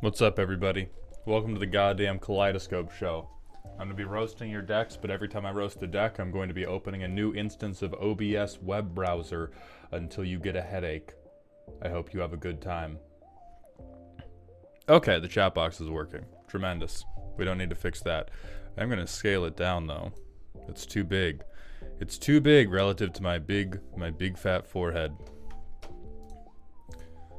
What's up, everybody? Welcome to the goddamn Kaleidoscope Show. I'm going to be roasting your decks, but every time I roast a deck, I'm going to be opening a new instance of OBS web browser until you get a headache. I hope you have a good time. Okay, the chat box is working. Tremendous. We don't need to fix that. I'm going to scale it down, though. It's too big. It's too big relative to my big fat forehead.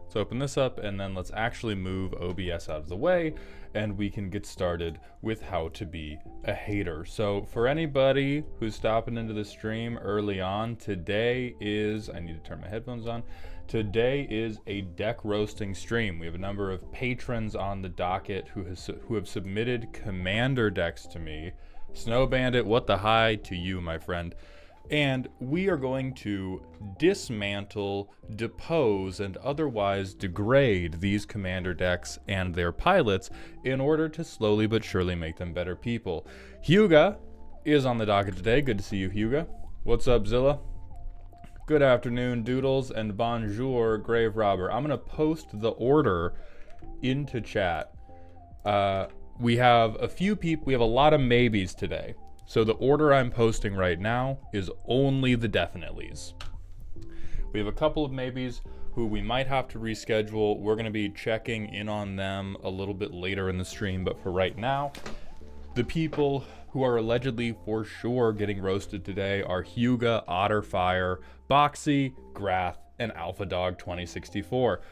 Let's open this up, and then let's actually move OBS out of the way, and we can get started with how to be a hater. So for anybody who's stopping into the stream early on, today is, I need to turn my headphones on. Today is a deck roasting stream. We have a number of patrons on the docket who have submitted commander decks to me. Snow Bandit, what the hi to you, my friend. And we are going to dismantle, depose, and otherwise degrade these commander decks and their pilots in order to slowly but surely make them better people. Huga is on the docket today. Good to see you, Huga. What's up, Zilla? Good afternoon, Doodles, and bonjour, Grave Robber. I'm going to post the order into chat. We have a few people, we have a lot of maybes today. So the order I'm posting right now is only the definitelys. We have a couple of maybes who we might have to reschedule. We're going to be checking in on them a little bit later in the stream, but for right now, the people who are allegedly for sure getting roasted today are Huga, Otterfire, Boxy, Grath, and Alpha Dog 2064.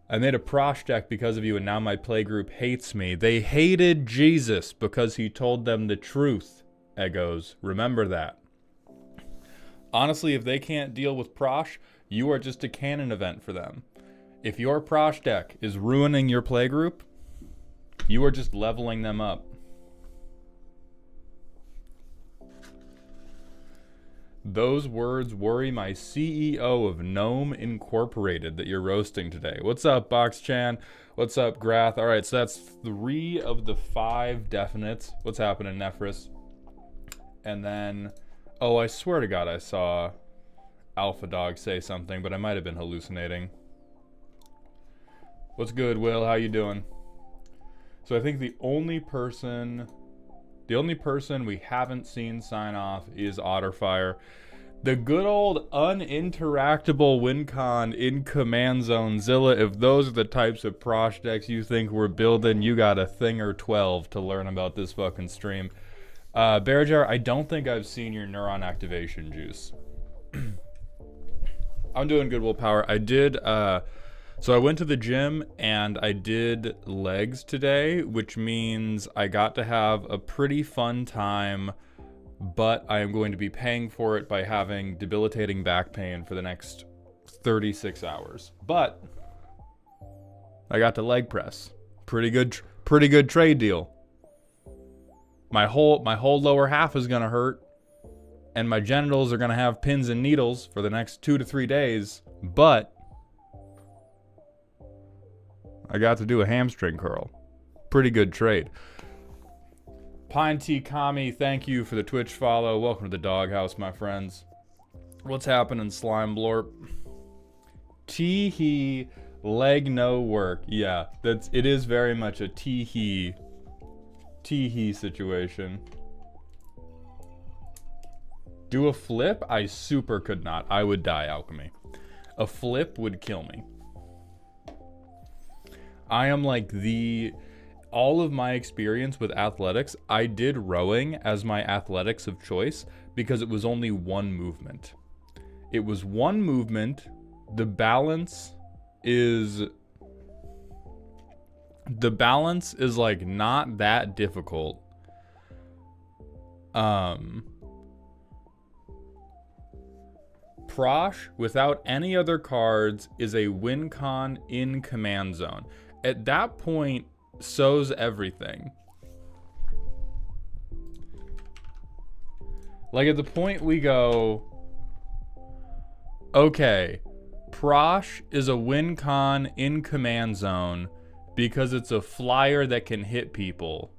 I made a Prosh deck because of you, and now my playgroup hates me. They hated Jesus because he told them the truth. Eggos, remember that. Honestly, if they can't deal with Prosh, you are just a canon event for them. If your Prosh deck is ruining your playgroup, you are just leveling them up. Those words worry my CEO of Gnome Incorporated that you're roasting today. What's up, BoxChan? What's up, Grath? All right, so that's 3 of the 5 definites. What's happening, Nephris? And then, oh, I swear to God I saw Alpha Dog say something, but I might have been hallucinating. What's good, Will? How you doing? So I think the only person we haven't seen sign off is Otterfire. The good old uninteractable WinCon in Command Zone. Zilla, if those are the types of Prosh decks you think we're building, you got a thing or 12 to learn about this fucking stream. Bearjar, I don't think I've seen your neuron activation juice. I'm doing good, Willpower. I did, so I went to the gym and I did legs today, which means I got to have a pretty fun time, but I am going to be paying for it by having debilitating back pain for the next 36 hours. But I got to leg press. Pretty good trade deal. My whole lower half is gonna hurt, and my genitals are gonna have pins and needles for the next 2 to 3 days, but I got to do a hamstring curl. Pretty good trade. Pine Tea Kami, thank you for the Twitch follow. Welcome to the doghouse, my friends. What's happening, Slime Blorp? Tee-hee, leg no work. Yeah, it is very much a tee-hee situation. Do a flip? I super could not. I would die, Alchemy. A flip would kill me. I am like all of my experience with athletics, I did rowing as my athletics of choice because it was only one movement. It was one movement. The balance is like not that difficult. Prosh without any other cards is a win con in Command Zone. At that point, so's everything. Like at the point we go, okay, Prosh is a win con in Command Zone because it's a flyer that can hit people.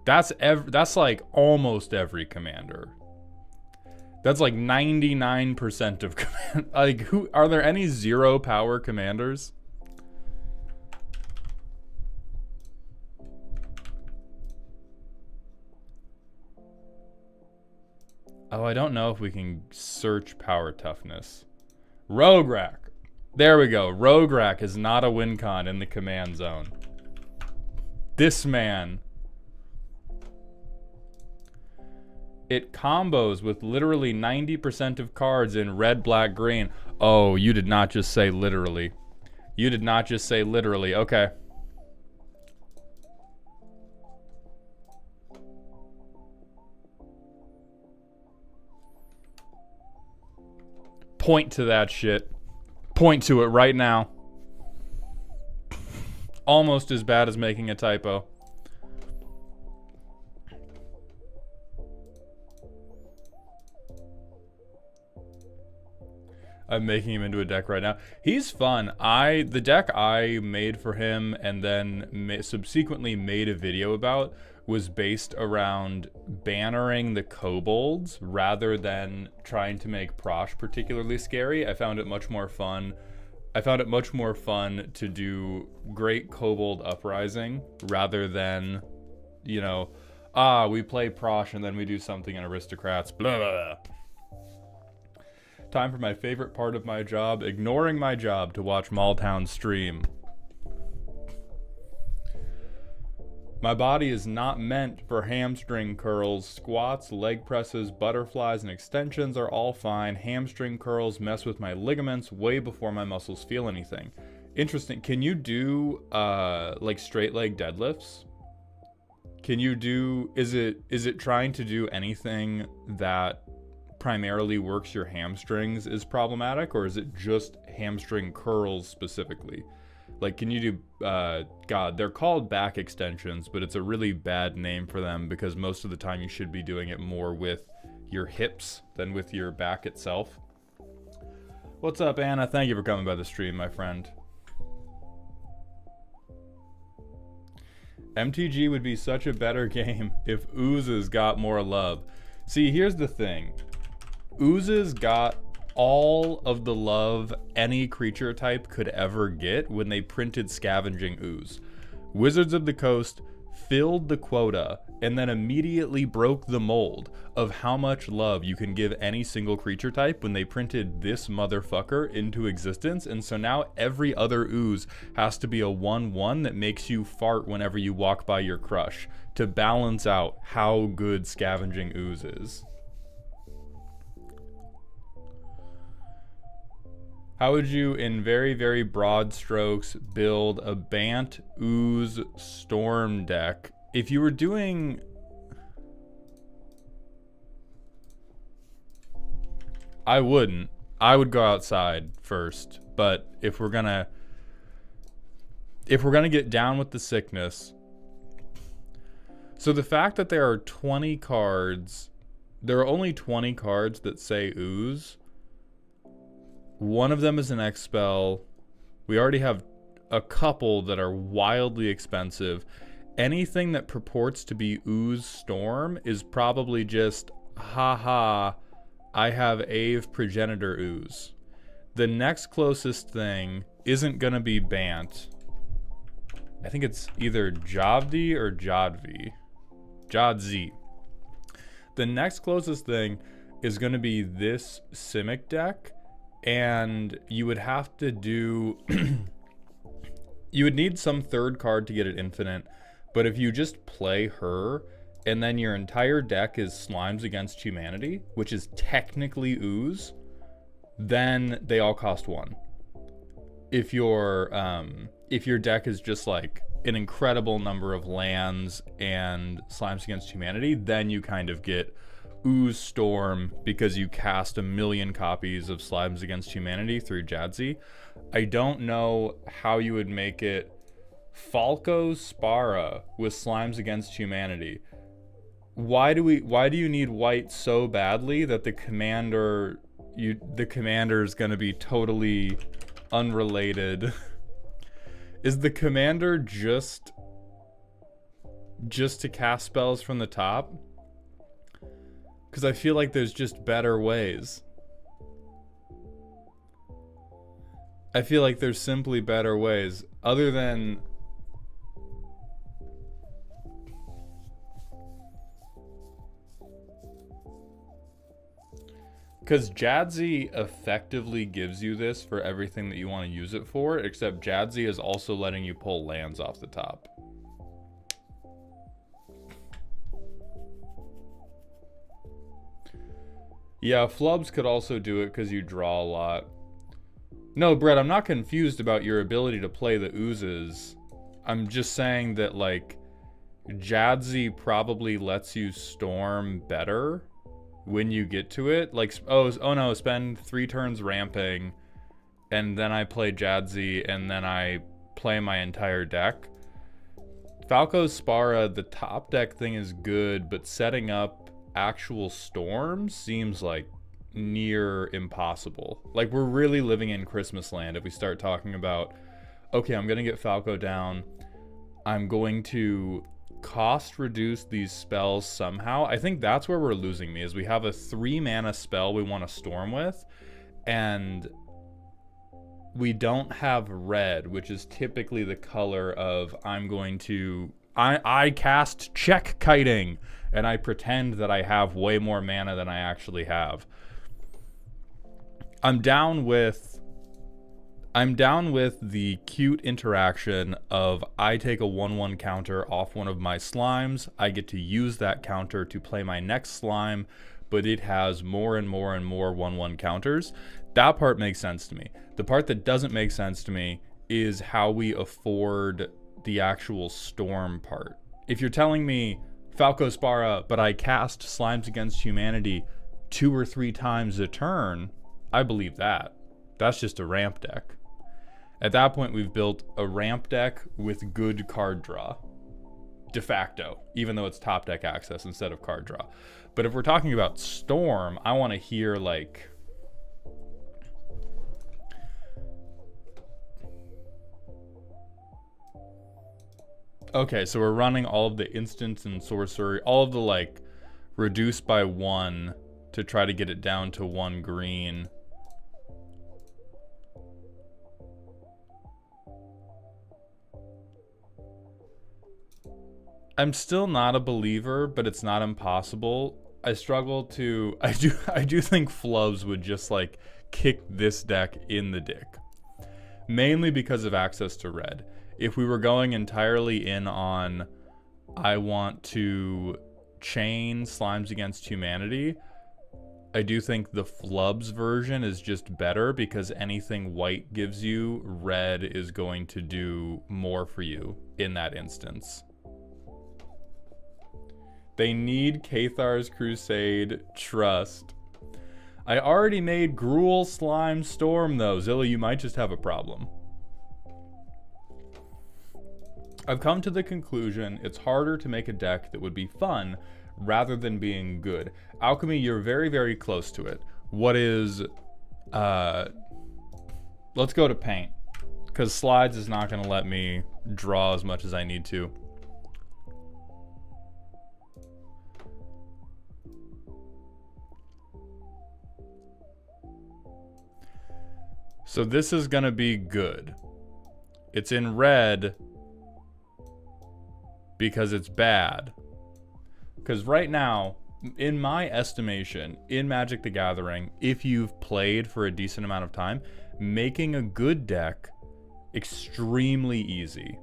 That's like almost every commander. That's like 99% of command. Like, are there any 0 power commanders? Oh, I don't know if we can search power toughness. Rog R. There we go. Rog R is not a win con in the command zone. This man. It combos with literally 90% of cards in red, black, green. Oh, you did not just say literally. You did not just say literally. Okay. Point to that shit. Point to it right now. Almost as bad as making a typo. I'm making him into a deck right now. He's fun. The deck I made for him and then subsequently made a video about was based around bannering the kobolds rather than trying to make Prosh particularly scary. I found it much more fun. I found it much more fun to do Great Cobalt Uprising rather than, you know, we play Prosh and then we do something in Aristocrats, blah, blah, blah. Time for my favorite part of my job, ignoring my job to watch Malltown stream. My body is not meant for hamstring curls. Squats, leg presses, butterflies, and extensions are all fine. Hamstring curls mess with my ligaments way before my muscles feel anything. Interesting. Can you do like straight leg deadlifts? Can you do, is it trying to do anything that primarily works your hamstrings is problematic, or is it just hamstring curls specifically? Like, can you do, God, they're called back extensions, but it's a really bad name for them because most of the time you should be doing it more with your hips than with your back itself. What's up, Anna? Thank you for coming by the stream, my friend. MTG would be such a better game if oozes got more love. See, here's the thing. Oozes got all of the love any creature type could ever get when they printed Scavenging Ooze. Wizards of the Coast filled the quota and then immediately broke the mold of how much love you can give any single creature type when they printed this motherfucker into existence. And so now every other ooze has to be a 1/1 that makes you fart whenever you walk by your crush to balance out how good Scavenging Ooze is. How would you, in very, very broad strokes, build a Bant Ooze Storm deck? If you were doing... I wouldn't. I would go outside first. But if we're gonna get down with the sickness... So the fact that there are 20 cards... There are only 20 cards that say Ooze... One of them is an X spell. We already have a couple that are wildly expensive. Anything that purports to be Ooze Storm is probably just, haha, I have Ave Progenitor Ooze. The next closest thing isn't going to be Bant. I think it's either Javdi or Jadvi. Jadzi. The next closest thing is going to be this Simic deck. And you would have to do... you would need some third card to get it infinite. But if you just play her, and then your entire deck is Slimes Against Humanity, which is technically Ooze, then they all cost 1. If your deck is just like an incredible number of lands and Slimes Against Humanity, then you kind of get Ooze Storm because you cast 1 million copies of Slimes Against Humanity through Jadzi. I don't know how you would make it Falco's Spara with Slimes Against Humanity. Why do you need white so badly that the commander is going to be totally unrelated? Is the commander just to cast spells from the top? Because I feel like there's just better ways. I feel like there's simply better ways. Other than... Because Jadzi effectively gives you this for everything that you want to use it for, except Jadzi is also letting you pull lands off the top. Yeah, Flubs could also do it because you draw a lot. No, Brett, I'm not confused about your ability to play the oozes. I'm just saying that, like, Jadzi probably lets you storm better when you get to it. Like, oh no, spend 3 turns ramping, and then I play Jadzi, and then I play my entire deck. Falco Spara, the top deck thing is good, but setting up actual storms seems like near impossible. Like, we're really living in Christmas land if we start talking about, okay, I'm gonna get Falco down, I'm going to cost reduce these spells somehow. I think that's where we're losing me, is we have a 3 mana spell we want to storm with, and we don't have red, which is typically the color of I'm going to I cast check kiting, and I pretend that I have way more mana than I actually have. I'm down with the cute interaction of I take a 1/1 counter off one of my slimes. I get to use that counter to play my next slime, but it has more and more and more 1/1 counters. That part makes sense to me. The part that doesn't make sense to me is how we afford the actual storm part. If you're telling me Falco Spara, but I cast Slimes Against Humanity 2 or 3 times a turn, I believe that. That's just a ramp deck. At that point, we've built a ramp deck with good card draw. De facto, even though it's top deck access instead of card draw. But if we're talking about Storm, I want to hear, like, okay, so we're running all of the instants and sorcery, all of the, like, reduce by 1 to try to get it down to 1 green. I'm still not a believer, but it's not impossible. I struggle to... I do think Flubs would just, like, kick this deck in the dick. Mainly because of access to red. If we were going entirely in on I want to chain Slimes Against Humanity, I do think the Flubs version is just better because anything white gives you, red is going to do more for you in that instance. They need Cathar's Crusade, trust. I already made Gruul Slime Storm though. Zilla, you might just have a problem. I've come to the conclusion it's harder to make a deck that would be fun rather than being good. Alchemy, you're very, very close to it. What is... let's go to Paint, because Slides is not going to let me draw as much as I need to. So this is going to be good. It's in red because it's bad. Because right now, in my estimation, in Magic the Gathering, if you've played for a decent amount of time, making a good deck, extremely easy.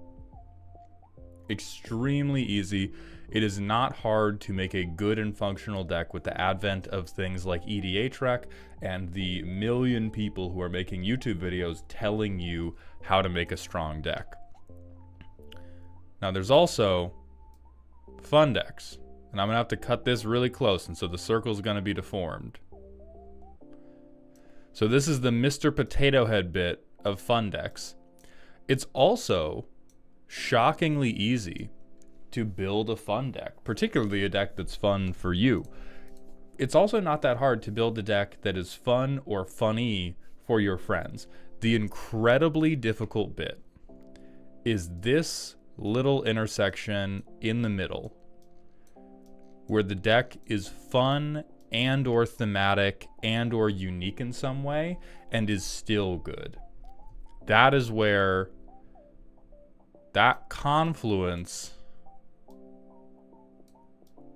Extremely easy. It is not hard to make a good and functional deck with the advent of things like EDHREC and the million people who are making YouTube videos telling you how to make a strong deck. Now there's also fun decks. And I'm going to have to cut this really close, and so the circle's going to be deformed. So this is the Mr. Potato Head bit of fun decks. It's also shockingly easy to build a fun deck, particularly a deck that's fun for you. It's also not that hard to build a deck that is fun or funny for your friends. The incredibly difficult bit is this little intersection in the middle, where the deck is fun and or thematic and or unique in some way and is still good. That is where that confluence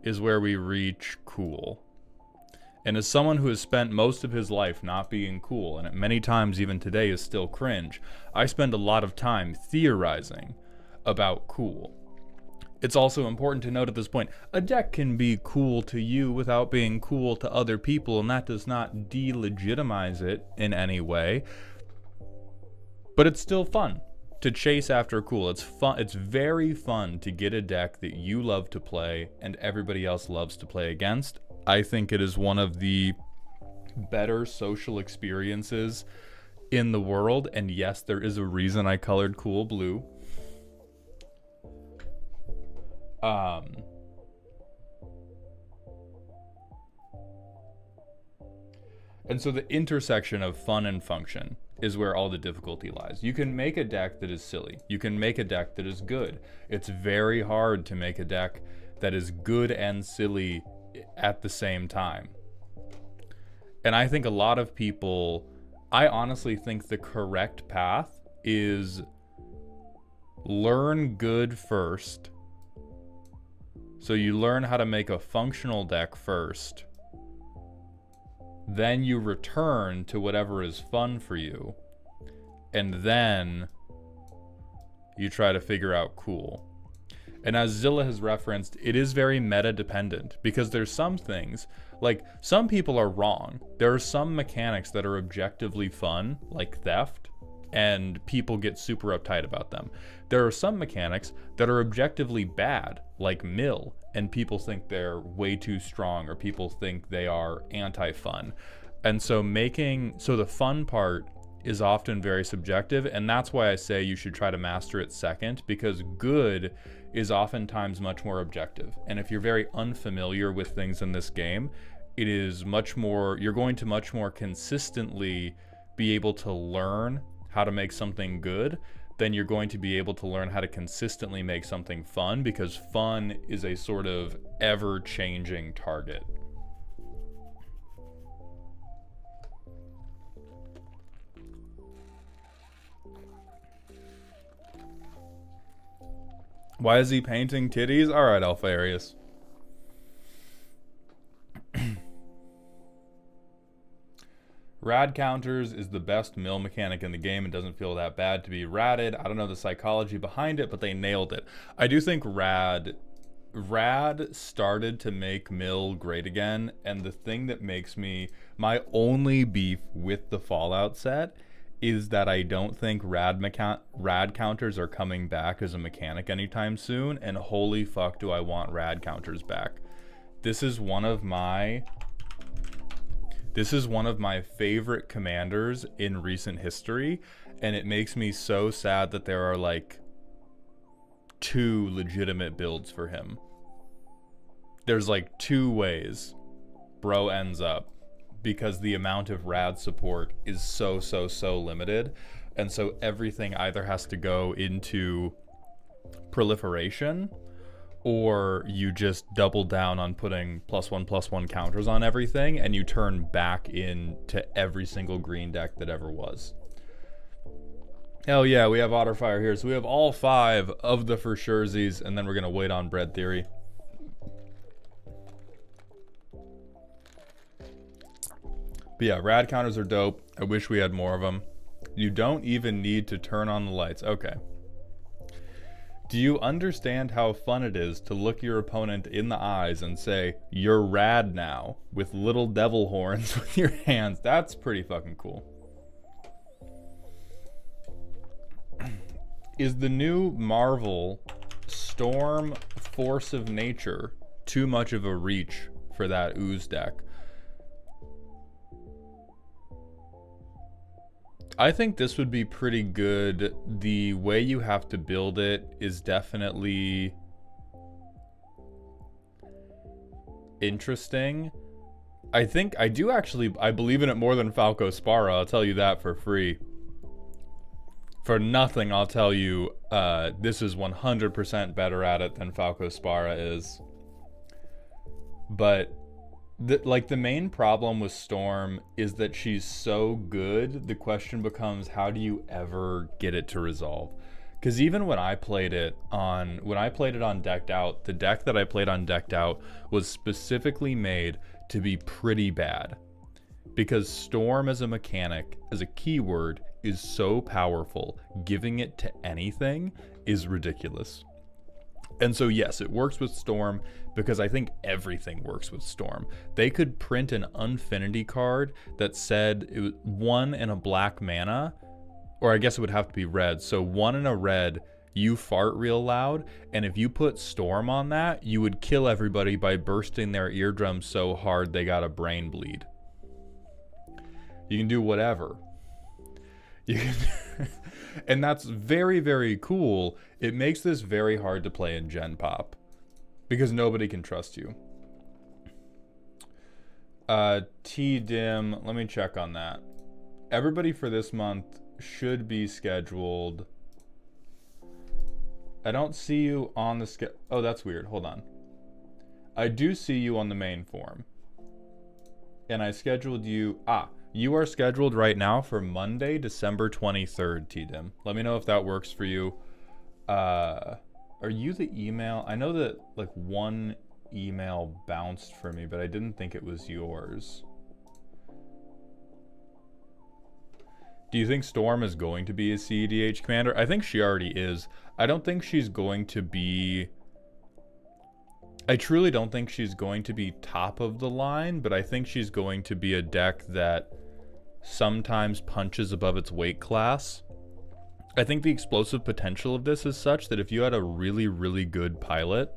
is where we reach cool. And as someone who has spent most of his life not being cool, and at many times even today is still cringe, I spend a lot of time theorizing about cool. It's also important to note at this point, a deck can be cool to you without being cool to other people, and that does not delegitimize it in any way. But it's still fun to chase after cool. It's fun. It's very fun to get a deck that you love to play and everybody else loves to play against. I think it is one of the better social experiences in the world. And yes, there is a reason I colored cool blue. And so the intersection of fun and function is where all the difficulty lies. You can make a deck that is silly. You can make a deck that is good. It's very hard to make a deck that is good and silly at the same time. And I think a lot of people, I honestly think the correct path is learn good first. So you learn how to make a functional deck first. Then you return to whatever is fun for you. And then you try to figure out cool. And as Zilla has referenced, it is very meta dependent, because there's some things, like some people are wrong. There are some mechanics that are objectively fun, like theft, and people get super uptight about them. There are some mechanics that are objectively bad, like mill, and people think they're way too strong, or people think they are anti-fun. And so the fun part is often very subjective, and that's why I say you should try to master it second, because good is oftentimes much more objective. And if you're very unfamiliar with things in this game, it is much more, you're going to much more consistently be able to learn how to make something good than you're going to be able to learn how to consistently make something fun, because fun is a sort of ever-changing target. Why is he painting titties? All right, Alpharius. Rad counters is the best mill mechanic in the game. It doesn't feel that bad to be ratted. I don't know the psychology behind it, but they nailed it. I do think rad started to make mill great again, and the thing that makes me, my only beef with the Fallout set is that I don't think rad counters are coming back as a mechanic anytime soon, and holy fuck do I want rad counters back. This is one of my favorite commanders in recent history, and it makes me so sad that there are like 2 legitimate builds for him. There's like 2 ways bro ends up, because the amount of rad support is so limited, and so everything either has to go into proliferation, or you just double down on putting +1/+1 counters on everything, and you turn back into every single green deck that ever was. Hell yeah, we have Otterfire here, so we have all 5 of the for surezies, and then we're gonna wait on Bread Theory. But yeah, rad counters are dope. I wish we had more of them. You don't even need to turn on the lights. Okay. Do you understand how fun it is to look your opponent in the eyes and say, "You're rad now," with little devil horns with your hands? That's pretty fucking cool. Is the new Marvel Storm Force of Nature too much of a reach for that Ooze deck? I think this would be pretty good. The way you have to build it is definitely interesting. I believe in it more than Falco Spara. I'll tell you that for free. For nothing, I'll tell you this is 100% better at it than Falco Spara is. But the main problem with Storm is that she's so good, the question becomes, how do you ever get it to resolve? Because even when I played it on Decked Out, the deck that I played on Decked Out was specifically made to be pretty bad. Because Storm as a mechanic, as a keyword, is so powerful. Giving it to anything is ridiculous. And so yes, it works with Storm because I think everything works with Storm. They could print an Unfinity card that said it was 1 and a black mana, or I guess it would have to be red. So 1 and a red, you fart real loud, and if you put Storm on that, you would kill everybody by bursting their eardrums so hard they got a brain bleed. You can do whatever. You can and that's very, very cool. It makes this very hard to play in Gen Pop because nobody can trust you. T-Dim, let me check on that. Everybody for this month should be scheduled. I don't see you on the oh, that's weird. Hold on. I do see you on the main form. And I scheduled you. You are scheduled right now for Monday, December 23rd, T-Dim. Let me know if that works for you. Are you the email? I know that like one email bounced for me, but I didn't think it was yours. Do you think Storm is going to be a CEDH commander? I think she already is. I don't think she's going to be... I truly don't think she's going to be top of the line, but I think she's going to be a deck that sometimes punches above its weight class. I think the explosive potential of this is such that if you had a really, really good pilot,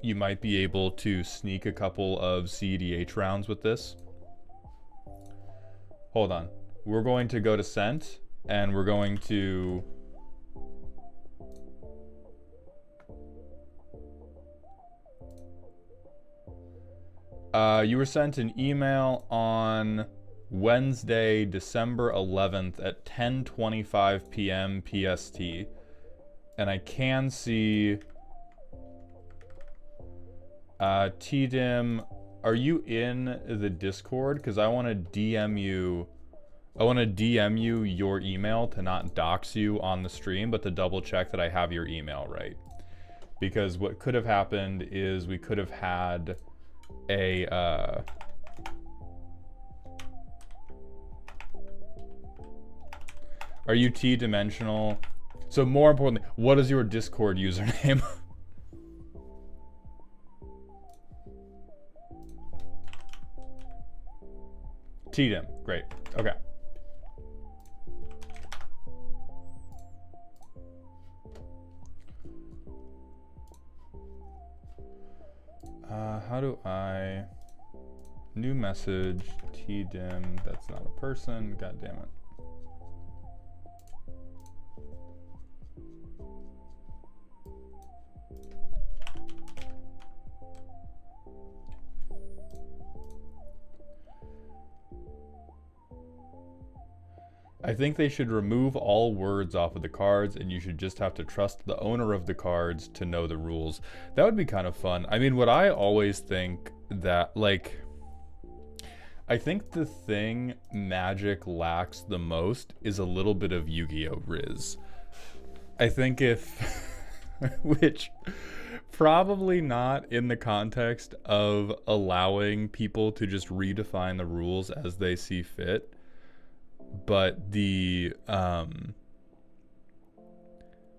you might be able to sneak a couple of CEDH rounds with this. Hold on. We're going to go to Scent, and we're going to... you were sent an email on Wednesday, December 11th at 10:25 p.m. PST. And I can see... T-Dim, are you in the Discord? Because I want to DM you... I want to DM you your email to not dox you on the stream, but to double check that I have your email right. Because what could have happened is we could have had a... Are you T-dimensional? So more importantly, what is your Discord username? T-Dim, great, okay. How do I... New message, T-Dim, that's not a person, god damn it. I think they should remove all words off of the cards, and you should just have to trust the owner of the cards to know the rules. That would be kind of fun. I mean, what I always think that, like... I think the thing Magic lacks the most is a little bit of Yu-Gi-Oh! Riz. I think if... which... Probably not in the context of allowing people to just redefine the rules as they see fit. But the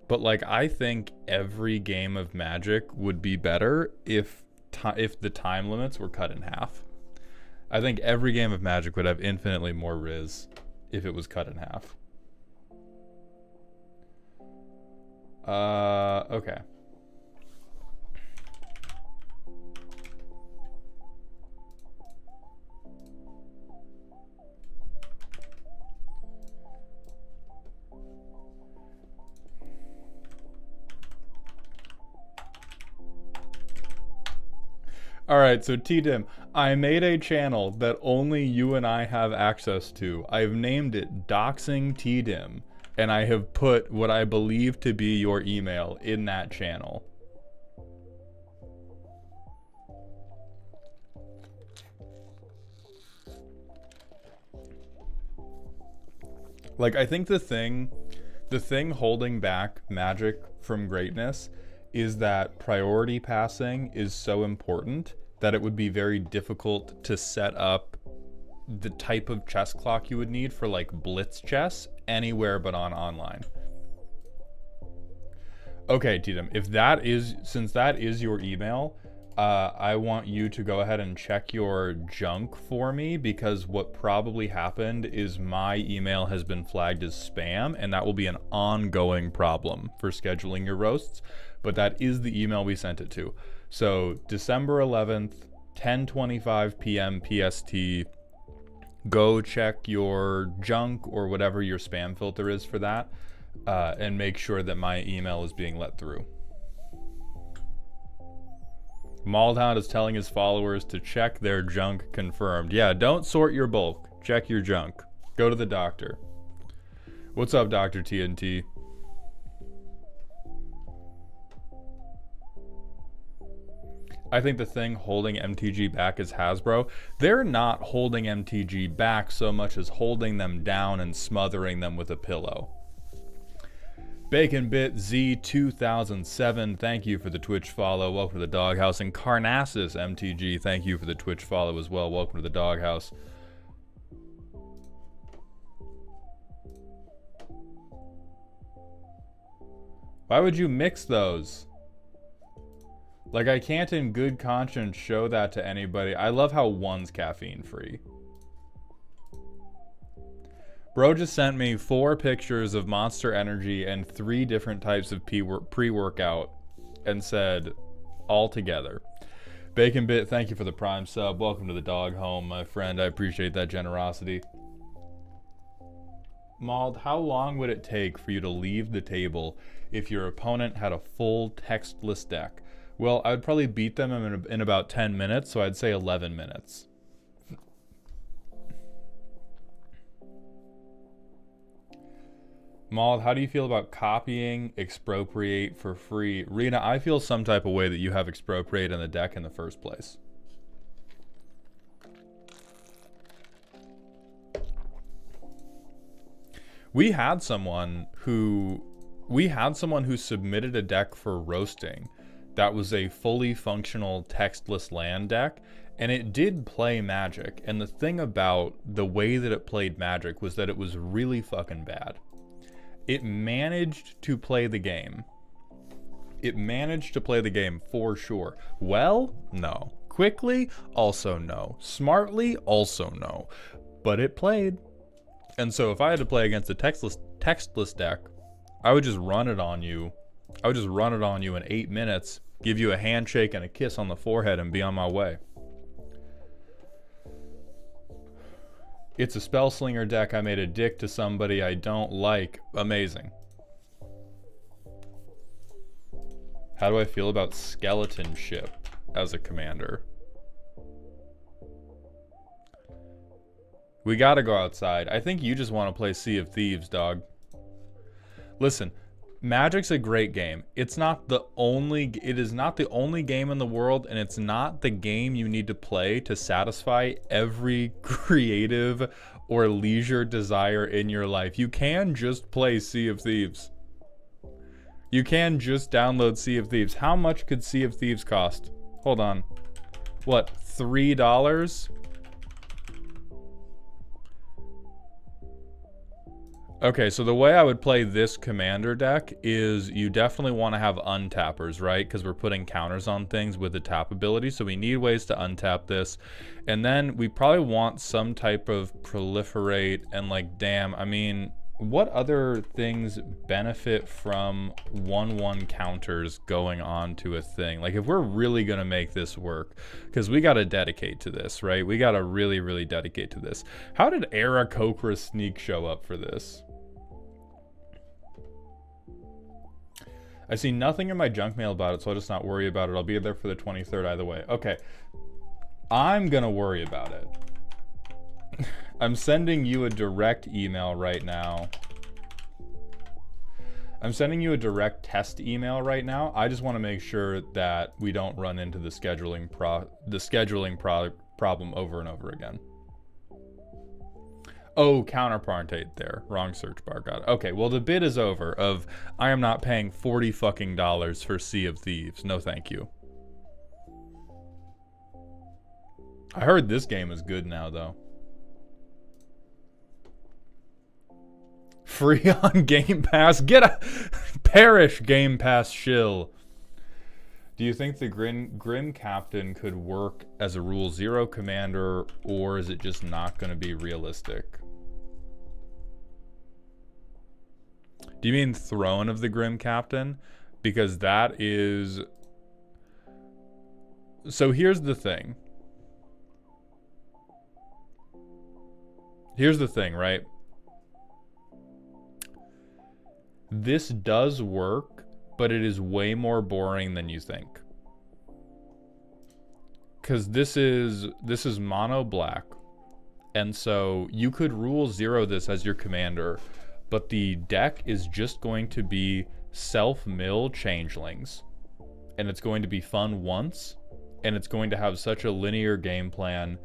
but like I think every game of Magic would be better if the time limits were cut in half. I think every game of Magic would have infinitely more Riz if it was cut in half. Okay. Alright, so T-Dim, I made a channel that only you and I have access to. I've named it Doxing T-Dim, and I have put what I believe to be your email in that channel. Like, I think the thing holding back Magic from greatness is that priority passing is so important that it would be very difficult to set up the type of chess clock you would need for like blitz chess anywhere but on online. Okay, Tatum, since that is your email, I want you to go ahead and check your junk for me, because what probably happened is my email has been flagged as spam, and that will be an ongoing problem for scheduling your roasts, but that is the email we sent it to. So December 11th, 10:25 p.m. PST, go check your junk or whatever your spam filter is for that, and make sure that my email is being let through. Maldhound is telling his followers to check their junk confirmed. Yeah, don't sort your bulk. Check your junk. Go to the doctor. What's up, Dr. TNT? I think the thing holding MTG back is Hasbro. They're not holding MTG back so much as holding them down and smothering them with a pillow. BaconBit Z2007, thank you for the Twitch follow. Welcome to the Doghouse. And Carnassus MTG, thank you for the Twitch follow as well. Welcome to the Doghouse. Why would you mix those? Like, I can't in good conscience show that to anybody. I love how one's caffeine free. Bro just sent me 4 pictures of Monster Energy and 3 different types of pre-workout and said, all together. BaconBit, thank you for the Prime sub. Welcome to the dog home, my friend. I appreciate that generosity. Mauled, how long would it take for you to leave the table if your opponent had a full textless deck? Well, I would probably beat them in about 10 minutes, so I'd say 11 minutes. Mauled, how do you feel about copying Expropriate for free? Rena, I feel some type of way that you have Expropriate in the deck in the first place. We had someone who submitted a deck for roasting that was a fully functional textless land deck, and it did play Magic. And the thing about the way that it played Magic was that it was really fucking bad. It managed to play the game. It managed to play the game for sure. Well, no. Quickly, also no. Smartly, also no. But it played. And so if I had to play against a textless deck, I would just run it on you. I would just run it on you in 8 minutes, give you a handshake and a kiss on the forehead, and be on my way. It's a Spellslinger deck. I made a dick to somebody I don't like. Amazing. How do I feel about Skeleton Ship as a commander? We gotta go outside. I think you just want to play Sea of Thieves, dog. Listen, Magic's a great game. It is not the only game in the world, and it's not the game you need to play to satisfy every creative or leisure desire in your life. You can just play Sea of Thieves. You can just download Sea of Thieves. How much could Sea of Thieves cost? Hold on. What, $3? Okay, so the way I would play this commander deck is you definitely want to have untappers, right? Because we're putting counters on things with the tap ability, so we need ways to untap this. And then we probably want some type of proliferate and like, damn, I mean, what other things benefit from 1/1 counters going on to a thing? Like, if we're really going to make this work, because we got to dedicate to this, right? We got to really, really dedicate to this. How did Aarakocra Sneak show up for this? I see nothing in my junk mail about it, so I'll just not worry about it. I'll be there for the 23rd either way. Okay. I'm gonna worry about it. I'm sending you a direct email right now. I'm sending you a direct test email right now. I just want to make sure that we don't run into the scheduling problem over and over again. Oh, counterpart there. Wrong search bar. Got it. Okay, well the bid is over of I am not paying $40 fucking for Sea of Thieves. No thank you. I heard this game is good now though. Free on Game Pass. Get a perish Game Pass shill. Do you think the Grim Captain could work as a Rule 0 commander, or is it just not going to be realistic? Do you mean Throne of the Grim Captain? Because that is... So here's the thing. Here's the thing, right? This does work, but it is way more boring than you think. Because this is mono black. And so you could Rule 0 this as your commander, but the deck is just going to be self-mill changelings. And it's going to be fun once, and it's going to have such a linear game plan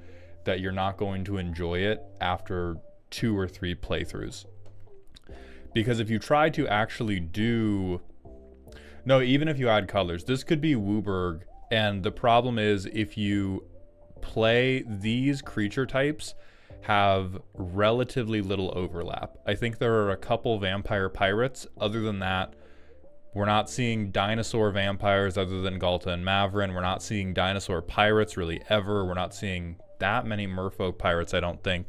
that you're not going to enjoy it after 2 or 3 playthroughs. Because if you try to actually do... No, even if you add colors, this could be Wooburg, and the problem is if you play these creature types have relatively little overlap. I think there are a couple vampire pirates. Other than that, we're not seeing dinosaur vampires other than Galta and Mavrin. We're not seeing dinosaur pirates really ever. We're not seeing that many merfolk pirates, I don't think.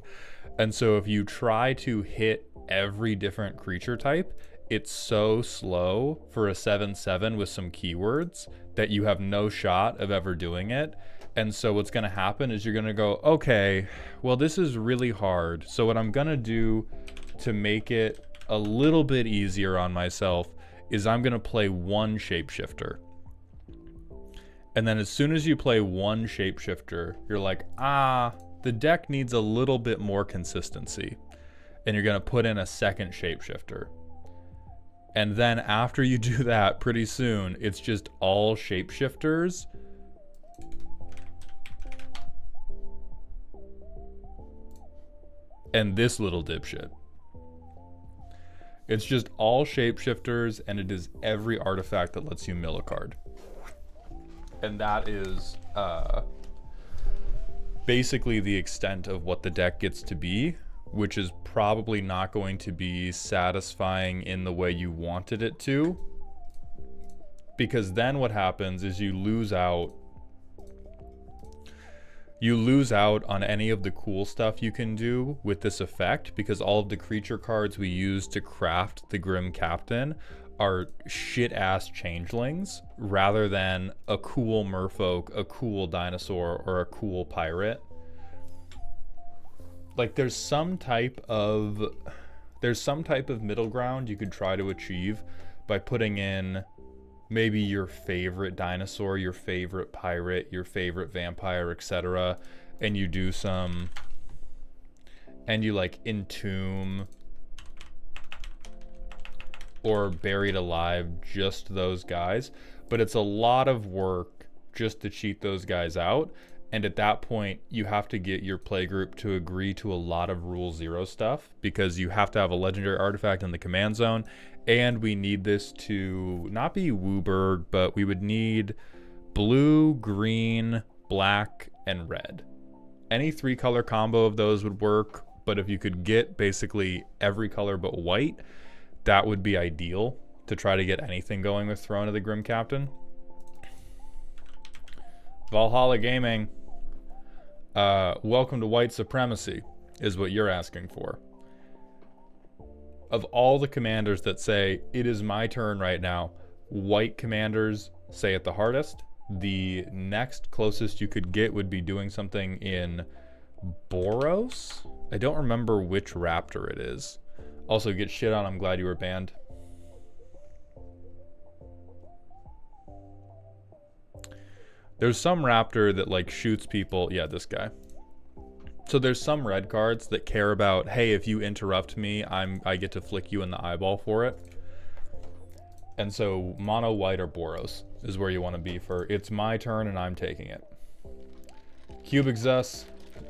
And so if you try to hit every different creature type, it's so slow for a 7/7 with some keywords that you have no shot of ever doing it. And so what's going to happen is you're going to go, okay, well, this is really hard. So what I'm going to do to make it a little bit easier on myself is I'm going to play one shapeshifter. And then as soon as you play one shapeshifter, you're like, the deck needs a little bit more consistency. And you're going to put in a second shapeshifter. And then after you do that, pretty soon, it's just all shapeshifters. And this little dipshit. It's just all shapeshifters, and it is every artifact that lets you mill a card. And that is basically the extent of what the deck gets to be, which is probably not going to be satisfying in the way you wanted it to. Because then what happens is you lose out on any of the cool stuff you can do with this effect, because all of the creature cards we use to craft the Grim Captain are shit-ass changelings rather than a cool merfolk, a cool dinosaur, or a cool pirate. Like there's some type of middle ground you could try to achieve by putting in maybe your favorite dinosaur, your favorite pirate, your favorite vampire, etc. And you do some, and you like entomb or buried alive just those guys. But it's a lot of work just to cheat those guys out. And at that point, you have to get your playgroup to agree to a lot of Rule 0 stuff, because you have to have a legendary artifact in the command zone. And we need this to not be Wooburg, but we would need blue, green, black, and red. Any 3-color combo of those would work, but if you could get basically every color but white, that would be ideal to try to get anything going with Throne of the Grim Captain. Valhalla Gaming, welcome to white supremacy, is what you're asking for. Of all the commanders that say, it is my turn right now, white commanders say it the hardest. The next closest you could get would be doing something in Boros? I don't remember which raptor it is. Also, get shit on, I'm glad you were banned. There's some raptor that like shoots people. Yeah, this guy. So there's some red cards that care about, hey, if you interrupt me, I get to flick you in the eyeball for it. And so mono white or Boros is where you want to be for it's my turn and I'm taking it. Cubic Zus,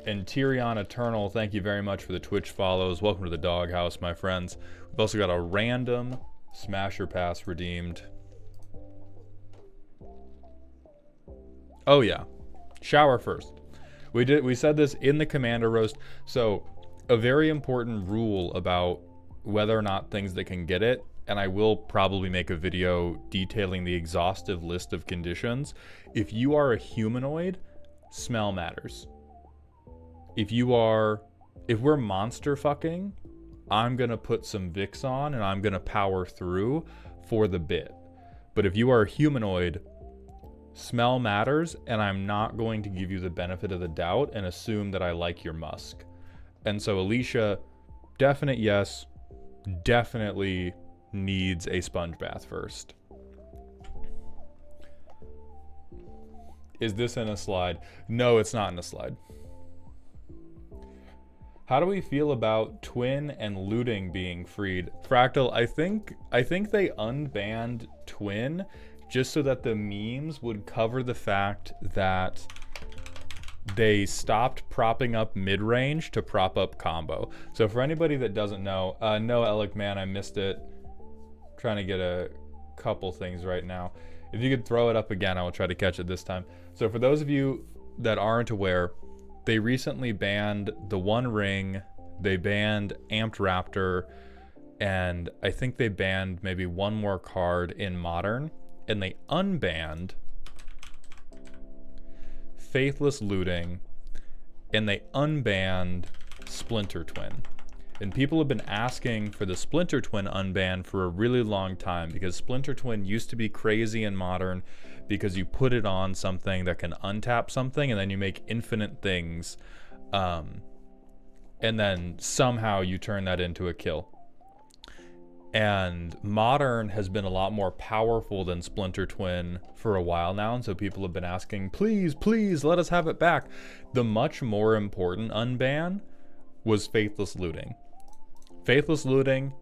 And Tyrion Eternal, thank you very much for the Twitch follows. Welcome to the doghouse, my friends. We've also got a random Smasher Pass redeemed. Oh yeah, shower first. We said this in the Commander Roast. So a very important rule about whether or not things that can get it, and I will probably make a video detailing the exhaustive list of conditions. If you are a humanoid, smell matters. If we're monster fucking, I'm gonna put some Vicks on and I'm gonna power through for the bit. But if you are a humanoid, smell matters, and I'm not going to give you the benefit of the doubt and assume that I like your musk. And so Alicia, definite yes, definitely needs a sponge bath first. Is this in a slide? No, it's not in a slide. How do we feel about Twin and looting being freed? Fractal, I think they unbanned Twin just so that the memes would cover the fact that they stopped propping up mid-range to prop up combo. So for anybody that doesn't know, no, Alec, man, I missed it. Trying to get a couple things right now. If you could throw it up again, I will try to catch it this time. So for those of you that aren't aware, they recently banned the One Ring, they banned Amped Raptor, and I think they banned maybe one more card in Modern, and they unbanned Faithless Looting, and they unbanned Splinter Twin. And people have been asking for the Splinter Twin unban for a really long time, because Splinter Twin used to be crazy in Modern because you put it on something that can untap something and then you make infinite things. And then somehow you turn that into a kill. And Modern has been a lot more powerful than Splinter Twin for a while now, and so people have been asking, please, please, let us have it back. The much more important unban was Faithless Looting. Faithless Looting,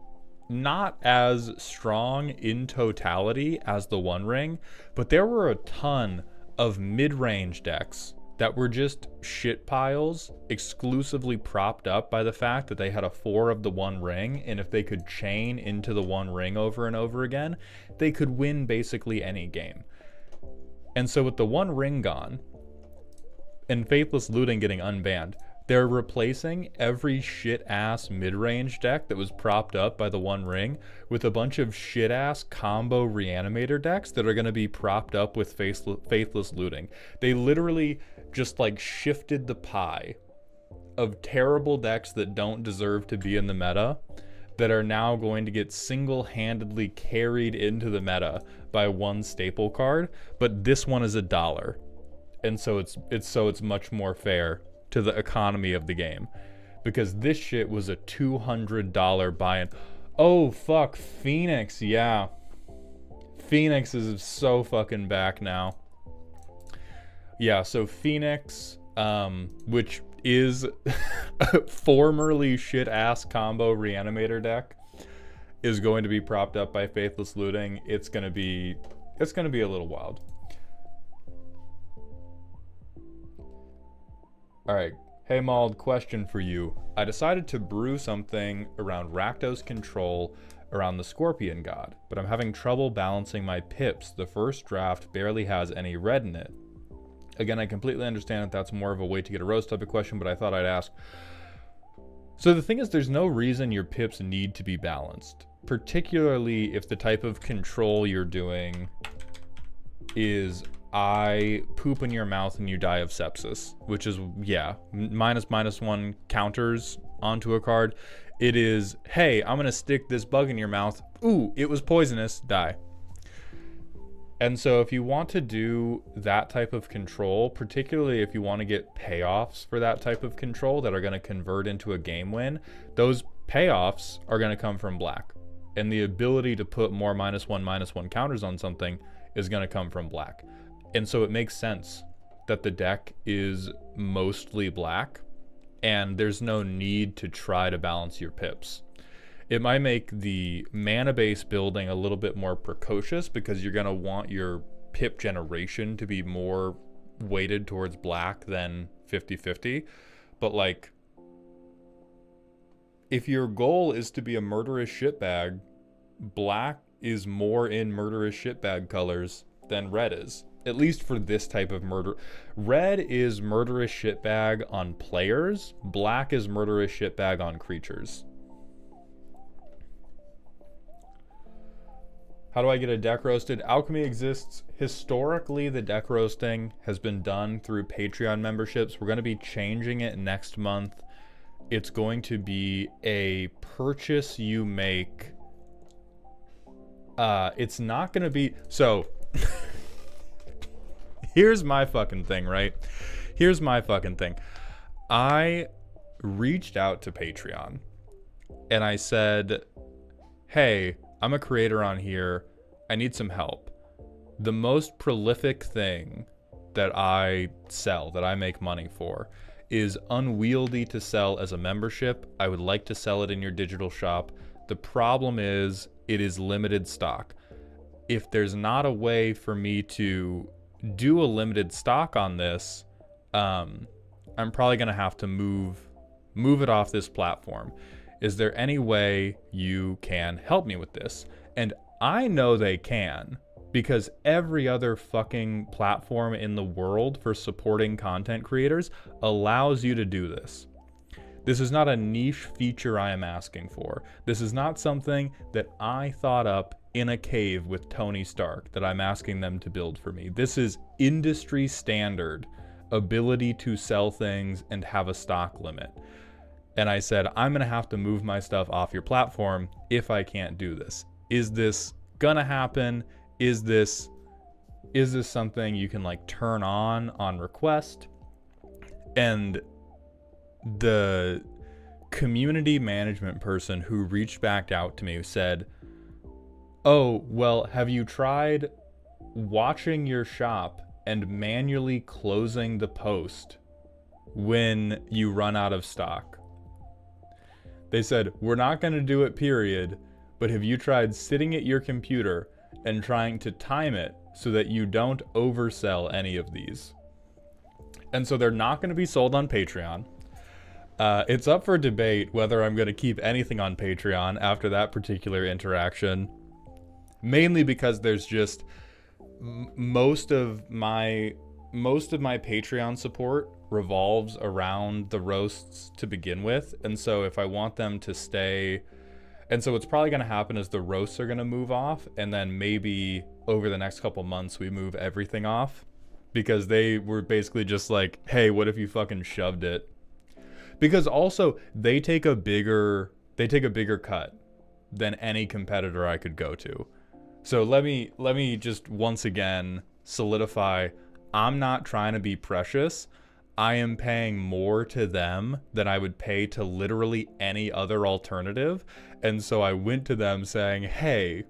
not as strong in totality as the One Ring, but there were a ton of mid-range decks that were just shit piles exclusively propped up by the fact that they had a 4 of the One Ring, and if they could chain into the One Ring over and over again, they could win basically any game. And so with the One Ring gone, and Faithless Looting getting unbanned, they're replacing every shit-ass mid-range deck that was propped up by the One Ring with a bunch of shit-ass combo reanimator decks that are going to be propped up with Faithless Looting. They literally just like shifted the pie of terrible decks that don't deserve to be in the meta that are now going to get single-handedly carried into the meta by one staple card, but this one is $1. And so it's much more fair to the economy of the game, because this shit was a $200 buy-in. Oh fuck, Phoenix, yeah. Phoenix is so fucking back now. Yeah, so Phoenix, which is formerly shit-ass combo reanimator deck, is going to be propped up by Faithless Looting. It's gonna be a little wild. Alright, hey Mauld, question for you. I decided to brew something around Rakdos control around the Scorpion God, but I'm having trouble balancing my pips. The first draft barely has any red in it. Again, I completely understand that that's more of a way to get a roast type of question, but I thought I'd ask. So the thing is, there's no reason your pips need to be balanced, particularly if the type of control you're doing is I poop in your mouth and you die of sepsis, which is, yeah, -1 counters onto a card. It is, hey, I'm gonna stick this bug in your mouth. Ooh, it was poisonous, die. And so if you want to do that type of control, particularly if you want to get payoffs for that type of control that are going to convert into a game win, those payoffs are going to come from black. And the ability to put more -1/-1 counters on something is going to come from black. And so it makes sense that the deck is mostly black, and there's no need to try to balance your pips. It might make the mana base building a little bit more precocious because you're going to want your pip generation to be more weighted towards black than 50-50. But like, if your goal is to be a murderous shitbag, black is more in murderous shitbag colors than red is. At least for this type of murder. Red is murderous shitbag on players. Black is murderous shitbag on creatures. How do I get a deck roasted? Alchemy exists. Historically, the deck roasting has been done through Patreon memberships. We're going to be changing it next month. It's going to be a purchase you make. It's not going to be... So, here's my fucking thing, right? Here's my fucking thing. I reached out to Patreon and I said, hey, I'm a creator on here. I need some help. The most prolific thing that I sell, that I make money for, is unwieldy to sell as a membership. I would like to sell it in your digital shop. The problem is it is limited stock. If there's not a way for me to do a limited stock on this, I'm probably gonna have to move it off this platform. Is there any way you can help me with this? And I know they can, because every other fucking platform in the world for supporting content creators allows you to do this. This is not a niche feature I am asking for. This is not something that I thought up in a cave with Tony Stark that I'm asking them to build for me. This is industry standard ability to sell things and have a stock limit. And I said, I'm gonna have to move my stuff off your platform if I can't do this. Is this gonna happen? Is this something you can like turn on request? And the community management person who reached back out to me said, oh, well, have you tried watching your shop and manually closing the post when you run out of stock? They said, we're not going to do it, period, but have you tried sitting at your computer and trying to time it so that you don't oversell any of these? And so they're not going to be sold on Patreon. It's up for debate whether I'm going to keep anything on Patreon after that particular interaction. Mainly because there's just most of my Patreon support revolves around the roasts to begin with, and so if I want them to stay, and so what's probably going to happen is the roasts are going to move off, and then maybe over the next couple months we move everything off, because they were basically just like, hey, what if you fucking shoved it? Because also they take a bigger cut than any competitor I could go to. So let me just once again solidify, I'm not trying to be precious. I am paying more to them than I would pay to literally any other alternative. And so I went to them saying, hey,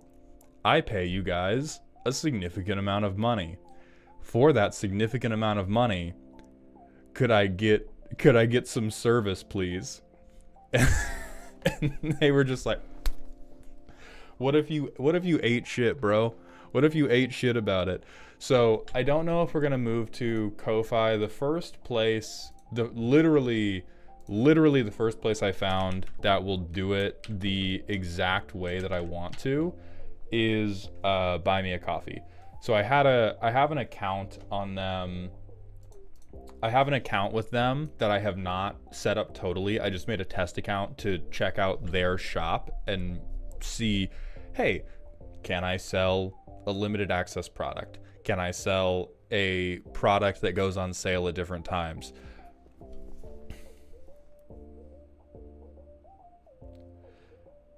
I pay you guys a significant amount of money. For that significant amount of money, could I get some service, please? And they were just like, what if you ate shit, bro? What if you ate shit about it? So I don't know if we're gonna move to Kofi. The first place, literally the first place I found that will do it the exact way that I want to is Buy Me a Coffee. So I have an account on them. I have an account with them that I have not set up totally. I just made a test account to check out their shop and see, hey, can I sell a limited access product? Can I sell a product that goes on sale at different times?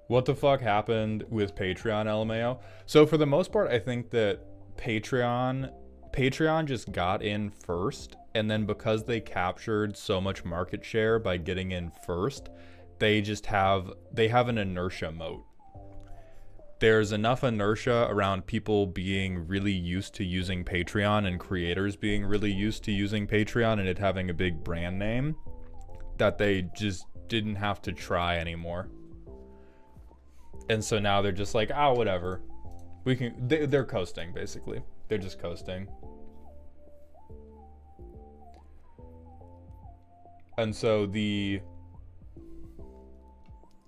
What the fuck happened with Patreon, LMAO? So for the most part, I think that Patreon just got in first, and then because they captured so much market share by getting in first, they have an inertia moat. There's enough inertia around people being really used to using Patreon and creators being really used to using Patreon and it having a big brand name that they just didn't have to try anymore. And so now they're just like, oh, whatever. They're coasting, basically. They're just coasting. And so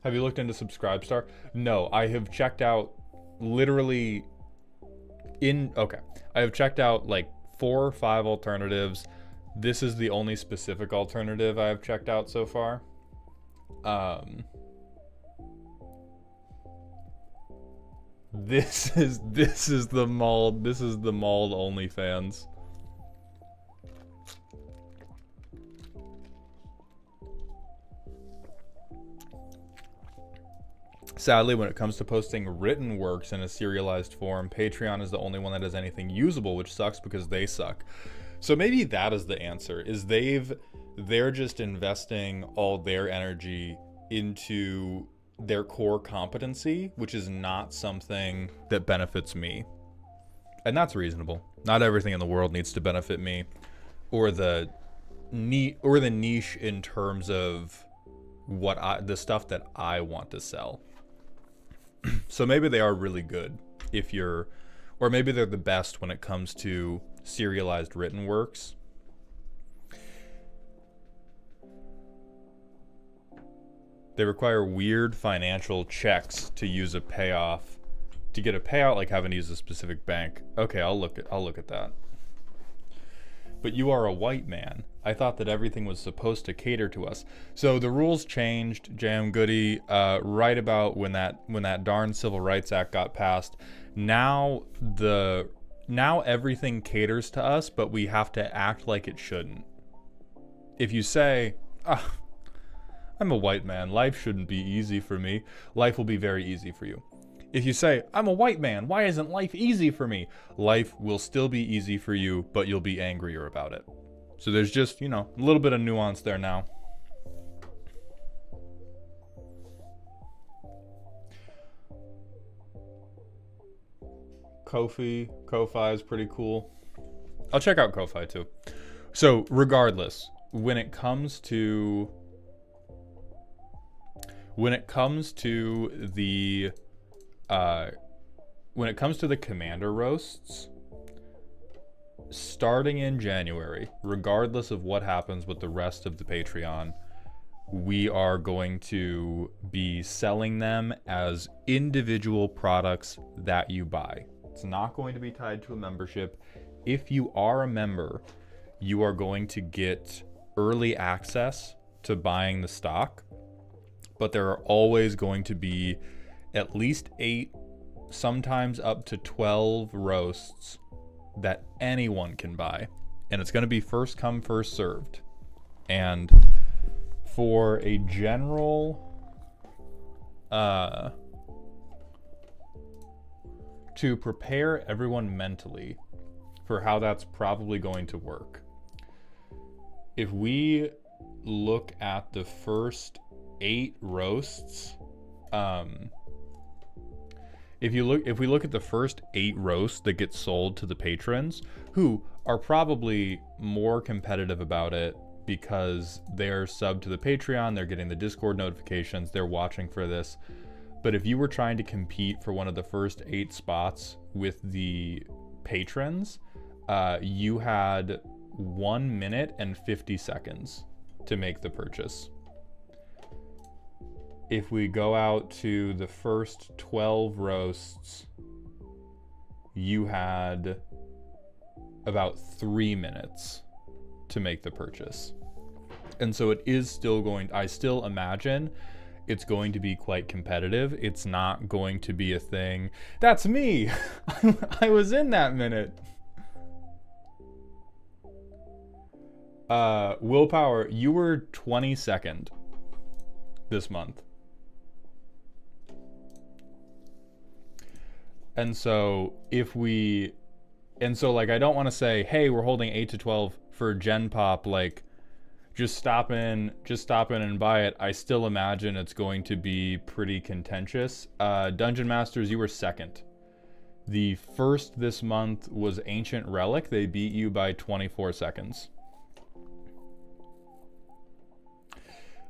have you looked into Subscribestar? No, I have checked out literally I have checked out like 4 or 5 alternatives. This is the only specific alternative I have checked out so far. This is the mauled OnlyFans. Sadly, when it comes to posting written works in a serialized form, Patreon is the only one that has anything usable, which sucks because they suck. So maybe that is the answer, is they're just investing all their energy into their core competency, which is not something that benefits me. And that's reasonable. Not everything in the world needs to benefit me or the niche in terms of the stuff that I want to sell. So maybe they are really good or maybe they're the best when it comes to serialized written works. They require weird financial checks to use a payoff, to get a payout, like having to use a specific bank. Okay, I'll look at that. But you are a white man. I thought that everything was supposed to cater to us. So the rules changed, Jam Goody, right about when that darn Civil Rights Act got passed. Now everything caters to us, but we have to act like it shouldn't. If you say, I'm a white man, life shouldn't be easy for me, life will be very easy for you. If you say, I'm a white man, why isn't life easy for me? Life will still be easy for you, but you'll be angrier about it. So there's just, a little bit of nuance there now. Kofi is pretty cool. I'll check out Kofi too. So regardless, when it comes to the commander roasts, starting in January, regardless of what happens with the rest of the Patreon, we are going to be selling them as individual products that you buy. It's not going to be tied to a membership. If you are a member, you are going to get early access to buying the stock, but there are always going to be at least 8, sometimes up to 12 roasts that anyone can buy. And it's going to be first come, first served. And for a general to prepare everyone mentally for how that's probably going to work, if we look at the first 8 roasts, if we look at the first 8 roasts that get sold to the patrons, who are probably more competitive about it because they're subbed to the Patreon, they're getting the Discord notifications, they're watching for this. But if you were trying to compete for one of the first 8 spots with the patrons, you had 1 minute and 50 seconds to make the purchase. If we go out to the first 12 roasts, you had about 3 minutes to make the purchase. And so it is still I still imagine it's going to be quite competitive. It's not going to be a thing. That's me. I was in that minute. Willpower, you were 22nd this month. And so like, I don't want to say, hey, we're holding 8 to 12 for Gen Pop, like, just stop in and buy it. I still imagine it's going to be pretty contentious. Dungeon Masters, you were 2nd. The first this month was Ancient Relic. They beat you by 24 seconds.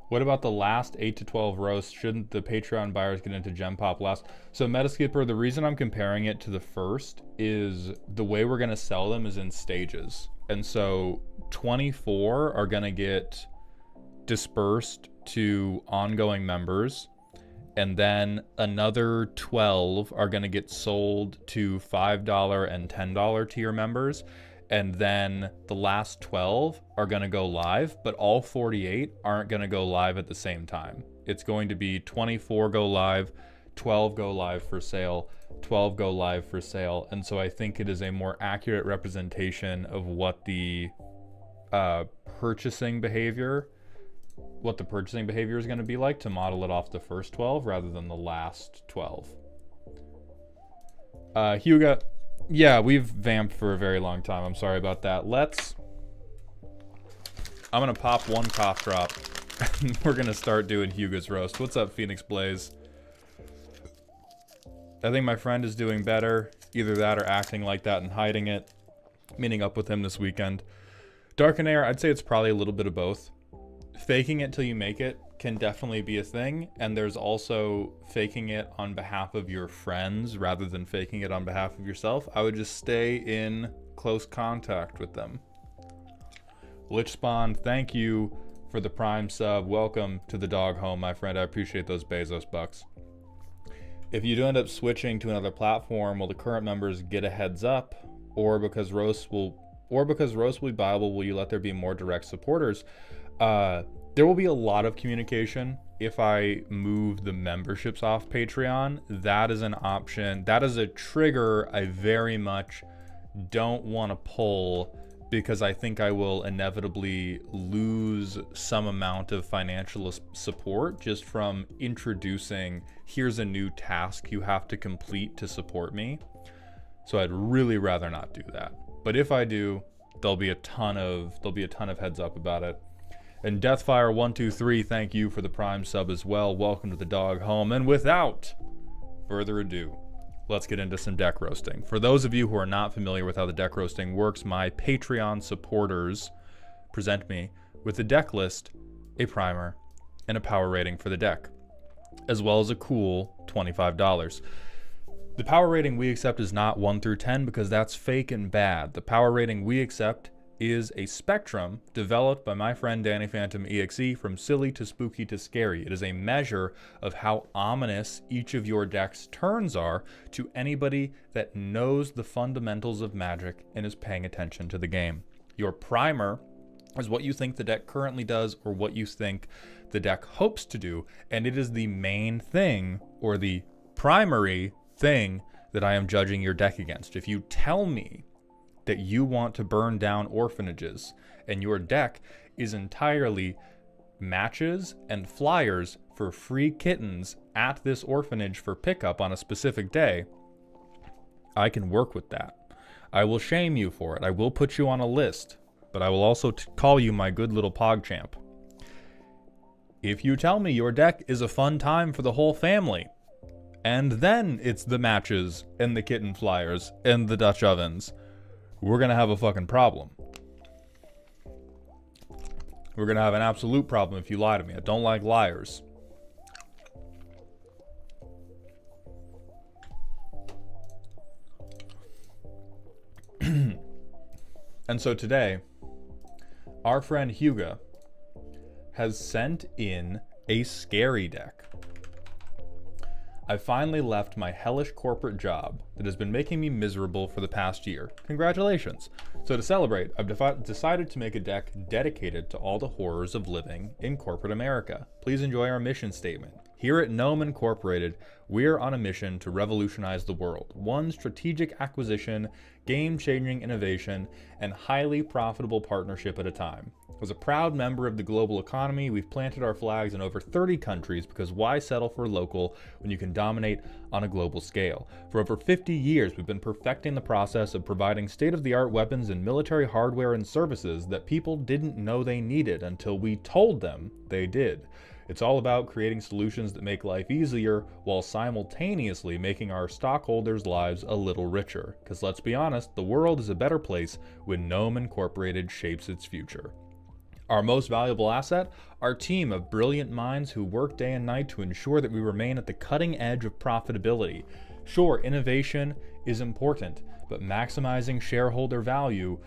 What about the last 8 to 12 roasts? Shouldn't the Patreon buyers get into Gen Pop last? So Metaskipper, the reason I'm comparing it to the first is the way we're going to sell them is in stages. And so 24 are going to get dispersed to ongoing members, and then another 12 are going to get sold to $5 and $10 tier members, and then the last 12 are going to go live, but all 48 aren't going to go live at the same time. It's going to be 24 go live, 12 go live for sale, 12 go live for sale. And so I think it is a more accurate representation of what the purchasing behavior is going to be like, to model it off the first 12 rather than the last 12. Huga, yeah, we've vamped for a very long time. I'm sorry about that. I'm going to pop one cough drop. We're going to start doing Huga's roast. What's up, Phoenix Blaze? I think my friend is doing better. Either that or acting like that and hiding it. Meeting up with him this weekend. Dark and Air, I'd say it's probably a little bit of both. Faking it till you make it can definitely be a thing, and there's also faking it on behalf of your friends rather than faking it on behalf of yourself. I would just stay in close contact with them. Lich Spawn, thank you for the Prime sub. Welcome to the dog home, my friend. I appreciate those Bezos bucks. If you do end up switching to another platform, will the current members get a heads up, or because roast will be viable, will you let there be more direct supporters? There will be a lot of communication if I move the memberships off Patreon. That is an option. That is a trigger I very much don't want to pull, because I think I will inevitably lose some amount of financial support just from introducing, here's a new task you have to complete to support me. So I'd really rather not do that. But if I do, there'll be a ton of heads up about it. And Deathfire123, thank you for the Prime sub as well. Welcome to the dog home. And without further ado, let's get into some deck roasting. For those of you who are not familiar with how the deck roasting works, my Patreon supporters present me with a deck list, a primer, and a power rating for the deck, as well as a cool $25. The power rating we accept is not 1 through 10 because that's fake and bad. The power rating we accept is a spectrum developed by my friend Danny Phantom EXE, from silly to spooky to scary. It is a measure of how ominous each of your deck's turns are to anybody that knows the fundamentals of Magic and is paying attention to the game. Your primer is what you think the deck currently does or what you think the deck hopes to do, and it is the main thing or the primary thing that I am judging your deck against. If you tell me that you want to burn down orphanages and your deck is entirely matches and flyers for free kittens at this orphanage for pickup on a specific day, I can work with that. I will shame you for it. I will put you on a list, but I will also call you my good little PogChamp. If you tell me your deck is a fun time for the whole family, and then it's the matches and the kitten flyers and the Dutch ovens, we're gonna have a fucking problem. We're gonna have an absolute problem if you lie to me. I don't like liars. And so today, our friend Huga has sent in a scary deck. I finally left my hellish corporate job that has been making me miserable for the past year. Congratulations. So to celebrate, I've decided to make a deck dedicated to all the horrors of living in corporate America. Please enjoy our mission statement. Here at Gnome Incorporated, we're on a mission to revolutionize the world. One strategic acquisition, game-changing innovation, and highly profitable partnership at a time. As a proud member of the global economy, we've planted our flags in over 30 countries because why settle for local when you can dominate on a global scale? For over 50 years, we've been perfecting the process of providing state-of-the-art weapons and military hardware and services that people didn't know they needed until we told them they did. It's all about creating solutions that make life easier while simultaneously making our stockholders' lives a little richer. Because let's be honest, the world is a better place when Gnome Incorporated shapes its future. Our most valuable asset? Our team of brilliant minds who work day and night to ensure that we remain at the cutting edge of profitability. Sure, innovation is important, but maximizing shareholder value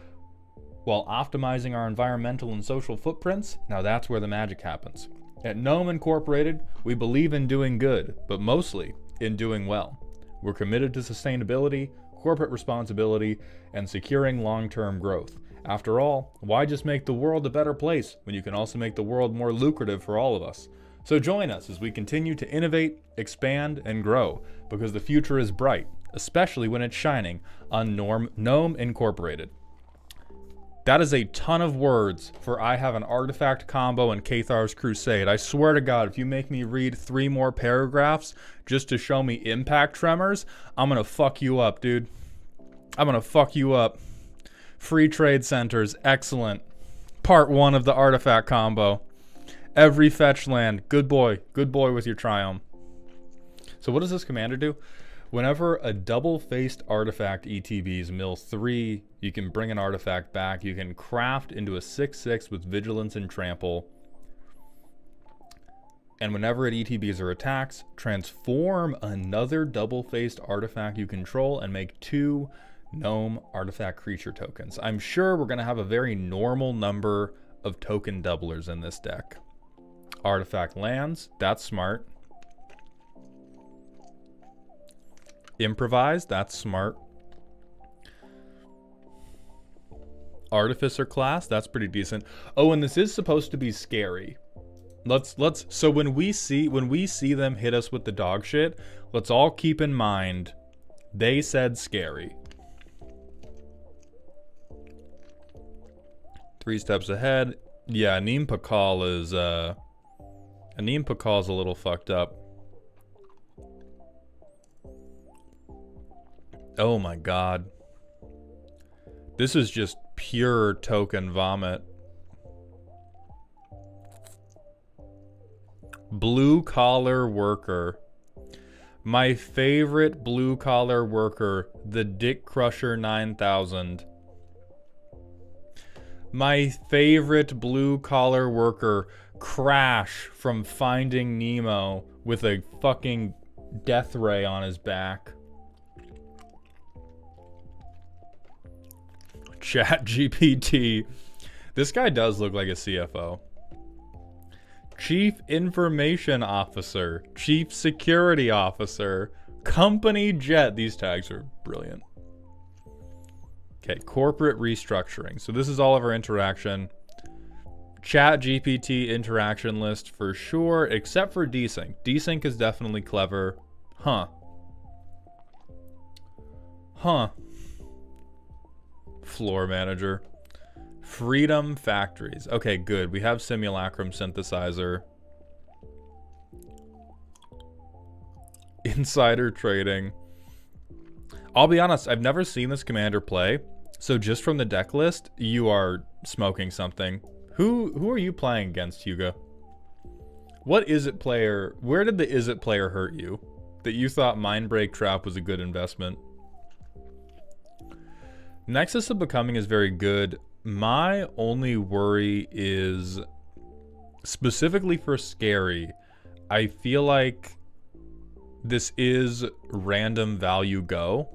while optimizing our environmental and social footprints. Now that's where the magic happens. At Gnome Incorporated, we believe in doing good, but mostly in doing well. We're committed to sustainability, corporate responsibility, and securing long-term growth. After all, why just make the world a better place when you can also make the world more lucrative for all of us? So join us as we continue to innovate, expand, and grow, because the future is bright, especially when it's shining on Gnome Incorporated. That is a ton of words for I have an artifact combo in Cathar's Crusade. I swear to God, if you make me read 3 more paragraphs just to show me impact tremors, I'm gonna fuck you up, dude. I'm gonna fuck you up. Free trade centers, excellent. Part 1 of the artifact combo. Every fetch land, good boy with your triumph. So what does this commander do? Whenever a double-faced artifact ETBs mill 3, you can bring an artifact back. You can craft into a 6/6 with vigilance and trample. And whenever it ETBs or attacks, transform another double-faced artifact you control and make 2 gnome artifact creature tokens. I'm sure we're going to have a very normal number of token doublers in this deck. Artifact lands, that's smart. Improvise, that's smart. Artificer class, that's pretty decent. Oh, and this is supposed to be scary. So when we see them hit us with the dog shit, let's all keep in mind they said scary. 3 steps ahead. Yeah, Neem Pakal is a little fucked up. Oh my god. This is just pure token vomit. Blue collar worker. My favorite blue collar worker, the Dick Crusher 9000. My favorite blue collar worker, Crash from Finding Nemo with a fucking death ray on his back. Chat GPT. This guy does look like a CFO. Chief Information Officer, Chief Security Officer, Company Jet. These tags are brilliant. Okay, corporate restructuring. So this is all of our interaction. Chat GPT interaction list for sure, except for desync. Desync is definitely clever. Huh. Floor manager. Freedom factories. Okay, good. We have simulacrum synthesizer. Insider trading. I'll be honest, I've never seen this commander play, so just from the deck list, you are smoking something. Who are you playing against, Huga? What is it player? Where did the is it player hurt you? That you thought Mindbreak Trap was a good investment? Nexus of Becoming is very good. My only worry is, specifically for Scary, I feel like this is random value go.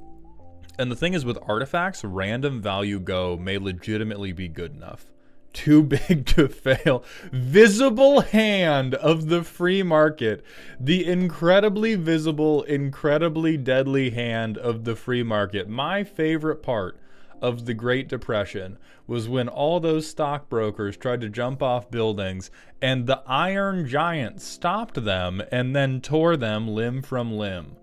And the thing is with artifacts, random value go may legitimately be good enough. Too big to fail. Visible hand of the free market. The incredibly visible, incredibly deadly hand of the free market. My favorite part of the Great Depression was when all those stockbrokers tried to jump off buildings and the Iron Giant stopped them and then tore them limb from limb.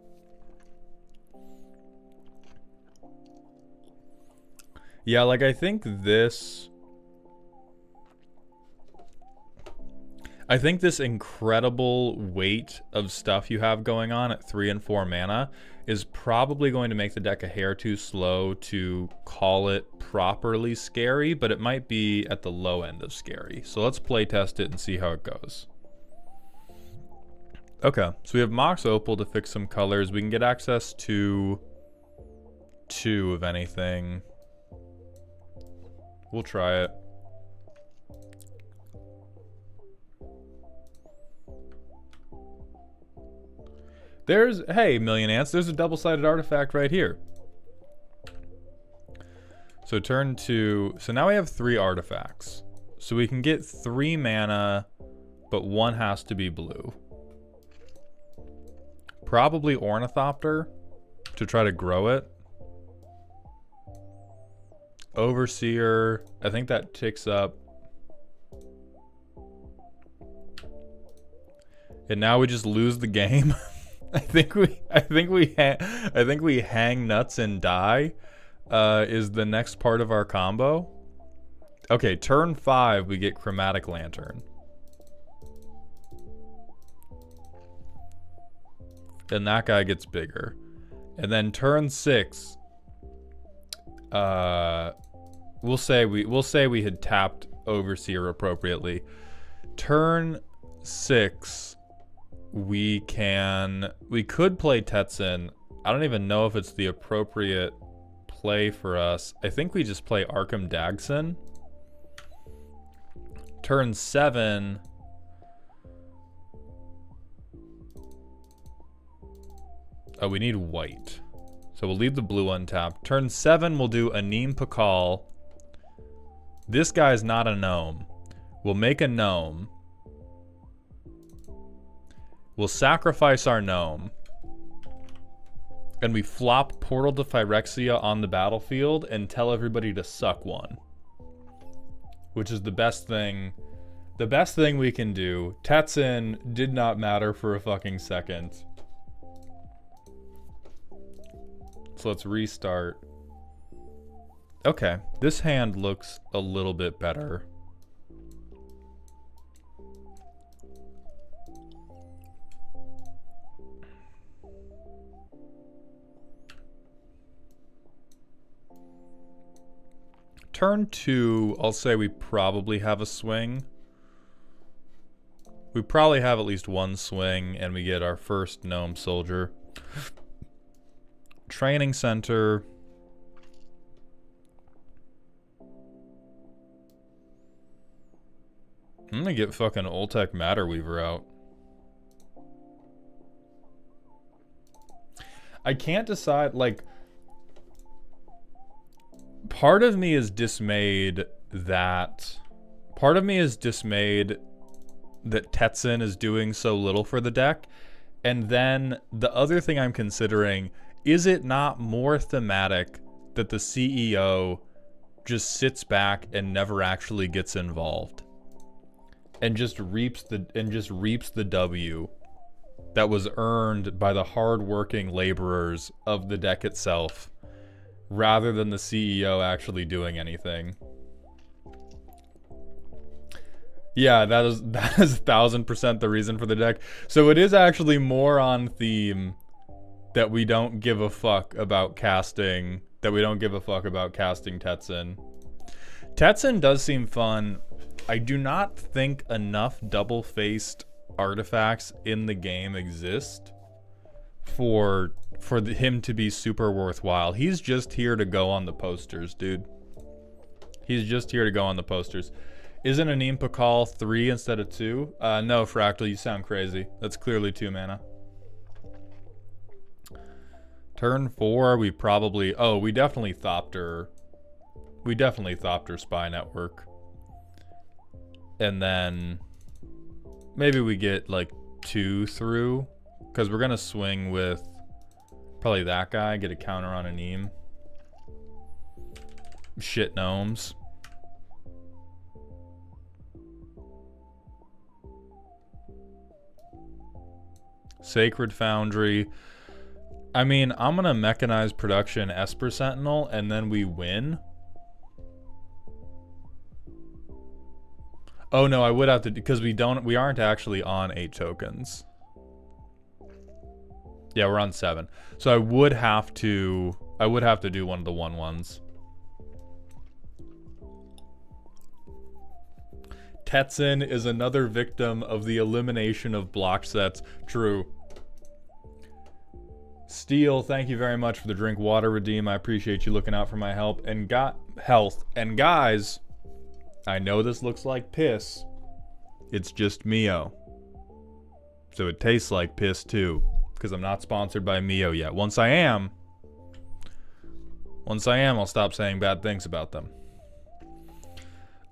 Yeah, like I think this incredible weight of stuff you have going on at 3 and 4 mana is probably going to make the deck a hair too slow to call it properly scary, but it might be at the low end of scary. So let's play test it and see how it goes. Okay, so we have Mox Opal to fix some colors. We can get access to 2 of anything. We'll try it. Hey, Million Ants, there's a double-sided artifact right here. So turn 2. So now we have 3 artifacts. So we can get 3 mana, but 1 has to be blue. Probably Ornithopter to try to grow it. Overseer, I think that ticks up. And now we just lose the game. I think we hang nuts and die is the next part of our combo. Okay, turn 5 we get Chromatic Lantern. And that guy gets bigger. And then turn 6 we'll say we had tapped Overseer appropriately. Turn 6 we could play Tetsun. I don't even know if it's the appropriate play for us. I think we just play Arkham Dagson. Turn 7 oh, we need white. So we'll leave the blue untapped. Turn 7 we'll do Anim Pakal. This guy's not a gnome. We'll make a gnome. We'll sacrifice our gnome. And we flop Portal to Phyrexia on the battlefield and tell everybody to suck one. Which is the best thing we can do. Tetsun did not matter for a fucking second. So let's restart. Okay, this hand looks a little bit better. Turn 2, I'll say we probably have a swing. We probably have at least one swing, and we get our first gnome soldier. Training center. I'm gonna get fucking Oltec Matter Weaver out. I can't decide, like... Part of me is dismayed that Tetsun is doing so little for the deck. And then the other thing I'm considering, is it not more thematic that the CEO just sits back and never actually gets involved and just reaps the W that was earned by the hardworking laborers of the deck itself, rather than the CEO actually doing anything? Yeah, that is 1000% the reason for the deck. So it is actually more on theme that we don't give a fuck about casting. Tetsun. Tetsun does seem fun. I do not think enough double-faced artifacts in the game exist for him to be super worthwhile. He's just here to go on the posters, dude. He's just here to go on the posters. Isn't Anim Pakal 3 instead of 2? No, Fractal, you sound crazy. That's clearly 2 mana. Turn 4, we probably... Oh, we definitely Thopter. We definitely Thopter Spy Network. And then... maybe we get, like, 2 through. Because we're going to swing with... probably that guy. Get a counter on Anim. Shit gnomes. Sacred Foundry. I mean, I'm gonna mechanize production Esper Sentinel and then we win. Oh no, I would have to, because we aren't actually on 8 tokens. Yeah, we're on 7. So I would have to do one of the 1/1s. Tetsun is another victim of the elimination of block sets. True. Steel, thank you very much for the drink water redeem. I appreciate you looking out for my health. And guys, I know this looks like piss. It's just Mio. So it tastes like piss too. Because I'm not sponsored by Mio yet. Once I am, Once I am, I'll stop saying bad things about them.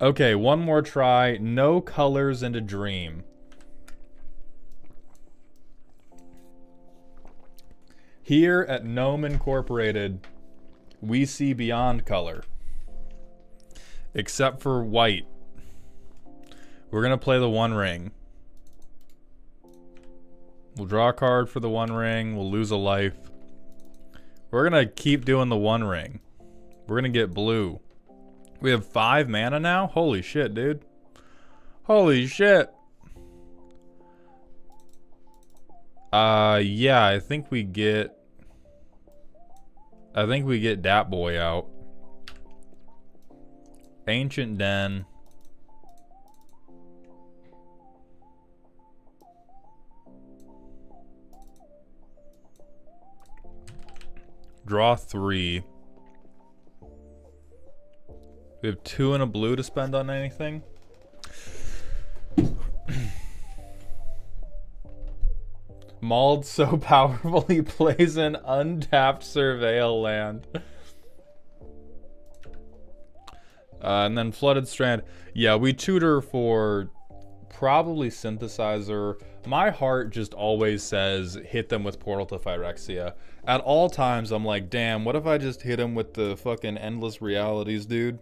Okay, one more try. No colors and a dream. Here at Gnome Incorporated, we see beyond color. Except for white. We're going to play the One Ring. We'll draw a card for the One Ring. We'll lose a life. We're going to keep doing the One Ring. We're going to get blue. We have 5 mana now? Holy shit, dude. Holy shit. Yeah, I think we get Dat Boy out. Ancient Den. Draw 3. We have 2 and a blue to spend on anything. Mauled so powerful he plays an untapped Surveil land. And then Flooded Strand. Yeah, we tutor for probably Synthesizer. My heart just always says hit them with Portal to Phyrexia. At all times, I'm like, damn, what if I just hit him with the fucking Endless Realities, dude?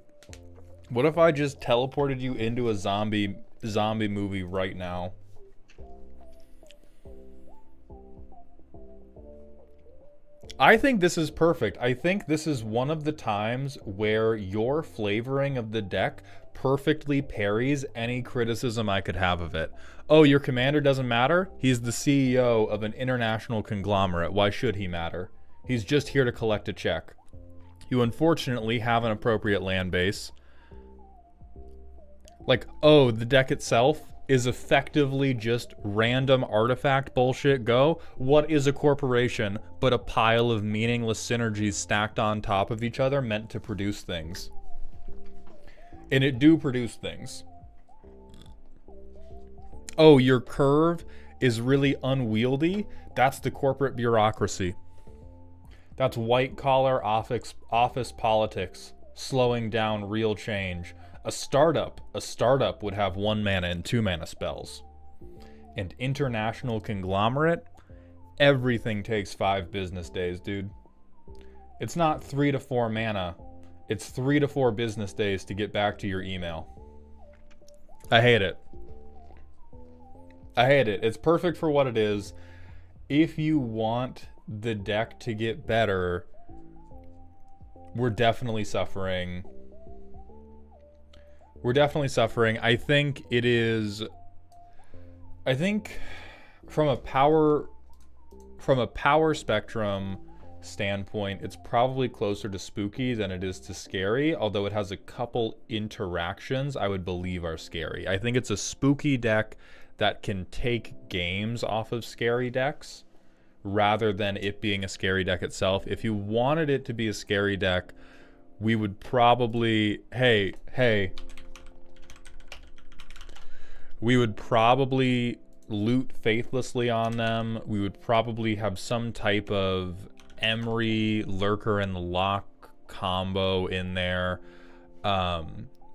What if I just teleported you into a zombie movie right now? I think this is perfect. I think this is one of the times where your flavoring of the deck perfectly parries any criticism I could have of it. Oh, your commander doesn't matter? He's the CEO of an international conglomerate. Why should he matter? He's just here to collect a check. You unfortunately have an appropriate land base. Like, oh, the deck itself is effectively just random artifact bullshit go. What is a corporation but a pile of meaningless synergies stacked on top of each other meant to produce things? And it do produce things. Oh, your curve is really unwieldy? That's the corporate bureaucracy. That's white-collar office politics slowing down real change. A startup would have 1 mana and 2 mana spells. And international conglomerate, everything takes 5 business days, dude. It's not 3 to 4 mana. It's 3 to 4 business days to get back to your email. I hate it. I hate it. It's perfect for what it is. If you want the deck to get better, we're definitely suffering. We're definitely suffering. I think it is... I think from a power spectrum standpoint, it's probably closer to spooky than it is to scary, although it has a couple interactions I would believe are scary. I think it's a spooky deck that can take games off of scary decks rather than it being a scary deck itself. If you wanted it to be a scary deck, we would probably... Hey. We would probably loot faithlessly on them. We would probably have some type of Emery, Lurker, and Lock combo in there.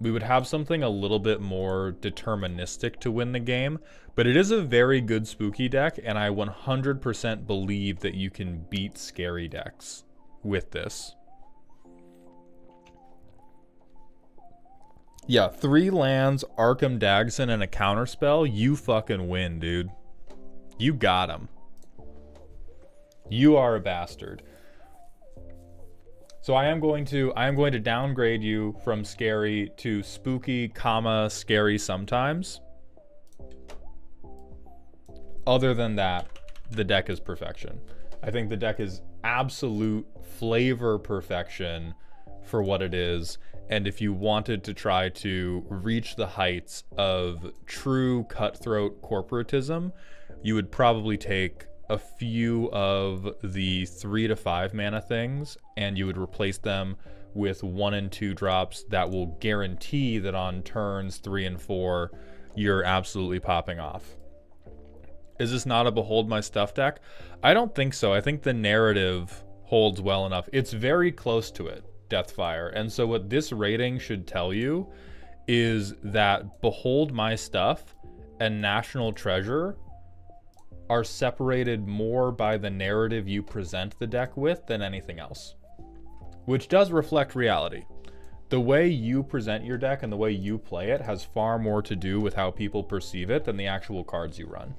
We would have something a little bit more deterministic to win the game. But it is a very good spooky deck, and I 100% believe that you can beat scary decks with this. Yeah, 3 lands, Arkham Dagson, and a counterspell. You fucking win, dude. You got him. You are a bastard. So I am going to downgrade you from scary to spooky, scary sometimes. Other than that, the deck is perfection. I think the deck is absolute flavor perfection for what it is. And if you wanted to try to reach the heights of true cutthroat corporatism, you would probably take a few of the 3 to 5 mana things and you would replace them with 1 and 2 drops that will guarantee that on turns 3 and 4, you're absolutely popping off. Is this not a Behold My Stuff deck? I don't think so. I think the narrative holds well enough. It's very close to it, Deathfire. And so what this rating should tell you is that Behold My Stuff and National Treasure are separated more by the narrative you present the deck with than anything else, which does reflect reality. The way you present your deck and the way you play it has far more to do with how people perceive it than the actual cards you run.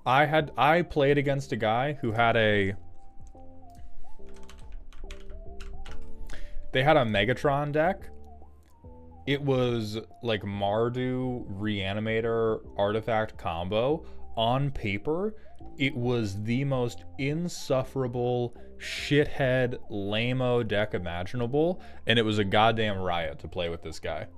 I played against a guy who had they had a Megatron deck. It was like Mardu Reanimator Artifact combo. On paper, it was the most insufferable, shithead, lame-o deck imaginable, and it was a goddamn riot to play with this guy.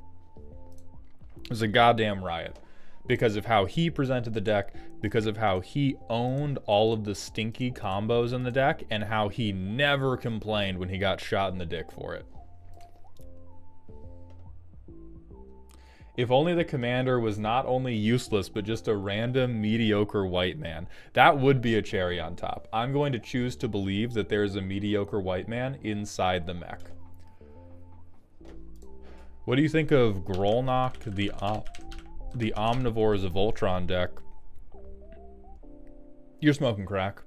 It was a goddamn riot because of how he presented the deck, because of how he owned all of the stinky combos in the deck, and how he never complained when he got shot in the dick for it. If only the commander was not only useless, but just a random mediocre white man. That would be a cherry on top. I'm going to choose to believe that there is a mediocre white man inside the mech. What do you think of Grolnok, the Omnivores of Voltron deck? You're smoking crack.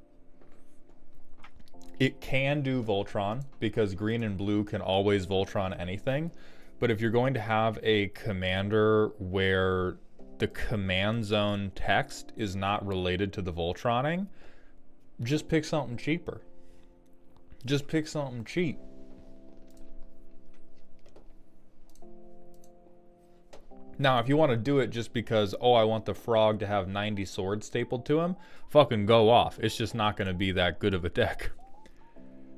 It can do Voltron, because green and blue can always Voltron anything. But if you're going to have a commander where the command zone text is not related to the Voltroning, just pick something cheaper. Just pick something cheap. Now, if you want to do it just because, oh, I want the frog to have 90 swords stapled to him, fucking go off. It's just not going to be that good of a deck.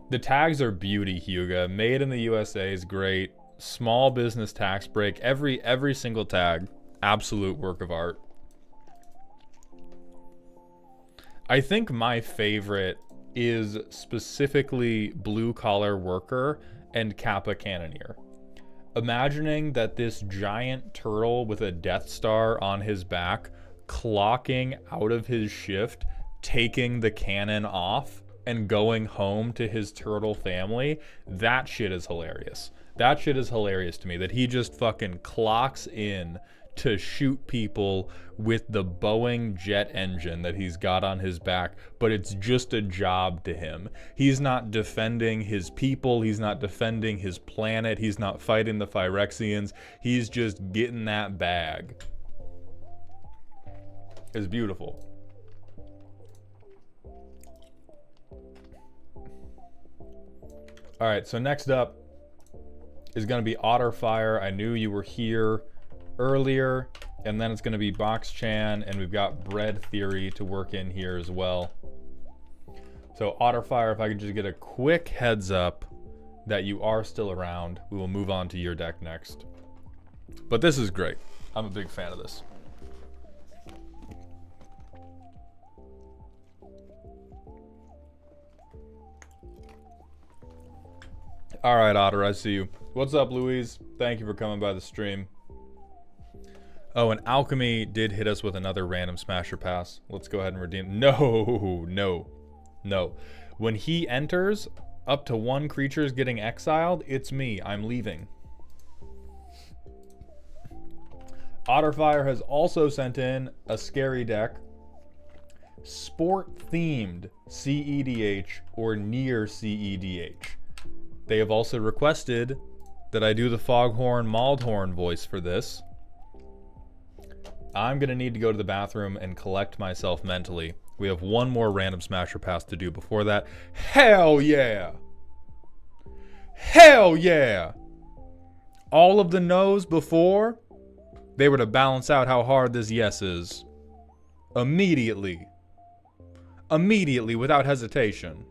The tags are beauty, Huga. Made in the USA is great. Small business tax break. Every single tag. Absolute work of art. I think my favorite is specifically Blue Collar Worker and Kappa Cannoneer. Imagining that this giant turtle with a Death Star on his back clocking out of his shift, taking the cannon off, and going home to his turtle family, that shit is hilarious. That shit is hilarious to me, that he just fucking clocks in to shoot people with the Boeing jet engine that he's got on his back, but it's just a job to him. He's not defending his people, he's not defending his planet, he's not fighting the Phyrexians, he's just getting that bag. It's beautiful. Alright, so next up is going to be Otterfire. I knew you were here earlier. And then it's going to be Box Chan, and we've got Bread Theory to work in here as well. So Otterfire, if I could just get a quick heads up that you are still around, we will move on to your deck next. But this is great. I'm a big fan of this. All right, Otter, I see you. What's up, Louise? Thank you for coming by the stream. Oh, and Alchemy did hit us with another random Smasher Pass. Let's go ahead and redeem. No. When he enters, up to one creature is getting exiled. It's me. I'm leaving. Otterfire has also sent in a scary deck. Sport-themed CEDH or near CEDH. They have also requested that I do the Foghorn Maldhorn voice for this. I'm going to need to go to the bathroom and collect myself mentally. We have one more random Smasher Pass to do before that. Hell yeah! Hell yeah! All of the no's before, they were to balance out how hard this yes is. Immediately. Immediately, without hesitation.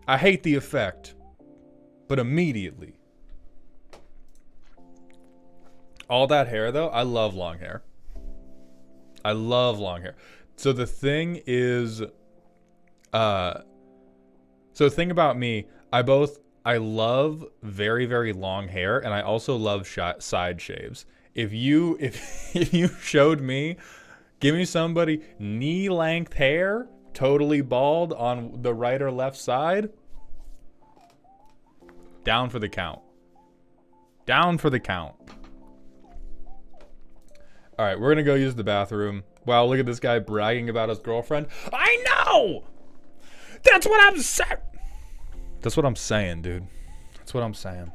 I hate the effect, but immediately. All that hair, though, I love long hair. I love long hair. So the thing is, so the thing about me, I love very, very long hair, and I also love side shaves. If you showed me Give me somebody knee-length hair, totally bald on the right or left side. Down for the count. Down for the count. All right, we're gonna go use the bathroom. Wow, look at this guy bragging about his girlfriend. I know! That's what I'm saying. That's what I'm saying, dude. That's what I'm saying.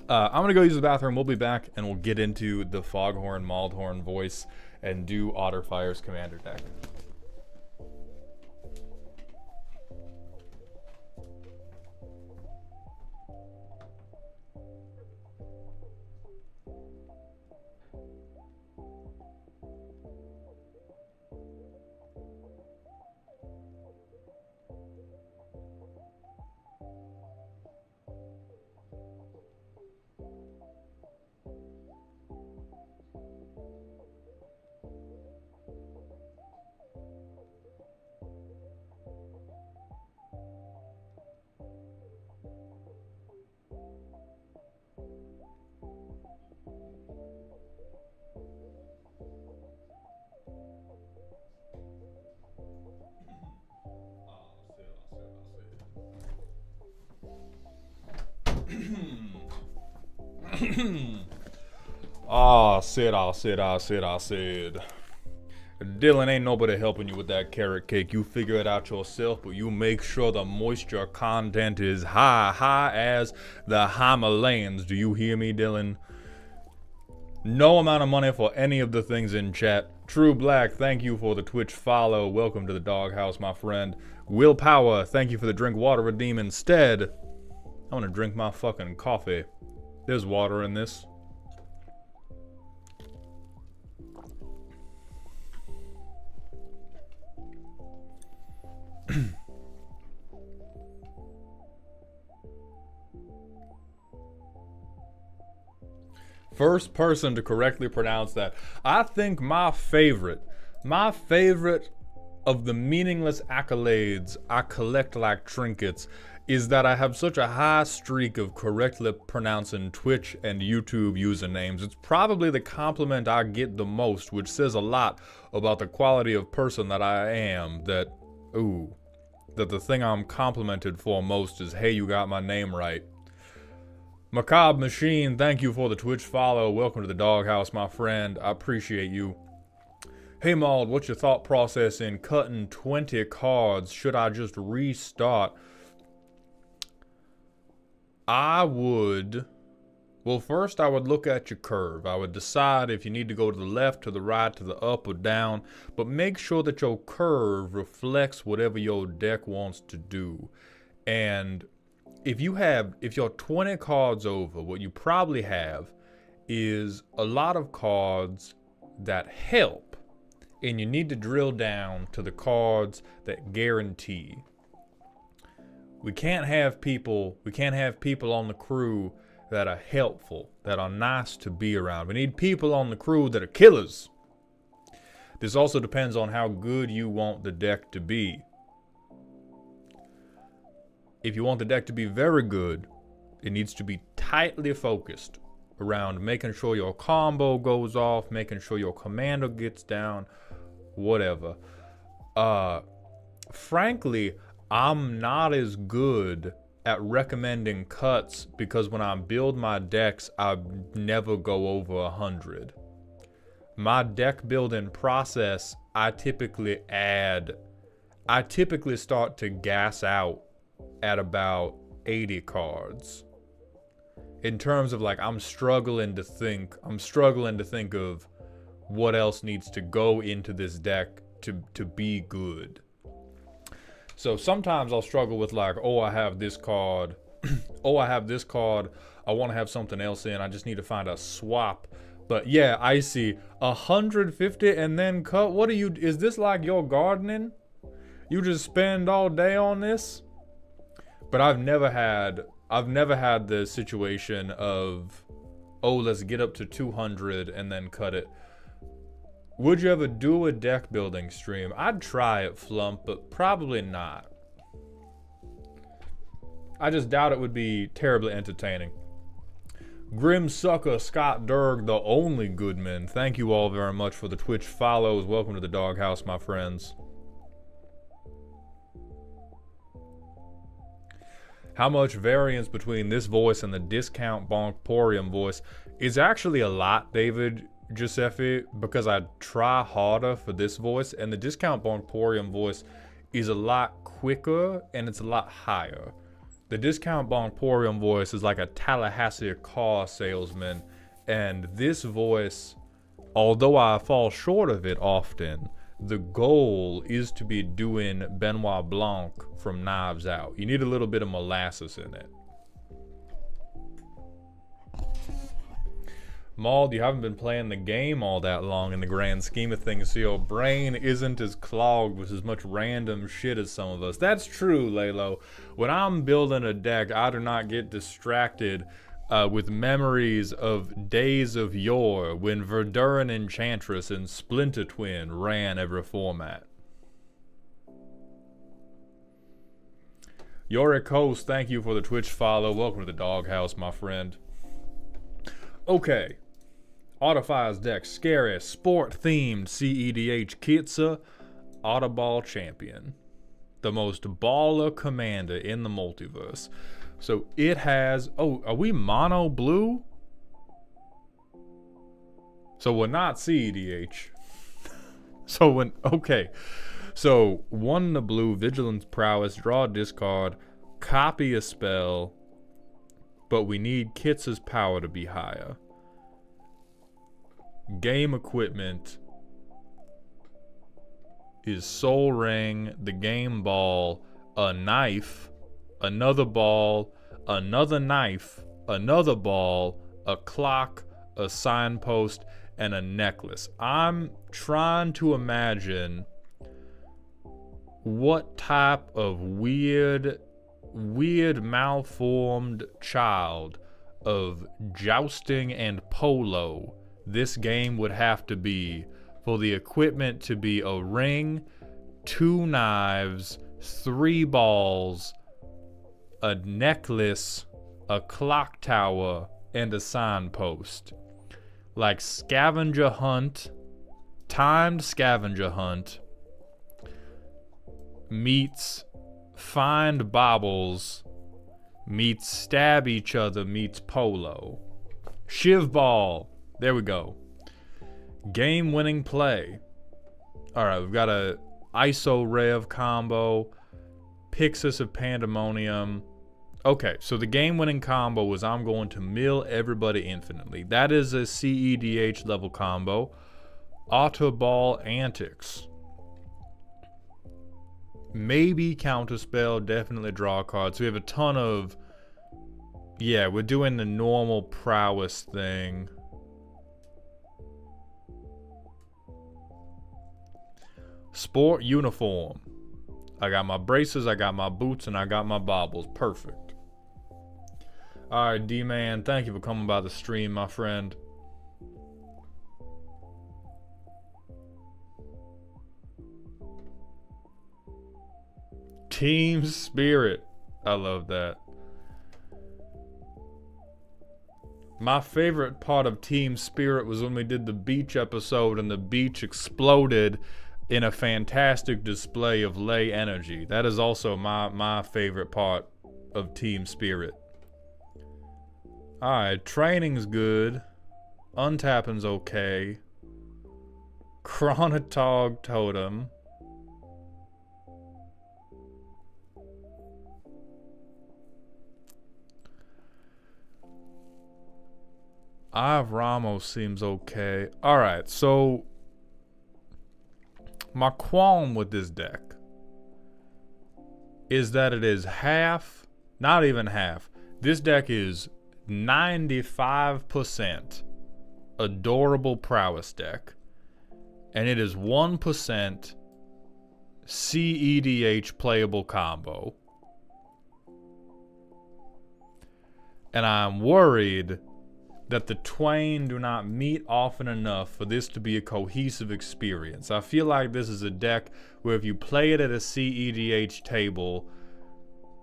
I'm gonna go use the bathroom. We'll be back and we'll get into the Foghorn Maldhorn voice and do Otterfire's commander deck. I said. Dylan, ain't nobody helping you with that carrot cake. You figure it out yourself, but you make sure the moisture content is high as the Himalayas. Do you hear me, Dylan? No amount of money for any of the things in chat. True Black, thank you for the Twitch follow. Welcome to the doghouse, my friend. Willpower, thank you for the drink water redeem instead. I want to drink my fucking coffee. There's water in this. First person to correctly pronounce that. I think my favorite of the meaningless accolades I collect like trinkets is that I have such a high streak of correctly pronouncing Twitch and YouTube usernames. It's probably the compliment I get the most, which says a lot about the quality of person that I am, that the thing I'm complimented for most is, hey, you got my name right. Macabre Machine, thank you for the Twitch follow. Welcome to the doghouse, my friend. I appreciate you. Hey Maud, what's your thought process in cutting 20 cards? Should I just restart? Well, first I would look at your curve. I would decide if you need to go to the left, to the right, to the up or down, but make sure that your curve reflects whatever your deck wants to do. And if you're 20 cards over, what you probably have is a lot of cards that help, and you need to drill down to the cards that guarantee. We can't have people on the crew that are helpful, that are nice to be around. We need people on the crew that are killers. This also depends on how good you want the deck to be. If you want the deck to be very good, it needs to be tightly focused around making sure your combo goes off, making sure your commander gets down, whatever. Frankly, I'm not as good at recommending cuts because when I build my decks, I never go over 100. My deck building process, I typically start to gas out at about 80 cards. In terms of like, I'm struggling to think of what else needs to go into this deck to be good. So sometimes I'll struggle with like, oh, I have this card. Oh, I have this card. I want to have something else in. I just need to find a swap. But yeah, I see 150 and then cut. What are you, is this like your gardening? You just spend all day on this? But I've never had the situation of, oh, let's get up to 200 and then cut it. Would you ever do a deck building stream? I'd try it, Flump, but probably not. I just doubt it would be terribly entertaining. Grim Sucker, Scott Derg, the only Goodman. Thank you all very much for the Twitch follows. Welcome to the doghouse, my friends. How much variance between this voice and the Discount Bonkporium voice is actually a lot, David Giuseppe, because I try harder for this voice, and the Discount Bonkporium voice is a lot quicker and it's a lot higher. The Discount Bonkporium voice is like a Tallahassee car salesman, and this voice, although I fall short of it often, the goal is to be doing Benoit Blanc from Knives Out. You need a little bit of molasses in it. Mauled, you haven't been playing the game all that long in the grand scheme of things, so your brain isn't as clogged with as much random shit as some of us. That's true, Lalo. When I'm building a deck, I do not get distracted with memories of days of yore when Verduran Enchantress and Splinter Twin ran every format. Yorick Host, thank you for the Twitch follow. Welcome to the doghouse, my friend. Okay. Autofire's deck, scary, sport-themed CEDH Kitsa, Autoball Champion. The most baller commander in the multiverse. So it has, oh, are we mono blue? So we're not CEDH. So when, okay. So 1 the blue, Vigilance Prowess, draw a discard, copy a spell, but we need Kitsa's power to be higher. Game equipment is Soul Ring, the game ball, a knife, another ball, another knife, another ball, a clock, a signpost, and a necklace. I'm trying to imagine what type of weird malformed child of jousting and polo this game would have to be for the equipment to be a ring, 2 knives, 3 balls, a necklace, a clock tower, and a signpost. Like scavenger hunt, timed scavenger hunt, meets find baubles, meets stab each other, meets polo. Shiv ball. There we go. Game-winning play. Alright, we've got a ISO Rev combo. Pixis of Pandemonium. Okay, so the game-winning combo is I'm going to mill everybody infinitely. That is a CEDH level combo. Autoball Antics. Maybe Counterspell, definitely draw cards. We have a ton of... Yeah, we're doing the normal prowess thing. Sport uniform. I got my braces, I got my boots, and I got my baubles. Perfect. Alright, D-Man, thank you for coming by the stream, my friend. Team Spirit. I love that. My favorite part of Team Spirit was when we did the beach episode and the beach exploded in a fantastic display of ley energy. That is also my favorite part of Team Spirit. Alright, training's good. Untapping's okay. Chronotog Totem. Eye of Ramos seems okay. Alright, so my qualm with this deck is that it is half, not even half. This deck is 95% adorable prowess deck, and it is 1% CEDH playable combo. And I'm worried that the twain do not meet often enough for this to be a cohesive experience. I feel like this is a deck where if you play it at a CEDH table,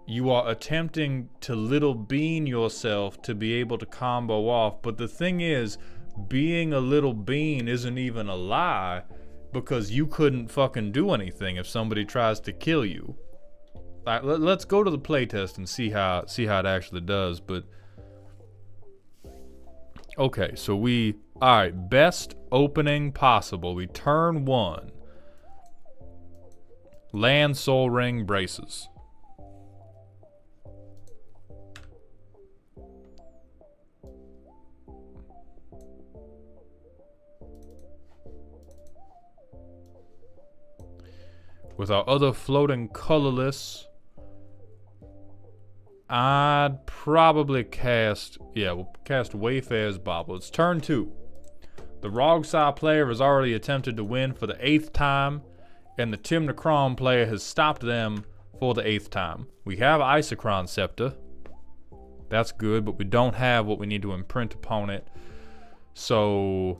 you are attempting to little bean yourself to be able to combo off. But the thing is, being a little bean isn't even a lie, because you couldn't fucking do anything if somebody tries to kill you. Like, let's go to the playtest and see how it actually does. But okay, so alright, best opening possible. We turn 1. Land Soul Ring Braces. With our other floating colorless, I'd probably cast, we'll cast Wayfarer's Bauble. It's turn 2. The Rog R player has already attempted to win for the 8th time, and the Tim Necron player has stopped them for the 8th time. We have Isochron Scepter. That's good, but we don't have what we need to imprint upon it. So,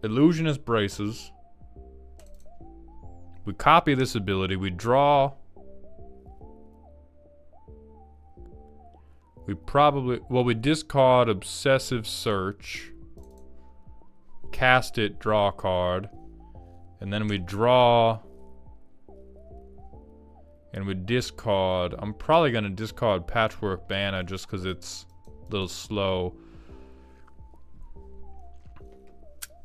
Illusionist Braces. We copy this ability. We draw. We discard Obsessive Search. Cast it, draw a card. And then we draw. And we discard. I'm probably going to discard Patchwork Banner just because it's a little slow.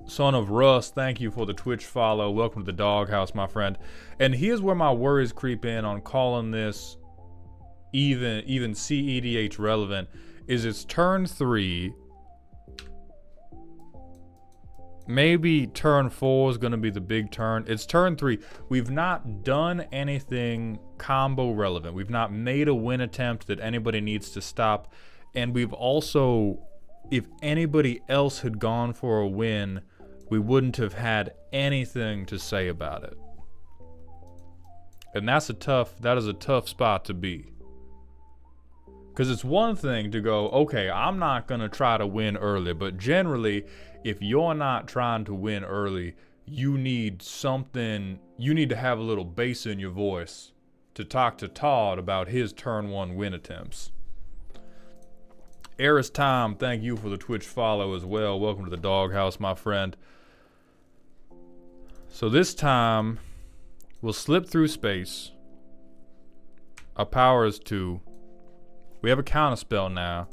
Son of Russ, thank you for the Twitch follow. Welcome to the doghouse, my friend. And here's where my worries creep in on calling this even CEDH relevant. Is it's turn 3. Maybe turn 4 is going to be the big turn. It's turn 3. We've not done anything combo relevant. We've not made a win attempt that anybody needs to stop. And we've also, if anybody else had gone for a win, we wouldn't have had anything to say about it. And that is a tough spot to be. Because it's one thing to go, okay, I'm not going to try to win early, but generally, if you're not trying to win early, you need to have a little bass in your voice to talk to Todd about his turn 1 win attempts. Eris Time, thank you for the Twitch follow as well. Welcome to the doghouse, my friend. So this time, we'll slip through space. Our power is 2. We have a counterspell now.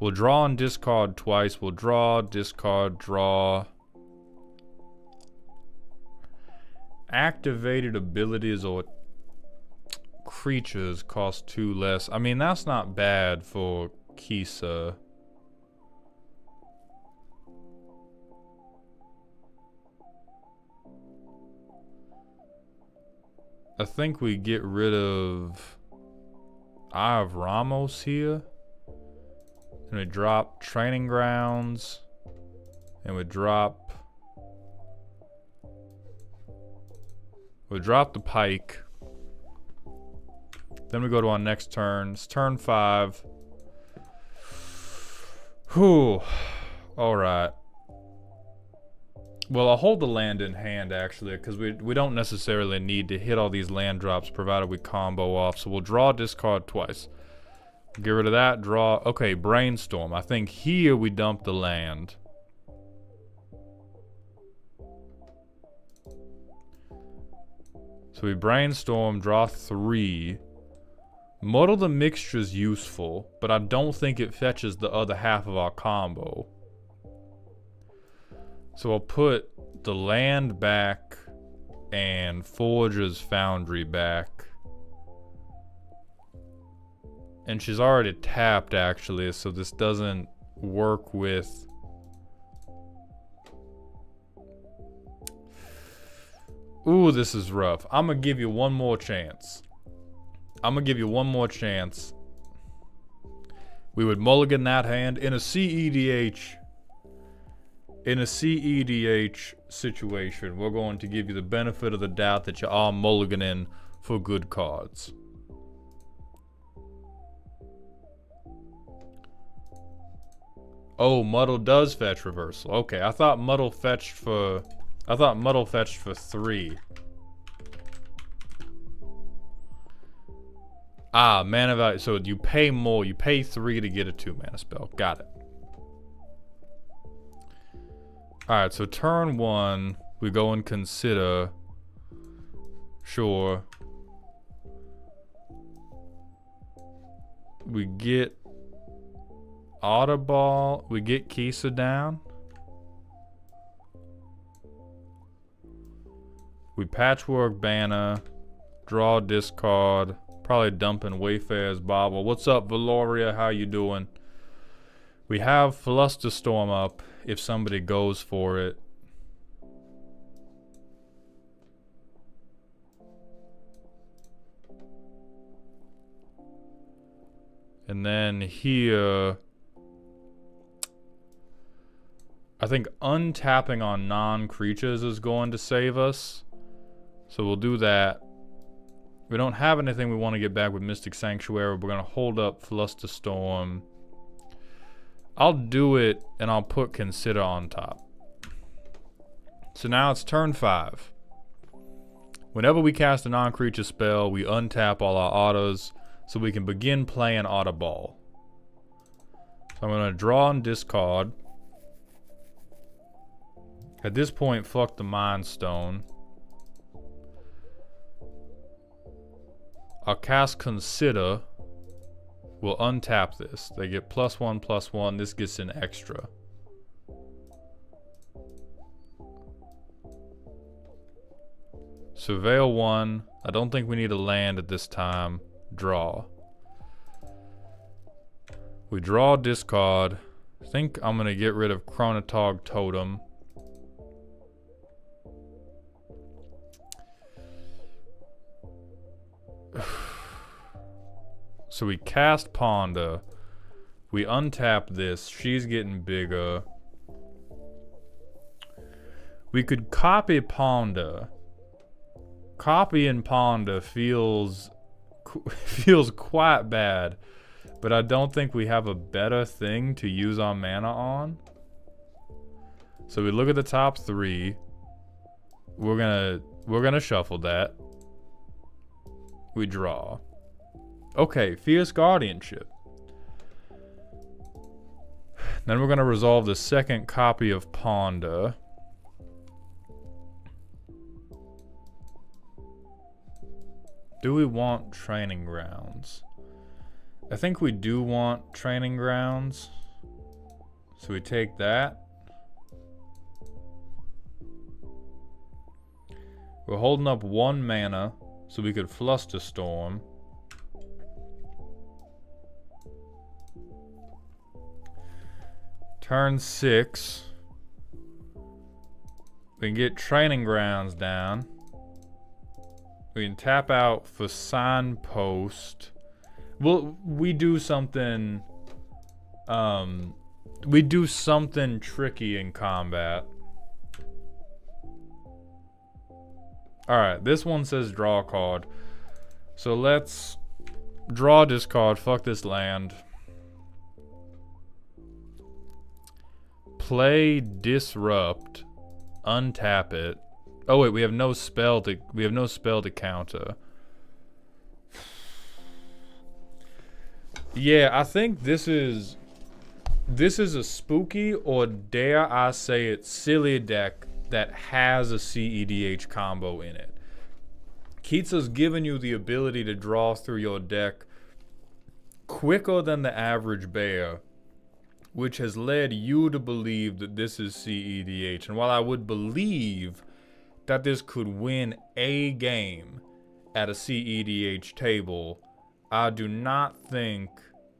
We'll draw and discard twice. We'll draw, discard, draw. Activated abilities or creatures cost 2 less. I mean, that's not bad for Kisa. I think we get rid of Eye of Ramos here. And we drop Training Grounds. And we drop the Pike. Then we go to our next turn. It's turn 5. Whew. Alright. Well, I'll hold the land in hand, actually, because we don't necessarily need to hit all these land drops, provided we combo off. So we'll draw, discard twice. Get rid of that, draw. Okay, Brainstorm. I think here we dump the land. So we Brainstorm, draw 3. Muddle the Mixture is useful, but I don't think it fetches the other half of our combo. So I'll put the land back and Forger's Foundry back. And she's already tapped, actually, so this doesn't work with... Ooh, this is rough. I'm gonna give you one more chance. We would mulligan that hand in a CEDH. In a CEDH situation, we're going to give you the benefit of the doubt that you are mulliganing for good cards. Oh, Muddle does fetch reversal. Okay, I thought Muddle fetched for 3. Ah, mana value. So you pay more. You pay 3 to get a 2 mana spell. Got it. Alright, so turn 1, we go and consider. Sure. We get Audiball. We get Kisa down. We Patchwork Banner. Draw, discard. Probably dumping Wayfarer's Bauble. What's up, Valoria? How you doing? We have Flusterstorm up if somebody goes for it. And then here, I think untapping on non-creatures is going to save us. So we'll do that. We don't have anything we want to get back with Mystic Sanctuary. We're going to hold up Flusterstorm. I'll do it, and I'll put Consider on top. So now it's turn 5. Whenever we cast a non-creature spell, we untap all our autos, so we can begin playing Audiball. So I'm going to draw and discard. At this point, fuck the Mind Stone. I'll cast Consider. We'll untap this. They get +1/+1. This gets an extra. Surveil 1. I don't think we need a land at this time. Draw. We draw, discard. I think I'm going to get rid of Chronotog Totem. So we cast Ponder. We untap this. She's getting bigger. We could copy Ponder. Copying Ponder feels quite bad, but I don't think we have a better thing to use our mana on. So we look at the top 3. We're gonna shuffle that. We draw. Okay, Fierce Guardianship. Then we're gonna resolve the second copy of Ponder. Do we want Training Grounds? I think we do want Training Grounds. So we take that. We're holding up 1 mana, so we could Flusterstorm. Turn 6. We can get Training Grounds down. We can tap out for Signpost. Well, we do something. We do something tricky in combat. Alright, this one says draw a card. So let's draw this card. Fuck this land. Play Disrupt. Untap it. Oh wait, we have no spell to counter. Yeah, I think this is a spooky, or dare I say it, silly deck that has a CEDH combo in it. Kitsa's giving you the ability to draw through your deck quicker than the average bear, which has led you to believe that this is CEDH. And while I would believe that this could win a game at a CEDH table, I do not think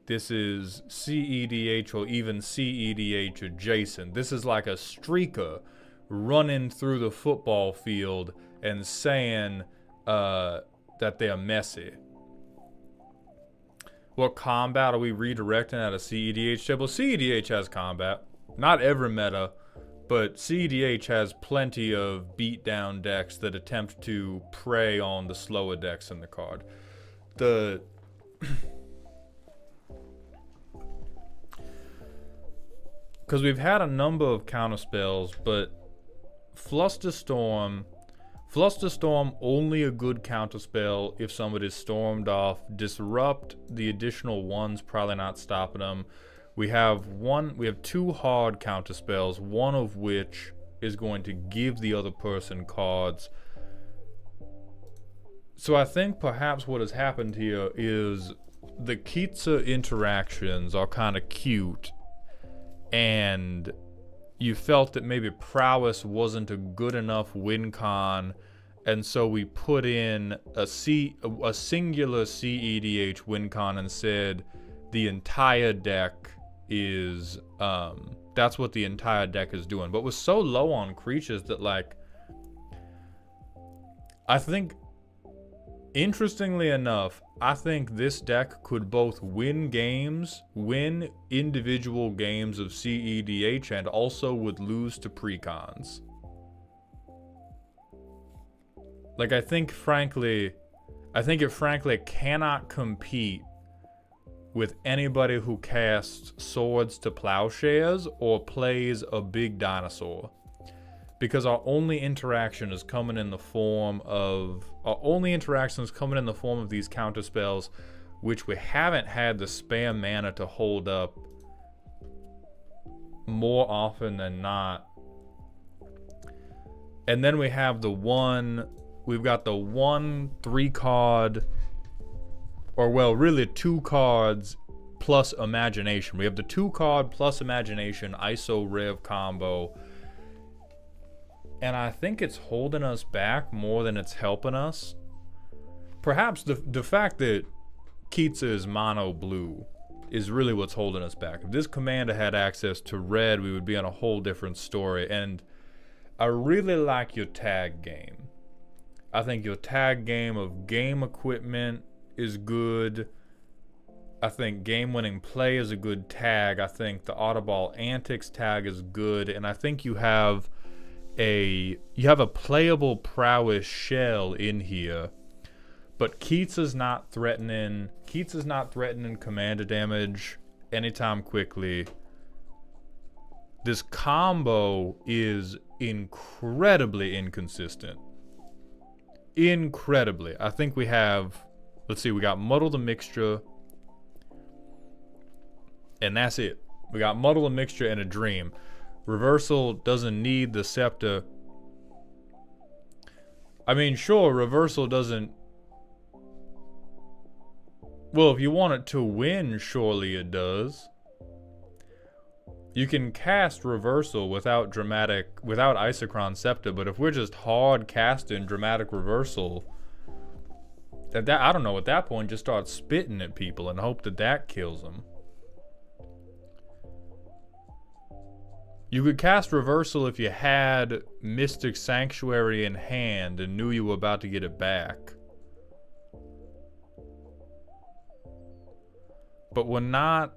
this is CEDH or even CEDH adjacent. This is like a streaker running through the football field and saying that they're messy. What combat are we redirecting at a CEDH table? CEDH has combat. Not every meta, but CEDH has plenty of beatdown decks that attempt to prey on the slower decks in the card. Because we've had a number of counterspells, but Flusterstorm Flusterstorm, only a good counterspell if somebody's stormed off. Disrupt, the additional one's probably not stopping them. We have two hard counterspells, one of which is going to give the other person cards. So I think perhaps what has happened here is the Kitsa interactions are kind of cute, and you felt that maybe prowess wasn't a good enough win con, and so we put in a singular CEDH win con and said the entire deck is that's what the entire deck is doing. But we're so low on creatures that, like, I think, interestingly enough, I think this deck could both win individual games of CEDH, and also would lose to precons. Like, I think it frankly cannot compete with anybody who casts Swords to Plowshares or plays a big dinosaur. Because our only interaction is coming in the form of these counter spells, which we haven't had the spare mana to hold up more often than not. And then we've got the 1 3-card, or well, really 2 cards plus Imagination. We have the 2-card plus Imagination ISO Rev combo. And I think it's holding us back more than it's helping us. Perhaps the fact that Kitsa is mono blue is really what's holding us back. If this commander had access to red, we would be on a whole different story. And I really like your tag game. I think your tag game of game equipment is good. I think game-winning play is a good tag. I think the Autoball Antics tag is good. And I think you have a playable prowess shell in here, but Kitsa's not threatening commander damage anytime quickly. This combo is incredibly inconsistent. Incredibly. I think we have, let's see, we got Muddle the Mixture, and that's it. We got Muddle the Mixture and a Dream. Reversal doesn't need the Scepter. I mean, sure, Reversal doesn't... Well, if you want it to win, surely it does. You can cast Reversal without Isochron Scepter, but if we're just hard casting Dramatic Reversal, I don't know, at that point, just start spitting at people and hope that kills them. You could cast Reversal if you had Mystic Sanctuary in hand and knew you were about to get it back. But we're not...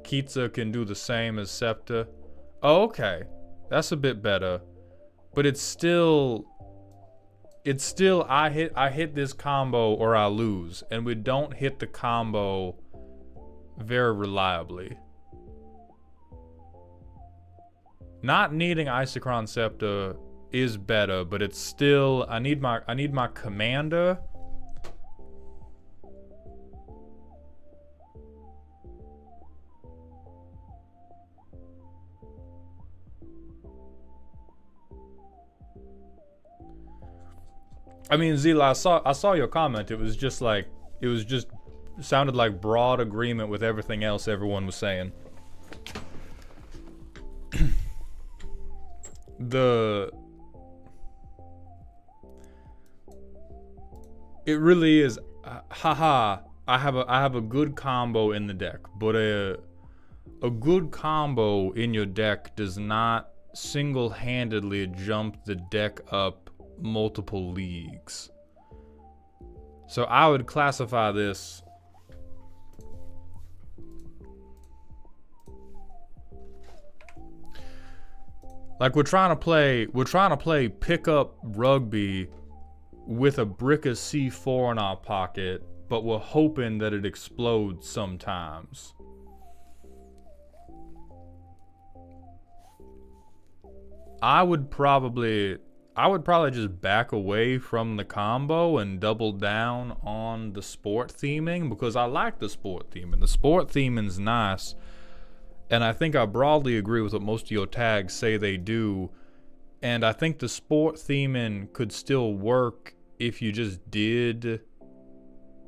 Kitsa can do the same as Scepter. Oh, okay. That's a bit better. But it's still I hit this combo or I lose, and we don't hit the combo very reliably. Not needing Isochron Scepter is better, but it's still, I need my commander. I mean, Zila, I saw your comment. It was just sounded like broad agreement with everything else everyone was saying. It really is, haha, I have a good combo in the deck, but a good combo in your deck does not single-handedly jump the deck up multiple leagues. So I would classify this like we're trying to play pickup rugby with a brick of C4 in our pocket, but we're hoping that it explodes sometimes. I would probably just back away from the combo and double down on the sport theming, because I like the sport theming. The sport theming's nice, and I think I broadly agree with what most of your tags say they do. And I think the sport theming could still work if you just did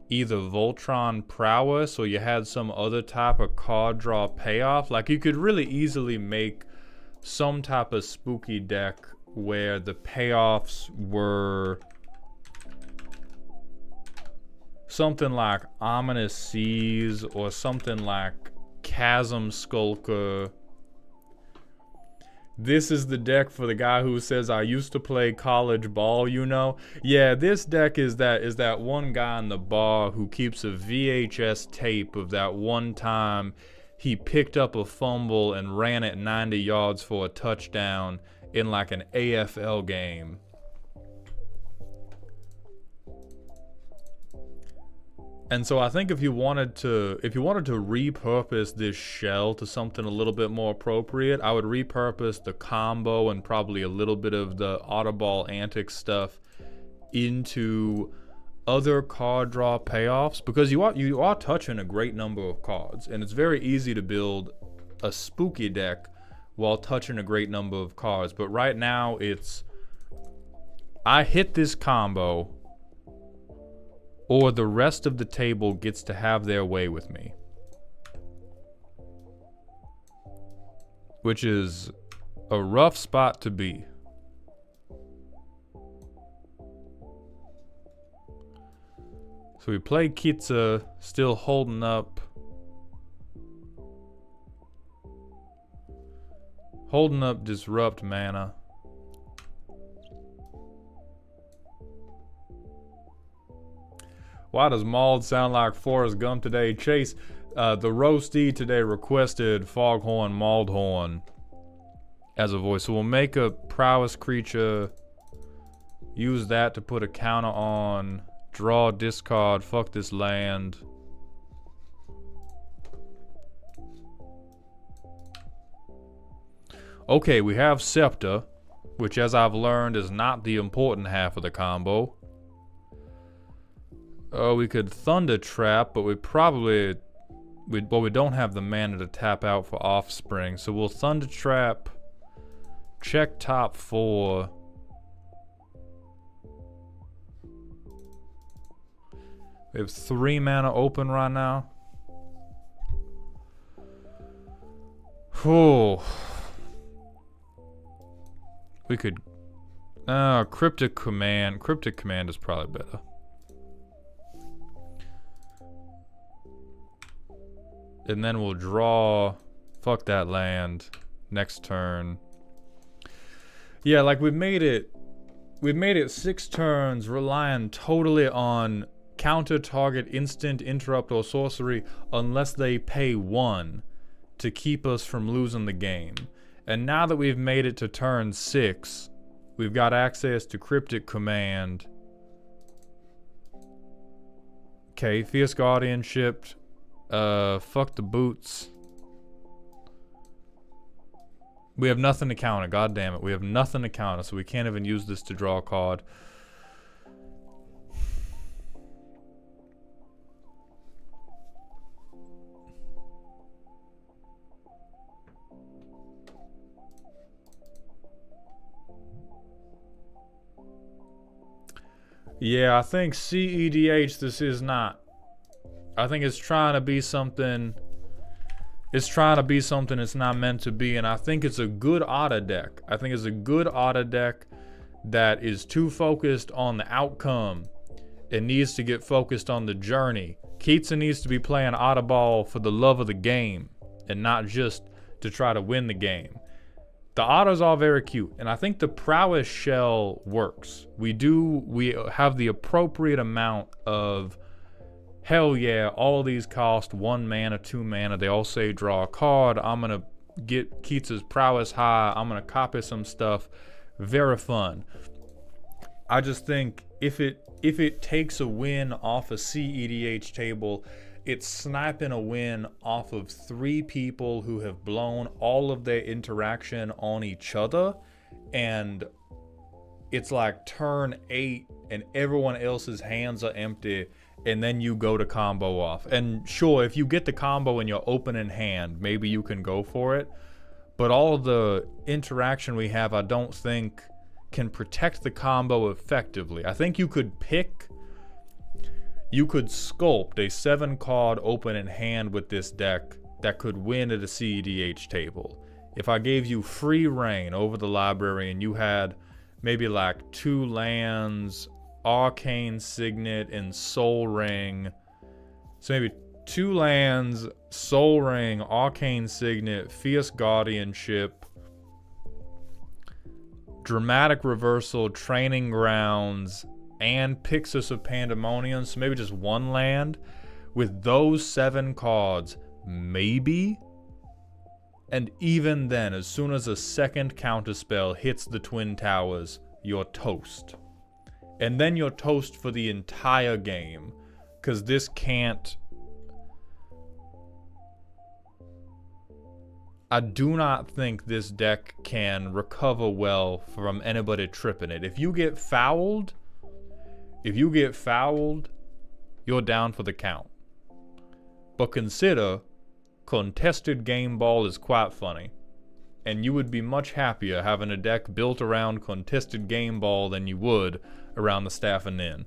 either Voltron Prowess or you had some other type of card draw payoff. Like, you could really easily make some type of spooky deck where the payoffs were something like Ominous Seas or something like Chasm Skulker. This is the deck for the guy who says, I used to play college ball, you know? Yeah, this deck is that one guy in the bar who keeps a VHS tape of that one time he picked up a fumble and ran it 90 yards for a touchdown in like an AFL game. And so I think if you wanted to repurpose this shell to something a little bit more appropriate, I would repurpose the combo and probably a little bit of the Autoball Antics stuff into other card draw payoffs, because you are touching a great number of cards, and it's very easy to build a spooky deck while touching a great number of cards. But right now it's, I hit this combo, or the rest of the table gets to have their way with me. Which is a rough spot to be. So we play Kitza, still holding up. Holding up Disrupt mana. Why does Mauled sound like Forrest Gump today? Chase, the roastie today requested Foghorn Mauldhorn as a voice. So we'll make a prowess creature, use that to put a counter on, draw, discard, fuck this land. Okay, we have Scepter, which as I've learned is not the important half of the combo. We could Thunder Trap, but we don't have the mana to tap out for Offspring. So we'll Thunder Trap, check top 4. We have 3 mana open right now. Whew. We could... Cryptic Command. Cryptic Command is probably better. And then we'll draw, fuck that land, next turn. Yeah, like we've made it 6 turns relying totally on counter target, instant, interrupt, or sorcery unless they pay 1 to keep us from losing the game. And now that we've made it to turn 6, we've got access to Cryptic Command. Okay, Fierce Guardianship. Fuck the boots. We have nothing to counter. God damn it. We have nothing to counter, so we can't even use this to draw a card. Yeah, I think CEDH this is not. I think it's trying to be something. It's trying to be something it's not meant to be, and I think it's a good auto deck. I think it's a good auto deck that is too focused on the outcome. It needs to get focused on the journey. Kitza needs to be playing auto ball for the love of the game and not just to try to win the game. The autos are very cute, and I think the prowess shell works. We have the appropriate amount of, hell yeah, all these cost 1 mana, 2 mana. They all say draw a card. I'm going to get Kitza's prowess high. I'm going to copy some stuff. Very fun. I just think if it takes a win off a CEDH table, it's sniping a win off of 3 people who have blown all of their interaction on each other, and it's like turn 8 and everyone else's hands are empty, and then you go to combo off. And sure, if you get the combo in your opening hand, maybe you can go for it. But all of the interaction we have, I don't think can protect the combo effectively. I think you could sculpt a 7-card opening hand with this deck that could win at a CEDH table. If I gave you free reign over the library and you had maybe like 2 lands, Arcane Signet, and Soul Ring. So maybe 2 lands, Soul Ring, Arcane Signet, Fierce Guardianship, Dramatic Reversal, Training Grounds, and Pyxis of Pandemonium. So maybe just 1 land with those 7 cards, maybe. And even then, as soon as a second counterspell hits the Twin Towers, you're toast. And then you're toast for the entire game, because this can't... I do not think this deck can recover well from anybody tripping it. If you get fouled, you're down for the count. But consider, contested game ball is quite funny. And you would be much happier having a deck built around contested game ball than you would around the Staff of Nin.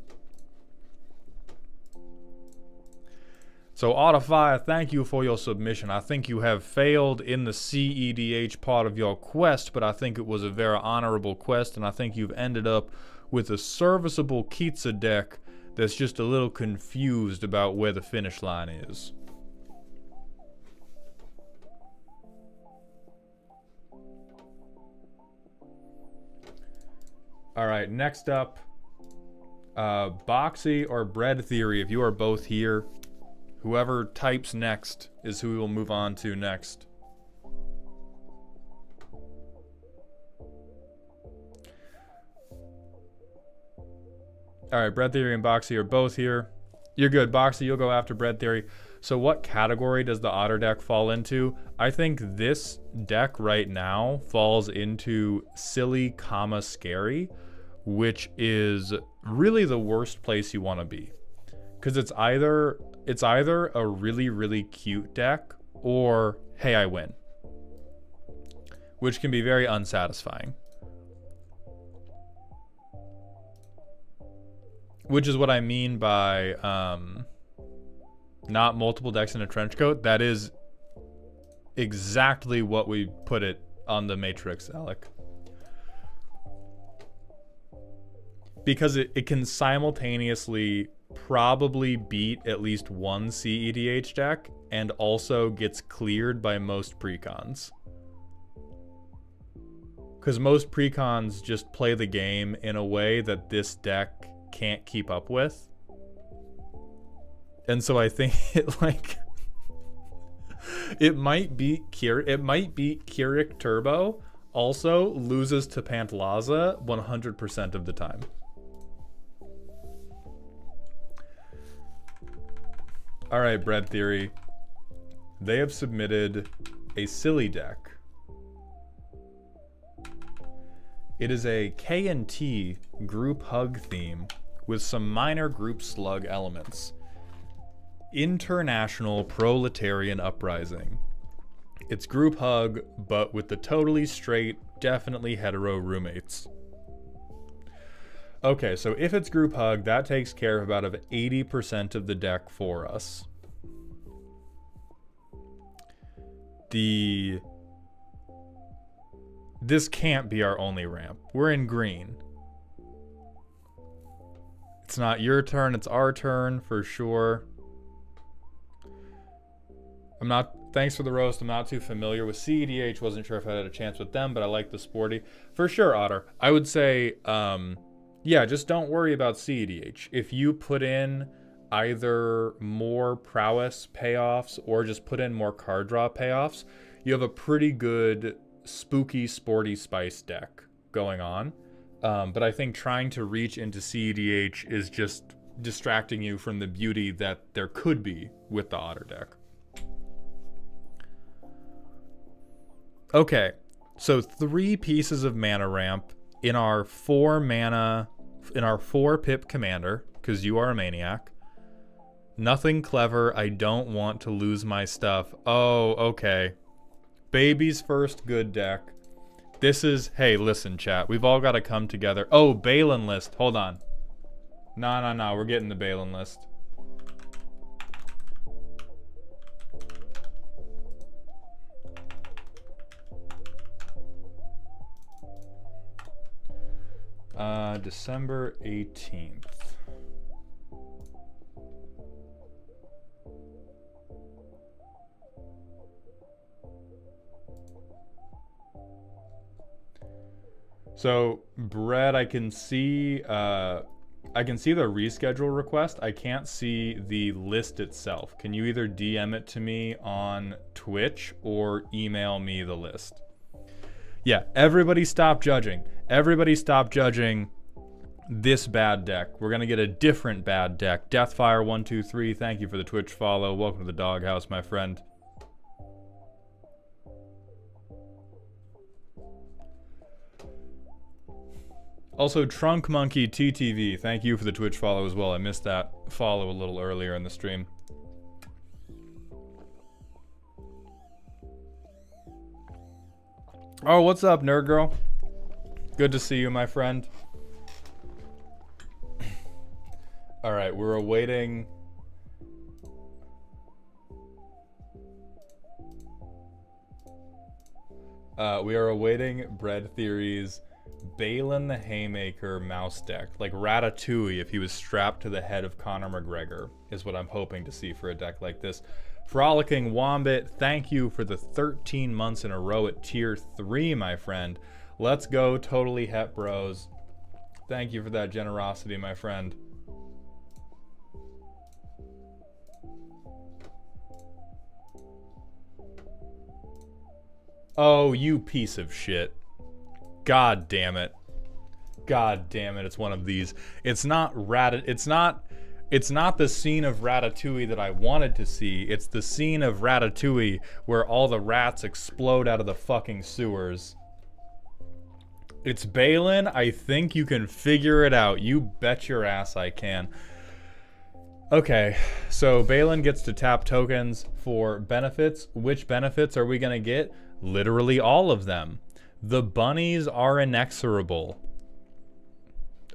So Autofire, thank you for your submission. I think you have failed in the CEDH part of your quest, but I think it was a very honorable quest, and I think you've ended up with a serviceable Kitsa deck that's just a little confused about where the finish line is. Alright, next up, Boxy or Bread Theory, if you are both here. Whoever types next is who we will move on to next. Alright, Bread Theory and Boxy are both here. You're good, Boxy, you'll go after Bread Theory. So what category does the Otter deck fall into? I think this deck right now falls into silly, scary, which is really the worst place you want to be. Because it's either a really, really cute deck or, hey, I win. Which can be very unsatisfying. Which is what I mean by not multiple decks in a trench coat. That is exactly what we put it on the Matrix, Alec. Because it can simultaneously probably beat at least one CEDH deck and also gets cleared by most precons. Because most precons just play the game in a way that this deck can't keep up with. And so I think it might beat Keurig Turbo, also loses to Pantlaza 100% of the time. Alright, Bread Theory. They have submitted a silly deck. It is a K&T group hug theme with some minor group slug elements. International Proletarian Uprising. It's group hug, but with the totally straight, definitely hetero roommates. Okay, so if it's group hug, that takes care of about 80% of the deck for us. This can't be our only ramp. We're in green. It's not your turn, it's our turn for sure. Thanks for the roast, I'm not too familiar with CEDH, wasn't sure if I had a chance with them, but I like the sporty. For sure, Otter. I would say, yeah, just don't worry about CEDH. If you put in either more prowess payoffs or just put in more card draw payoffs, you have a pretty good spooky, sporty spice deck going on. But I think trying to reach into CEDH is just distracting you from the beauty that there could be with the Otter deck. Okay, So 3 pieces of mana ramp in our 4 pip commander, because you are a maniac. Nothing clever. I don't want to lose my stuff. Oh, okay. Baby's first good deck. This is, hey, listen, chat. We've all got to come together. Oh, Balin list. Hold on. No. We're getting the Balin list. December 18th. So, Brett, I can see the reschedule request. I can't see the list itself. Can you either DM it to me on Twitch or email me the list? Yeah, everybody stop judging. Everybody stop judging this bad deck. We're going to get a different bad deck. Deathfire123, thank you for the Twitch follow. Welcome to the doghouse, my friend. Also, Trunk Monkey TTV, thank you for the Twitch follow as well. I missed that follow a little earlier in the stream. Oh, what's up, nerd girl? Good to see you, my friend. All right, we're awaiting. We are awaiting Bread Theory's Balin the Haymaker mouse deck, like Ratatouille if he was strapped to the head of Conor McGregor, is what I'm hoping to see for a deck like this. Frolicking Wombit, thank you for the 13 months in a row at tier 3, my friend. Let's go, Totally Het Bros. Thank you for that generosity, my friend. Oh, you piece of shit. God damn it. God damn it, it's one of these. It's not the scene of Ratatouille that I wanted to see. It's the scene of Ratatouille where all the rats explode out of the fucking sewers. It's Balin. I think you can figure it out. You bet your ass I can. Okay, so Balin gets to tap tokens for benefits. Which benefits are we gonna get? Literally all of them. The bunnies are inexorable.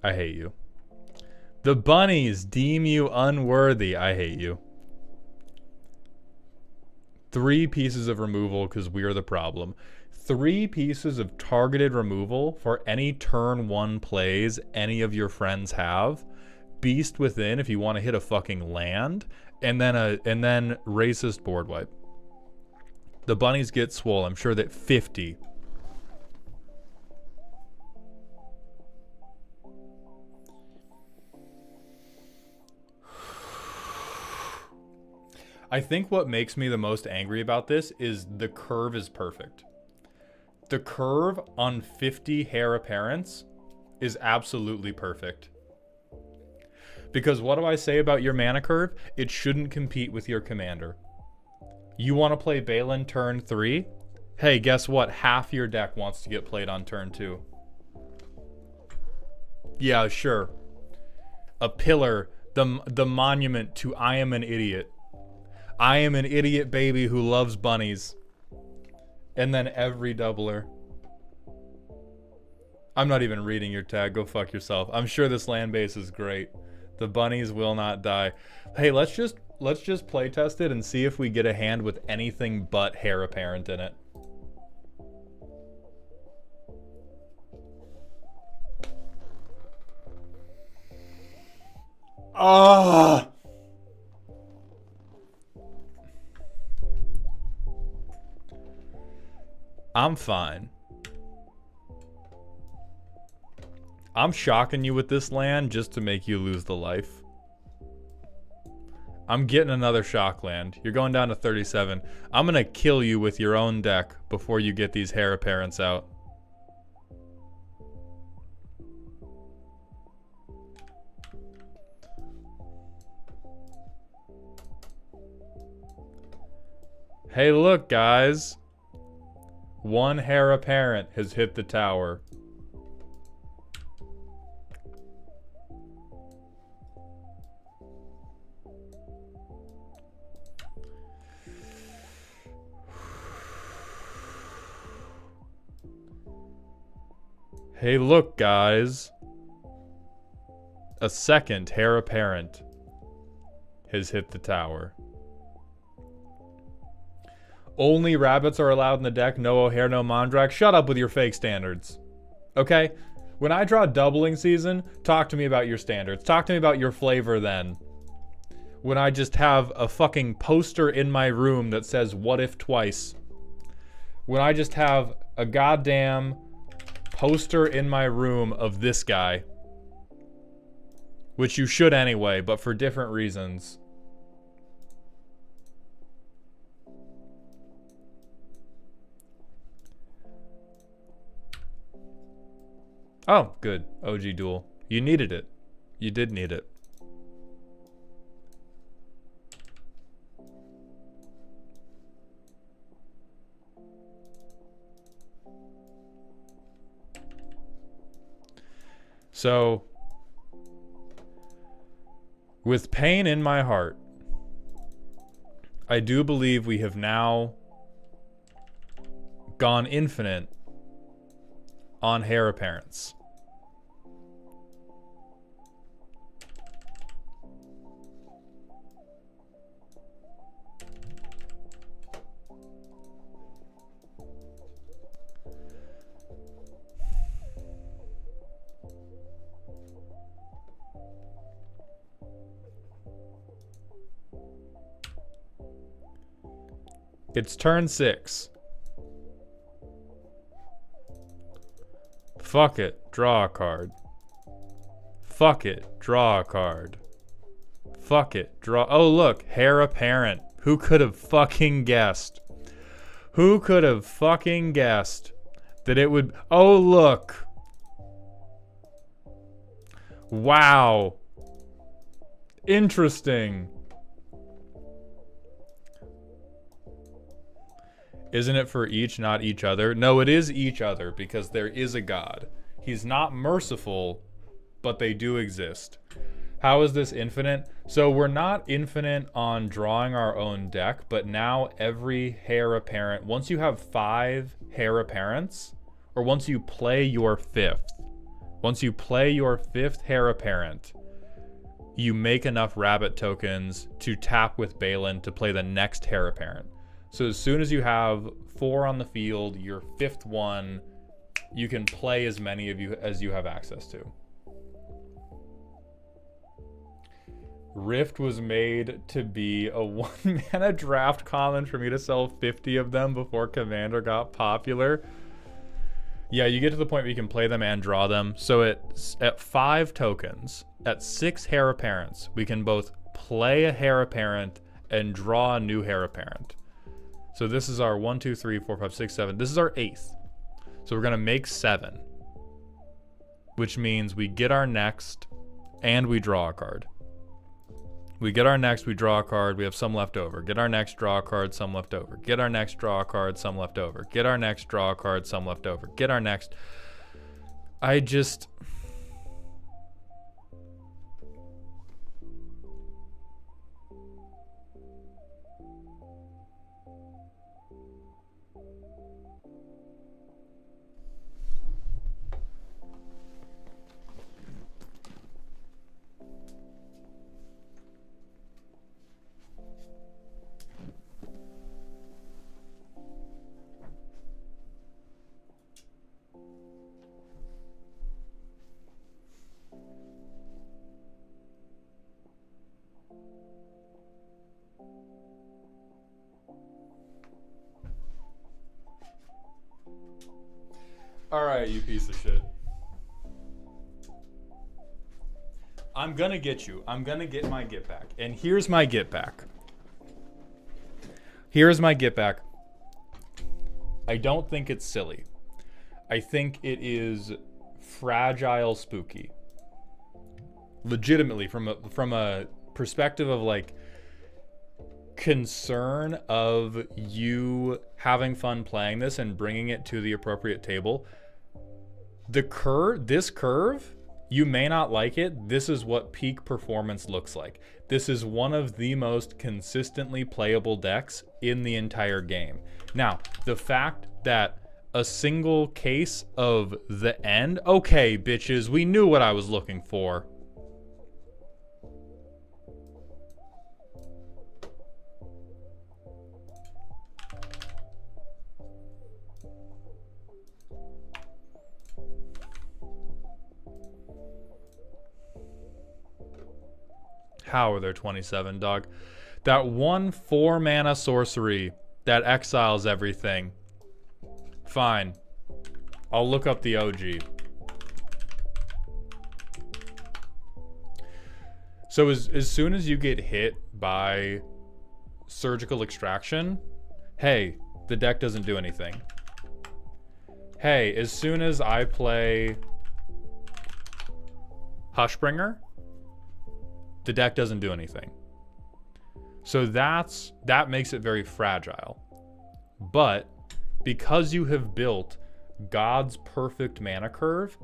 I hate you. The bunnies deem you unworthy. I hate you. 3 pieces of removal because we're the problem. 3 pieces of targeted removal for any turn 1 plays any of your friends have. Beast Within if you want to hit a fucking land, and then racist board wipe. The bunnies get swole. I'm sure that 50. I think what makes me the most angry about this is the curve is perfect. The curve on 50 Heir Apparents is absolutely perfect. Because what do I say about your mana curve? It shouldn't compete with your commander. You want to play Balin turn 3? Hey, guess what? Half your deck wants to get played on turn 2. Yeah, sure. A pillar, the monument to I am an idiot. I am an idiot baby who loves bunnies. And then every doubler. I'm not even reading your tag. Go fuck yourself. I'm sure this land base is great. The bunnies will not die. Hey, let's just play test it and see if we get a hand with anything but Heir Apparent in it. Ah. I'm fine. I'm shocking you with this land just to make you lose the life. I'm getting another shock land. You're going down to 37. I'm gonna kill you with your own deck before you get these Heir Apparents out. Hey, look, guys. One heir apparent has hit the tower. Hey, look, guys. A second heir apparent has hit the tower. Only rabbits are allowed in the deck. No O'Hare, no Mondrak. Shut up with your fake standards. Okay? When I draw doubling season, talk to me about your standards. Talk to me about your flavor then. When I just have a fucking poster in my room that says what if twice. When I just have a goddamn poster in my room of this guy. Which you should anyway, but for different reasons. Oh, good. OG duel. You needed it. You did need it. So, with pain in my heart, I do believe we have now gone infinite on heir apparents. It's turn 6. Fuck it, draw a card. Fuck it, draw a card. Fuck it, draw. Oh, look, heir apparent. Who could have fucking guessed? Who could have fucking guessed that it would. Oh, look. Wow. Interesting. Isn't it for each, not each other? No, it is each other because there is a God. He's not merciful, but they do exist. How is this infinite? So we're not infinite on drawing our own deck, but now every heir apparent, once you have 5 heir apparents, or once you play your 5th, heir apparent, you make enough rabbit tokens to tap with Balin to play the next heir apparent. So as soon as you have 4 on the field, your 5th one, you can play as many of you as you have access to. Rift was made to be a 1 mana draft common for me to sell 50 of them before Commander got popular. Yeah, you get to the point where you can play them and draw them. So at 5 tokens, at 6 heir apparents, we can both play a heir apparent and draw a new heir apparent. So this is our 1, 2, 3, 4, 5, 6, 7. This is our 8th. So we're going to make 7. Which means we get our next and we draw a card. We get our next, we draw a card, we have some left over. Get our next, draw a card, some left over. Get our next, draw a card, some left over. Get our next, draw a card, some left over. Get our next. I just... Alright, you piece of shit. I'm gonna get you. I'm gonna get my get back. And here's my get back. Here's my get back. I don't think it's silly. I think it is fragile spooky. Legitimately, from a perspective of like, concern of you having fun playing this and bringing it to the appropriate table, this curve, you may not like it. This is what peak performance looks like. This is one of the most consistently playable decks in the entire game. Now, the fact that a single case of the end, okay, bitches, we knew what I was looking for. How are there 27, dog? That one 4-mana sorcery that exiles everything. Fine. I'll look up the OG. So as soon as you get hit by surgical extraction, hey, the deck doesn't do anything. Hey, as soon as I play Hushbringer, the deck doesn't do anything. So that makes it very fragile. But because you have built God's perfect mana curve,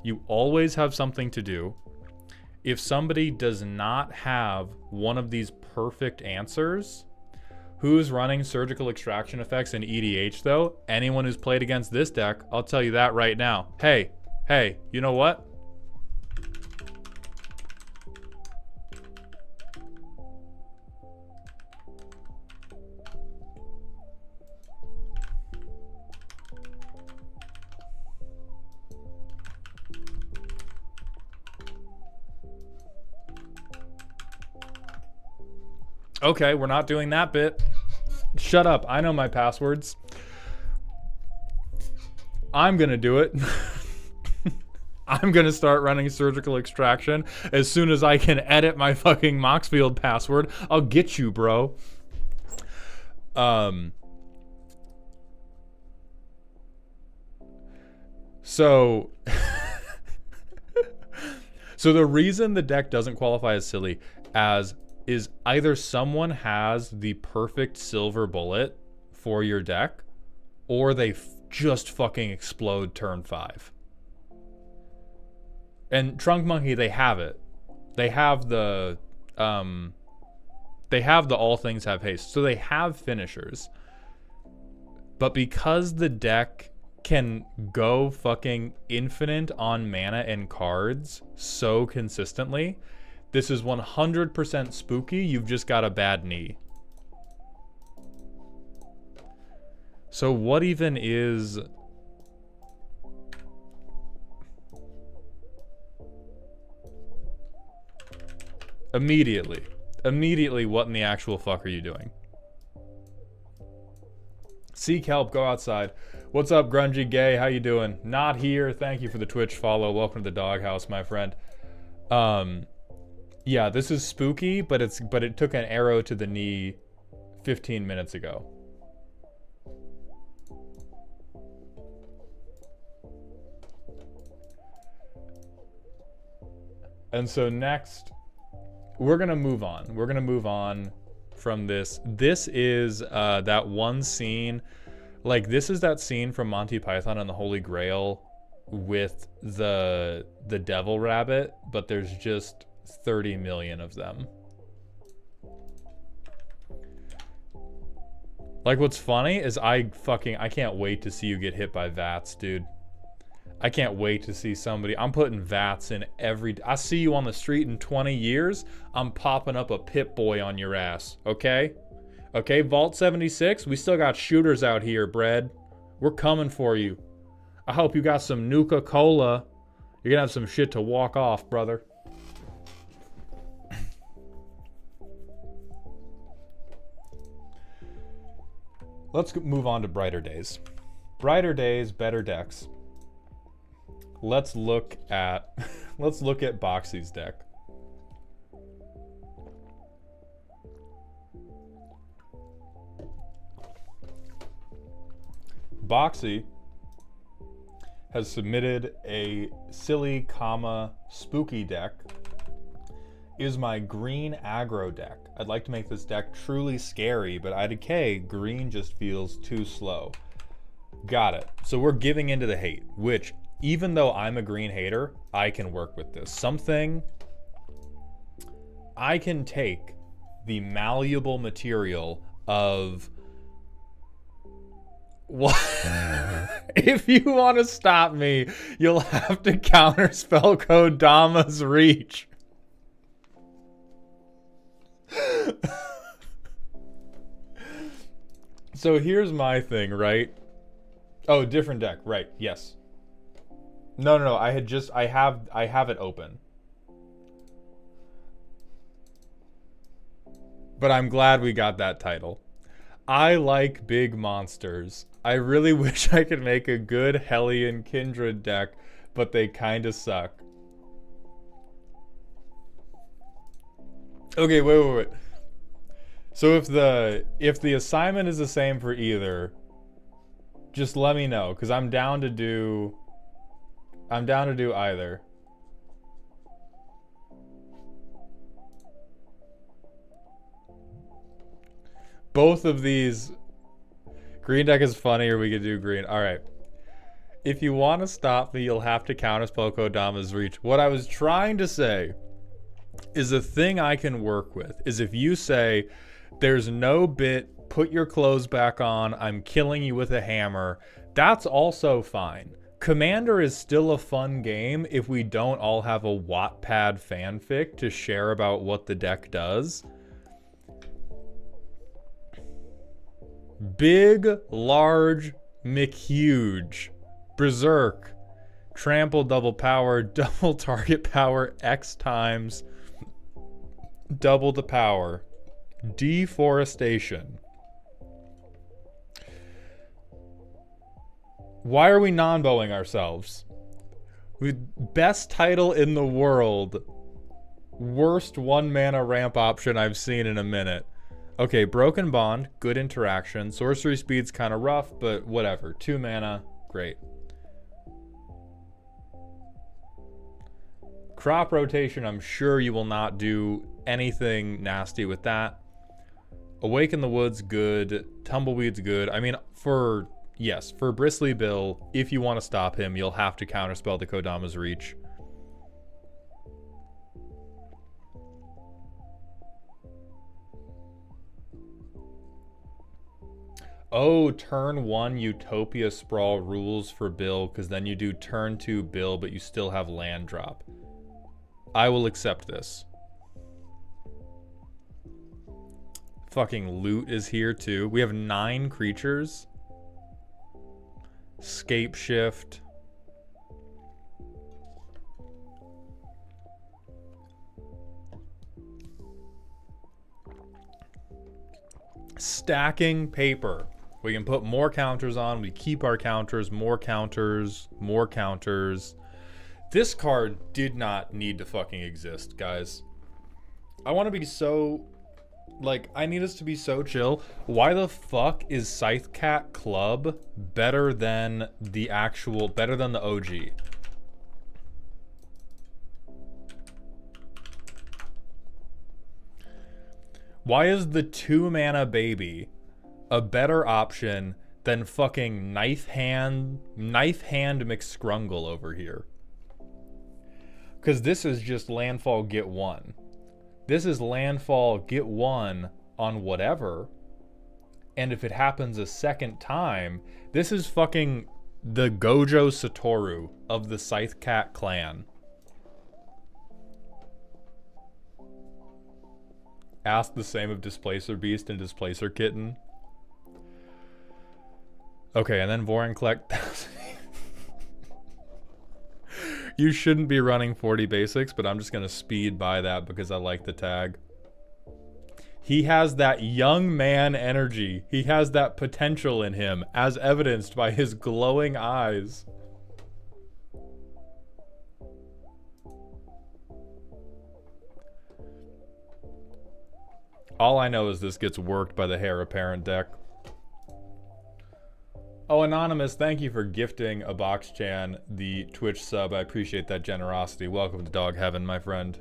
you always have something to do. If somebody does not have one of these perfect answers, who's running surgical extraction effects in EDH though? Anyone who's played against this deck, I'll tell you that right now. Hey, you know what? Okay, we're not doing that bit. Shut up, I know my passwords. I'm gonna do it. I'm gonna start running surgical extraction as soon as I can edit my fucking Moxfield password. I'll get you, bro. So the reason the deck doesn't qualify as silly is either someone has the perfect silver bullet for your deck, or they just fucking explode turn 5. And Trunk Monkey, they have it. They have the all things have haste, so they have finishers. But because the deck can go fucking infinite on mana and cards so consistently, this is 100% spooky. You've just got a bad knee. So what even is... Immediately, what in the actual fuck are you doing? Sea Kelp, go outside. What's up, Grungy Gay? How you doing? Not here. Thank you for the Twitch follow. Welcome to the doghouse, my friend. Yeah, this is spooky, but it took an arrow to the knee 15 minutes ago. And so next, we're gonna move on. We're gonna move on from this. This is that one scene, like this is that scene from Monty Python and the Holy Grail with the devil rabbit, but there's just 30 million of them. Like, what's funny is I can't wait to see you get hit by VATS, dude. I can't wait to see somebody. I'm putting VATS in I see you on the street in 20 years, I'm popping up a Pip-Boy on your ass, okay? Okay, Vault 76, we still got shooters out here, Bread. We're coming for you. I hope you got some Nuka-Cola. You're gonna have some shit to walk off, brother. Let's move on to Brighter Days. Brighter Days, better decks. Let's look at Boxy's deck. Boxy has submitted a silly, spooky deck, is my green aggro deck. I'd like to make this deck truly scary, but IDK, green just feels too slow. Got it. So we're giving into the hate, which, even though I'm a green hater, I can work with this. Something I can take the malleable material of what? If you want to stop me, you'll have to counterspell code Dama's Reach. So here's my thing, right? Oh, different deck, right? Yes. No. I have it open. But I'm glad we got that title. I like big monsters. I really wish I could make a good Hellion Kindred deck, but they kinda suck. Okay, wait. So if the assignment is the same for either, just let me know, because I'm down to do either. Both of these. Green deck is funny, or we could do green. Alright. If you want to stop me, you'll have to counterspell code Dama's Reach. What I was trying to say is a thing I can work with is if you say, there's no bit, put your clothes back on, I'm killing you with a hammer, that's also fine. Commander is still a fun game if we don't all have a Wattpad fanfic to share about what the deck does. Big, large, McHuge, Berserk, trample double power, double target power, X times, double the power, deforestation. Why are we non-bowing ourselves? Best title in the world. Worst 1-mana ramp option I've seen in a minute. Okay, Broken Bond, good interaction. Sorcery speed's kind of rough, but whatever. 2 mana, great. Crop rotation, I'm sure you will not do anything nasty with that. Awaken the Woods, good. Tumbleweed's good. I mean, for Bristly Bill, if you want to stop him, you'll have to counterspell the Kodama's Reach. Oh, turn 1 Utopia Sprawl rules for Bill, because then you do turn 2 Bill, but you still have land drop. I will accept this. Fucking loot is here too. We have 9 creatures. Scape shift. Stacking paper. We can put more counters on. We keep our counters, more counters, more counters. This card did not need to fucking exist, guys. I want to be so... Like, I need us to be so chill. Why the fuck is Scythecat Club better than the actual... better than the OG? Why is the 2-mana baby a better option than fucking Knife Hand McScrungle over here? Because this is just landfall get 1. This is landfall get 1 on whatever. And if it happens a second time, this is fucking the Gojo Satoru of the Scythecat clan. Ask the same of Displacer Beast and Displacer Kitten. Okay, and then Vorinclex. You shouldn't be running 40 basics, but I'm just going to speed by that because I like the tag. He has that young man energy. He has that potential in him, as evidenced by his glowing eyes. All I know is this gets worked by the Heir Apparent deck. Oh, Anonymous, thank you for gifting a BoxChan the Twitch sub. I appreciate that generosity. Welcome to Dog Heaven, my friend.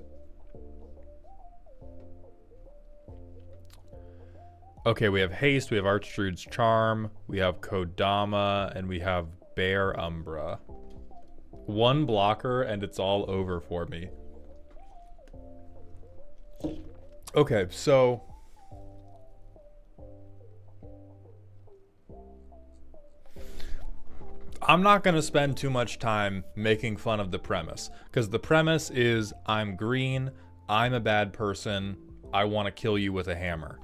Okay, we have Haste, we have Archdruid's Charm, we have Kodama, and we have Bear Umbra. One blocker and it's all over for me. Okay, so... I'm not going to spend too much time making fun of the premise, because the premise is I'm green, I'm a bad person, I want to kill you with a hammer.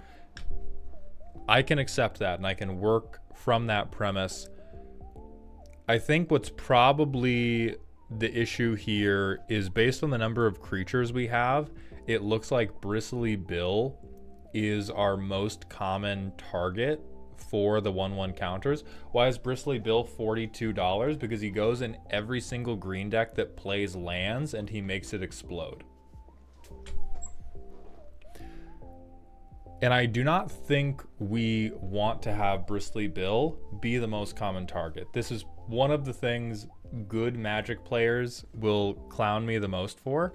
I can accept that and I can work from that premise. I think what's probably the issue here is based on the number of creatures we have, it looks like Bristly Bill is our most common target for the 1/1 counters. Why is Bristly Bill $42? Because he goes in every single green deck that plays lands and he makes it explode. And I do not think we want to have Bristly Bill be the most common target. This is one of the things good Magic players will clown me the most for.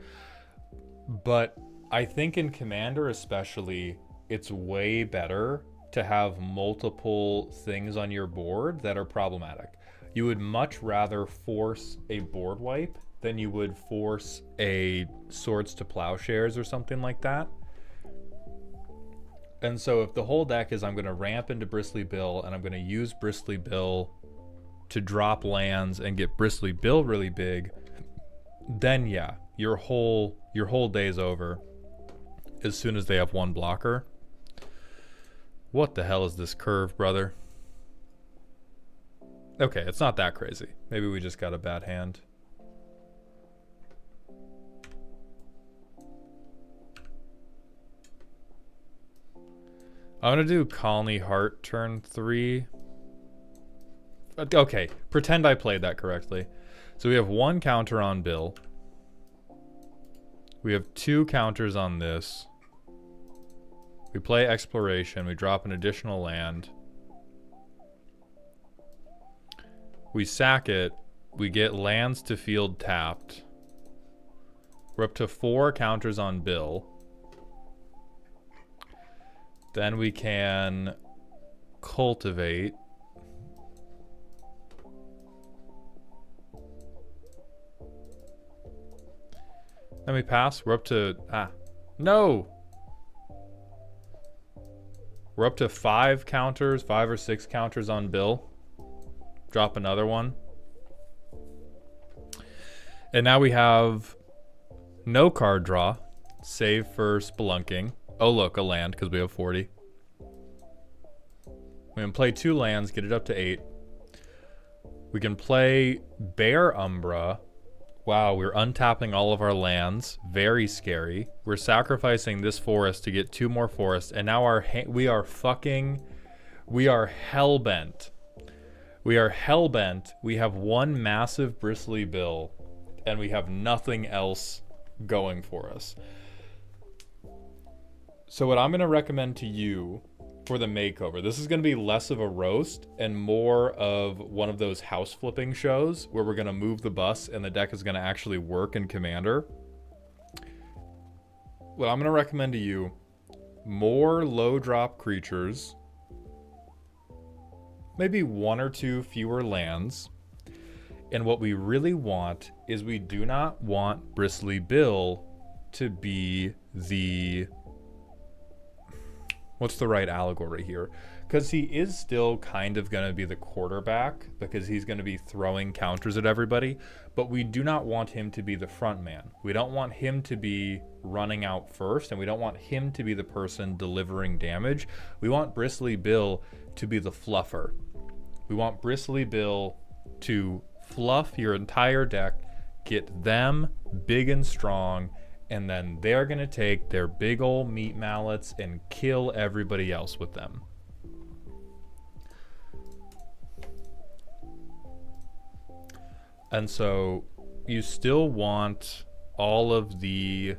But I think in Commander especially, it's way better to have multiple things on your board that are problematic. You would much rather force a board wipe than you would force a Swords to Plowshares or something like that. And so if the whole deck is I'm going to ramp into Bristly Bill and I'm going to use Bristly Bill to drop lands and get Bristly Bill really big, then yeah, your whole day's over as soon as they have one blocker. What the hell is this curve, brother? Okay, it's not that crazy. Maybe we just got a bad hand. I'm gonna do Colony Heart turn 3. Okay, pretend I played that correctly. So we have one counter on Bill. We have 2 counters on this. We play Exploration. We drop an additional land. We sack it. We get lands to field tapped. We're up to 4 counters on Bill. Then we can cultivate. Then we pass. We're up to... No! We're up to 5 counters, 5 or 6 counters on Bill. Drop another one. And now we have no card draw, save for Spelunking. Oh look, a land, because we have 40. We can play 2 lands, get it up to 8. We can play Bear Umbra. Wow, we're untapping all of our lands. Very scary. We're sacrificing this forest to get 2 more forests, and now we are hellbent. We are hellbent. We have one massive Bristly Bill, and we have nothing else going for us. So what I'm going to recommend to you for the makeover, this is going to be less of a roast and more of one of those house flipping shows where we're going to move the bus and the deck is going to actually work in Commander. What I'm going to recommend to you, more low drop creatures, maybe 1 or 2 fewer lands. And what we really want is we do not want Bristly Bill to be the... What's the right allegory here? Because he is still kind of going to be the quarterback because he's going to be throwing counters at everybody, but we do not want him to be the front man. We don't want him to be running out first, and we don't want him to be the person delivering damage. We want Bristly Bill to be the fluffer. We want Bristly Bill to fluff your entire deck, get them big and strong, and then they're going to take their big old meat mallets and kill everybody else with them. And so you still want all of the,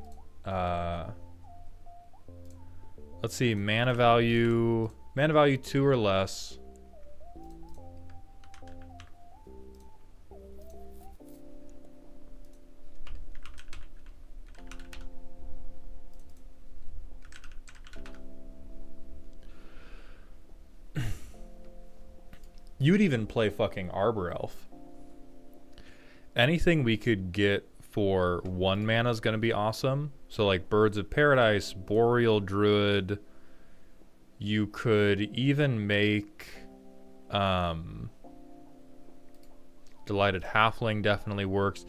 let's see, mana value 2 or less. You'd even play fucking Arbor Elf. Anything we could get for 1 mana is going to be awesome. So like Birds of Paradise, Boreal Druid. You could even make Delighted Halfling definitely works.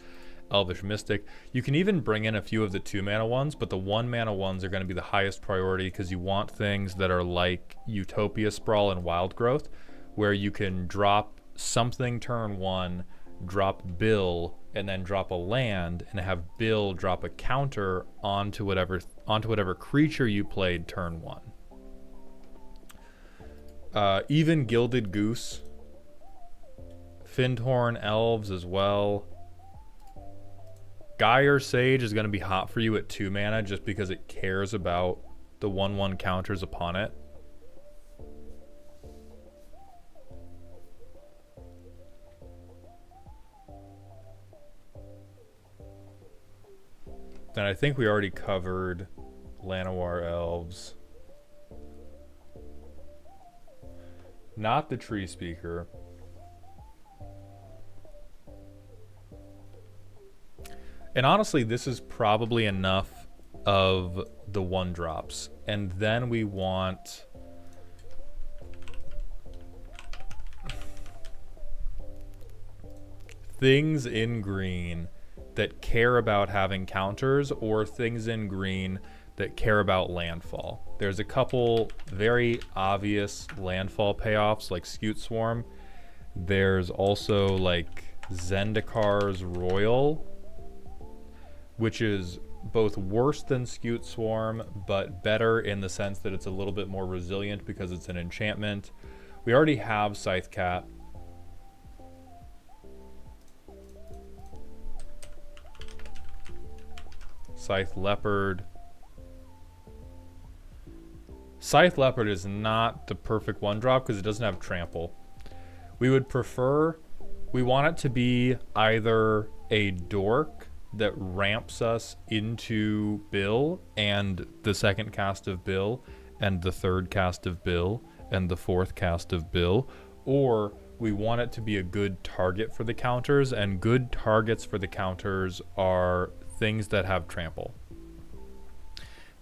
Elvish Mystic. You can even bring in a few of the 2 mana ones, but the 1 mana ones are going to be the highest priority because you want things that are like Utopia Sprawl and Wild Growth, where you can drop something turn 1, drop Bill, and then drop a land, and have Bill drop a counter onto whatever creature you played turn 1. Even Gilded Goose, Findhorn Elves as well. Gyre Sage is going to be hot for you at 2 mana just because it cares about the 1/1 counters upon it. Then I think we already covered Llanowar Elves. Not the Tree Speaker. And honestly, this is probably enough of the 1-drops. And then we want things in green that care about having counters, or things in green that care about landfall. There's a couple very obvious landfall payoffs like Scute Swarm. There's also like Zendikar's Royal, which is both worse than Scute Swarm, but better in the sense that it's a little bit more resilient because it's an enchantment. We already have Scythe Cat. Scythe Leopard. Scythe Leopard is not the perfect 1-drop because it doesn't have trample. We would prefer, we want it to be either a dork that ramps us into Bill and the 2nd cast of Bill and the 3rd cast of Bill and the 4th cast of Bill, or we want it to be a good target for the counters, and good targets for the counters are things that have trample.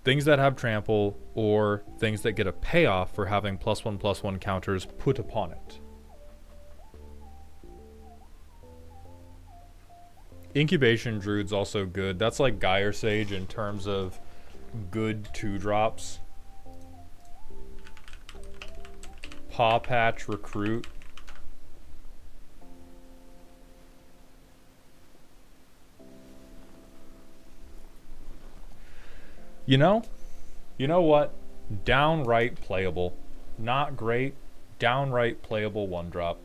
Things that have trample, or things that get a payoff for having +1/+1 counters put upon it. Incubation Druid's also good. That's like Gyre Sage in terms of good 2-drops. Paw Patch Recruit. You know what? Downright playable. Not great, downright playable 1-drop.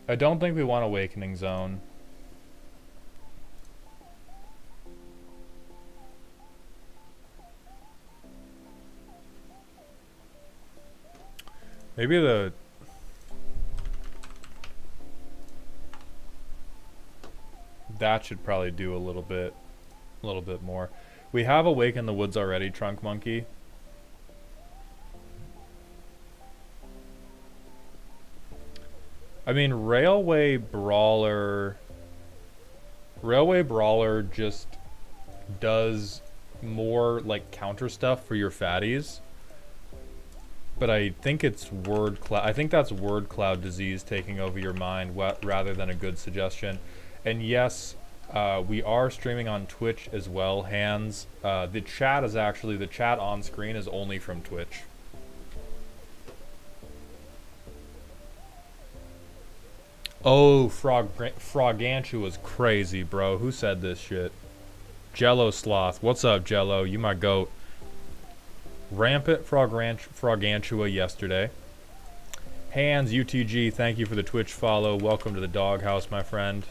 I don't think we want Awakening Zone. Maybe that should probably do a little bit more. We have Awaken the Woods already, Trunk Monkey. I mean, Railway Brawler just does more like counter stuff for your fatties. But I think it's word cloud. I think that's word cloud disease taking over your mind rather than a good suggestion. And yes, we are streaming on Twitch as well, Hands. The chat on screen is only from Twitch. Oh, Frogantua was crazy, bro. Who said this shit? Jello Sloth. What's up, Jello? You my goat. Rampant Frogantua yesterday. Hands UTG, thank you for the Twitch follow. Welcome to the doghouse, my friend.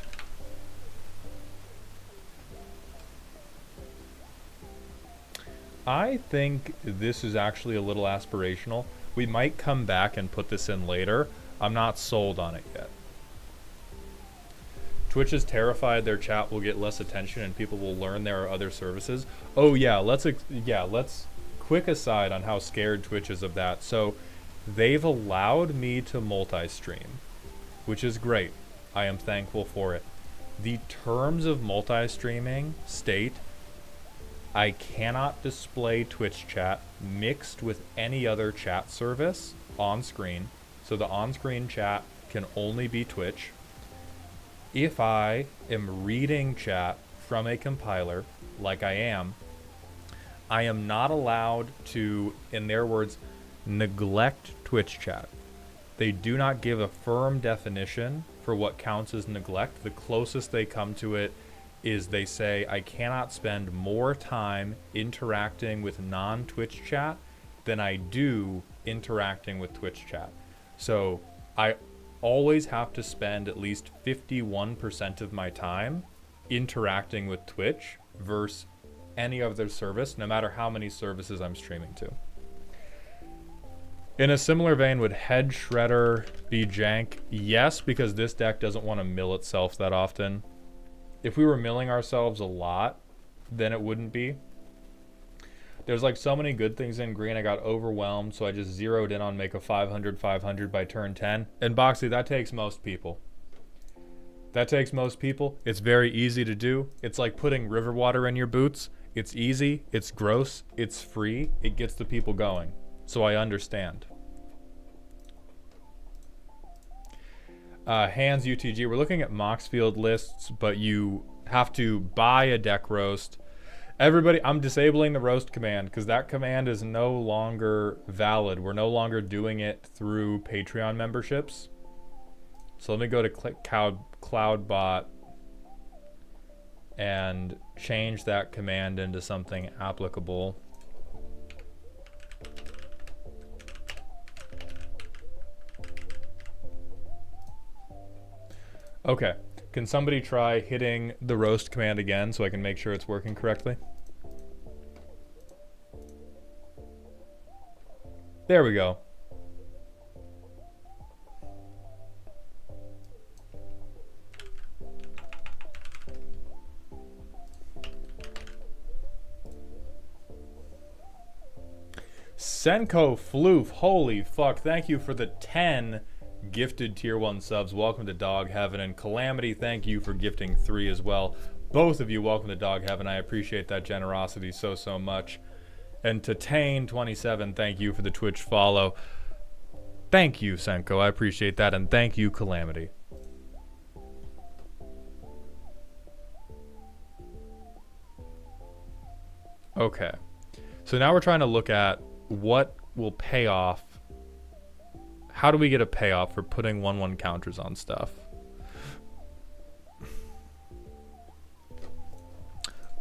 I think this is actually a little aspirational. We might come back and put this in later. I'm not sold on it yet. Twitch is terrified their chat will get less attention and people will learn there are other services. Oh yeah, let's quick aside on how scared Twitch is of that. So they've allowed me to multi-stream, which is great. I am thankful for it. The terms of multi-streaming state I cannot display Twitch chat mixed with any other chat service on screen. So the on-screen chat can only be Twitch. If I am reading chat from a compiler, like I am not allowed to, in their words, neglect Twitch chat. They do not give a firm definition for what counts as neglect. The closest they come to it is they say, I cannot spend more time interacting with non-Twitch chat than I do interacting with Twitch chat. So I always have to spend at least 51% of my time interacting with Twitch versus any other service, no matter how many services I'm streaming to. In a similar vein, would Head Shredder be jank? Yes, because this deck doesn't want to mill itself that often. If we were milling ourselves a lot, then it wouldn't be. There's like so many good things in green, I got overwhelmed, so I just zeroed in on make a 500 by turn 10. And Boxy, that takes most people. That takes most people. It's very easy to do. It's like putting river water in your boots. It's easy, it's gross, it's free, it gets the people going. So I understand. Hands UTG, we're looking at Moxfield lists, but you have to buy a deck roast. Everybody, I'm disabling the roast command because that command is no longer valid. We're no longer doing it through Patreon memberships. So let me go to CloudBot and change that command into something applicable. Okay, can somebody try hitting the roast command again so I can make sure it's working correctly? There we go. Senko Floof, holy fuck, thank you for the 10 gifted tier 1 subs. Welcome to Dog Heaven. And Calamity, thank you for gifting 3 as well. Both of you, welcome to Dog Heaven. I appreciate that generosity so much. And Tatane 27, thank you for the Twitch follow. Thank you, Senko. I appreciate that. And thank you, Calamity. Okay. So now we're trying to look at what will pay off. How do we get a payoff for putting 1/1 counters on stuff?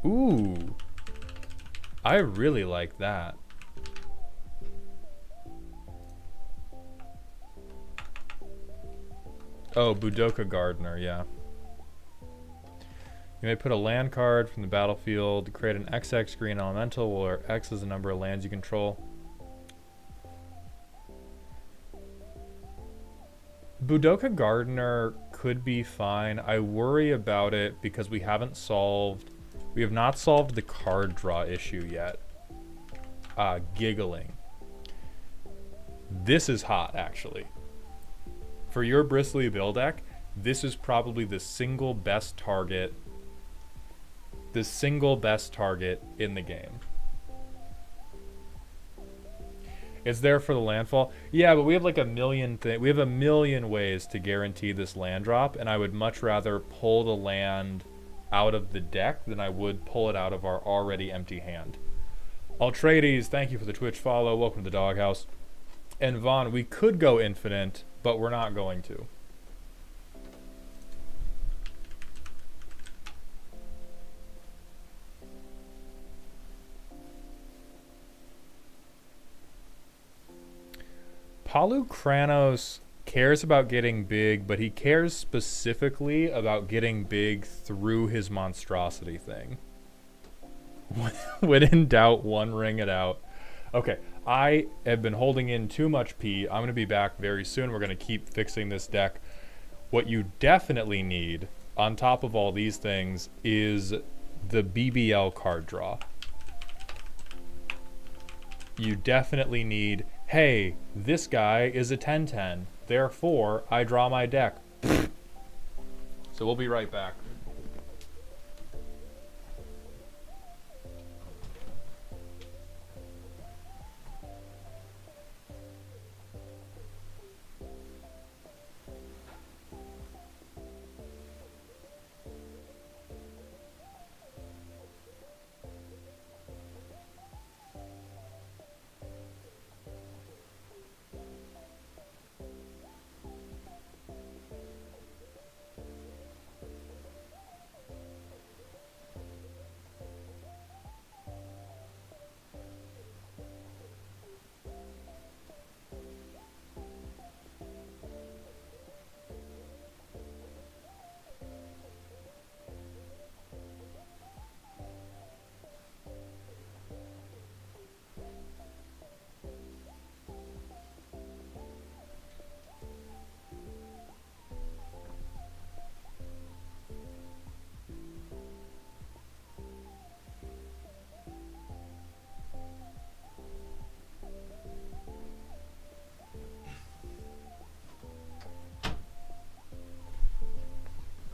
Ooh. I really like that. Oh, Budoka Gardener, yeah. You may put a land card from the battlefield, create an XX green elemental where X is the number of lands you control. Budoka Gardener could be fine. I worry about it because we have not solved the card draw issue yet. Giggling. This is hot, actually. For your Bristly Bill deck, this is probably the single best target in the game. It's there for the landfall. Yeah, but we have like a million ways to guarantee this land drop, and I would much rather pull the land out of the deck than I would pull it out of our already empty hand. Altrades, thank you for the Twitch follow. Welcome to the Doghouse. And Vaughn, we could go infinite, but we're not going to. Palu Kranos cares about getting big, but he cares specifically about getting big through his monstrosity thing. When in doubt, one ring it out. Okay, I have been holding in too much pee. I'm going to be back very soon. We're going to keep fixing this deck. What you definitely need on top of all these things is the BBL card draw. You definitely need, hey, this guy is a 10/10, therefore I draw my deck. So we'll be right back.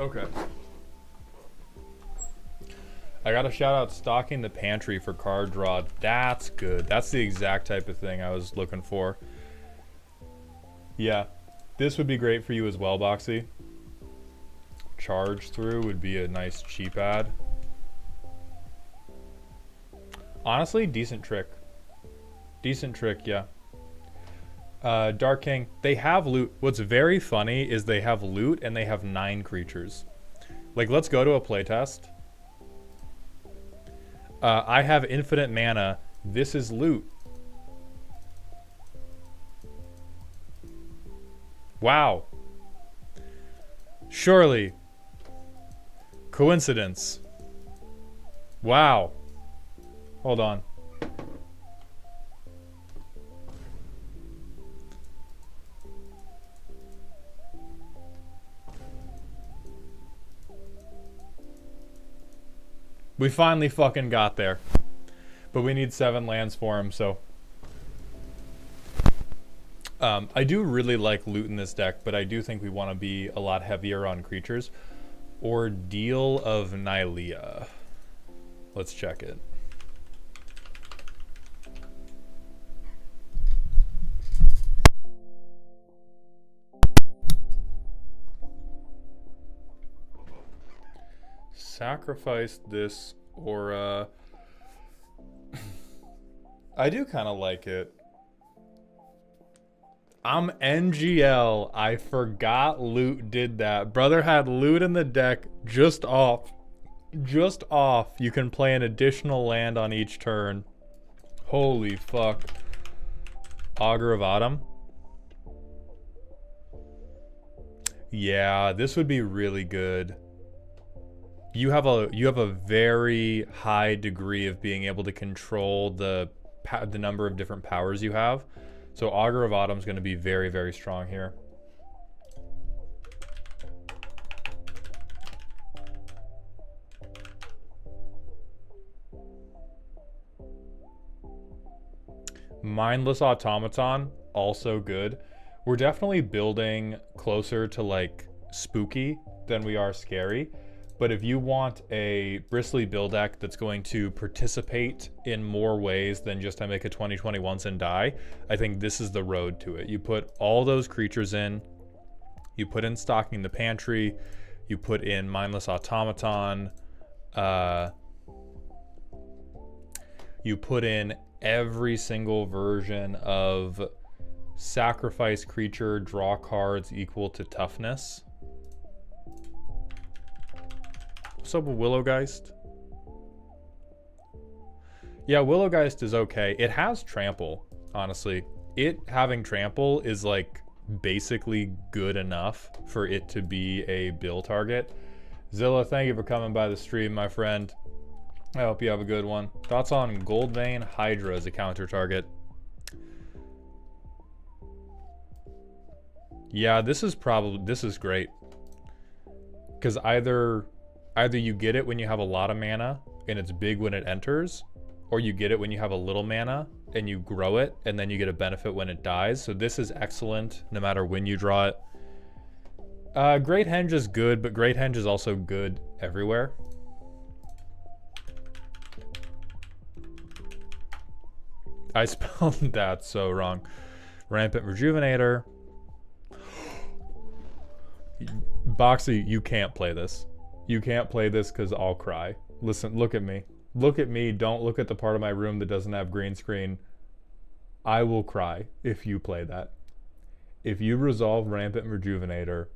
Okay. I gotta shout out stocking the pantry for card draw. That's good. That's the exact type of thing I was looking for. Yeah. This would be great for you as well, Boxy. Charge through would be a nice cheap ad. Honestly, decent trick. Decent trick, yeah. Dark King, they have loot. What's very funny is they have loot and they have 9 creatures. Like, let's go to a playtest. I have infinite mana. This is loot. Wow. Surely. Coincidence. Wow. Hold on. We finally fucking got there. But we need 7 lands for him, so. I do really like loot in this deck, but I do think we want to be a lot heavier on creatures. Ordeal of Nylea. Let's check it. Sacrifice this aura. I do kind of like it. I'm NGL. I forgot loot did that. Brother had loot in the deck just off. Just off. You can play an additional land on each turn. Holy fuck. Augur of Autumn. Yeah, this would be really good. You have a very high degree of being able to control the number of different powers you have. So Augur of Autumn is going to be very, very strong here. Mindless Automaton, also good. We're definitely building closer to like spooky than we are scary. But if you want a bristly build deck that's going to participate in more ways than just I make a 20/20 once and die, I think this is the road to it. You put all those creatures in, you put in Stocking the Pantry, you put in Mindless Automaton, you put in every single version of sacrifice creature, draw cards equal to toughness. What's up with Willowgeist? Yeah, Willowgeist is okay. It has trample, honestly. It having trample is like basically good enough for it to be a bill target. Zilla, thank you for coming by the stream, my friend. I hope you have a good one. Thoughts on Goldvein Hydra as a counter target? Yeah, this is great. Because either you get it when you have a lot of mana and it's big when it enters, or you get it when you have a little mana and you grow it and then you get a benefit when it dies. So this is excellent no matter when you draw it. Great Henge is good, but Great Henge is also good everywhere. I spelled that so wrong. Rampant Rejuvenator. Boxy, you can't play this. You can't play this because I'll cry. Listen, look at me. Look at me. Don't look at the part of my room that doesn't have green screen. I will cry if you play that. If you resolve Rampant Rejuvenator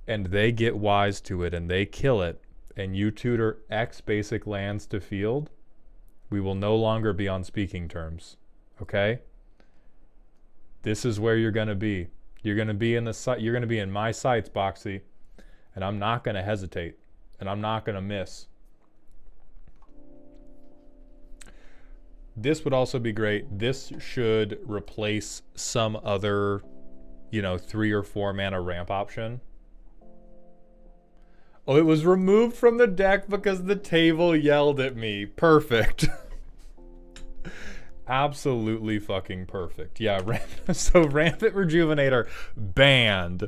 and they get wise to it and they kill it and you tutor X basic lands to field, we will no longer be on speaking terms. Okay? This is where you're going to be. You're going to be in you're going to be in my sights, Boxy, and I'm not going to hesitate, and I'm not going to miss. This would also be great. This should replace some other, 3 or 4 mana ramp option. Oh, it was removed from the deck because the table yelled at me. Perfect. Absolutely fucking perfect. Yeah, so Rampant Rejuvenator banned.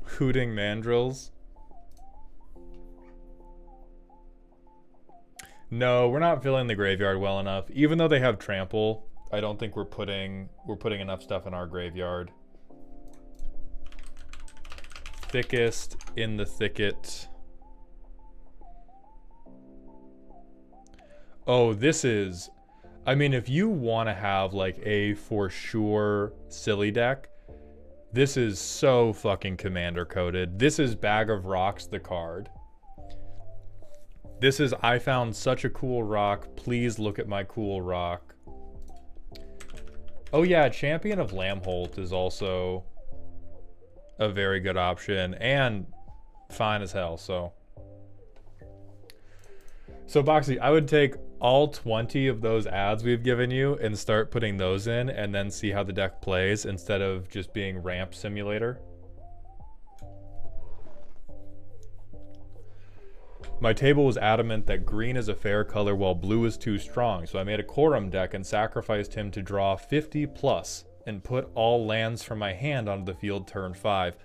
Hooting Mandrills. No, we're not filling the graveyard well enough. Even though they have trample, I don't think we're putting enough stuff in our graveyard. Thickest in the thicket. Oh, this is... I mean, if you want to have, like, a for sure silly deck, this is so fucking commander-coded. This is Bag of Rocks, the card. This is, I found such a cool rock. Please look at my cool rock. Oh, yeah, Champion of Lambholt is also a very good option. And fine as hell, so... So, Boxy, I would take all 20 of those ads we've given you and start putting those in and then see how the deck plays instead of just being ramp simulator. My table was adamant that green is a fair color while blue is too strong, so I made a Quorum deck and sacrificed him to draw 50 plus and put all lands from my hand onto the field turn 5.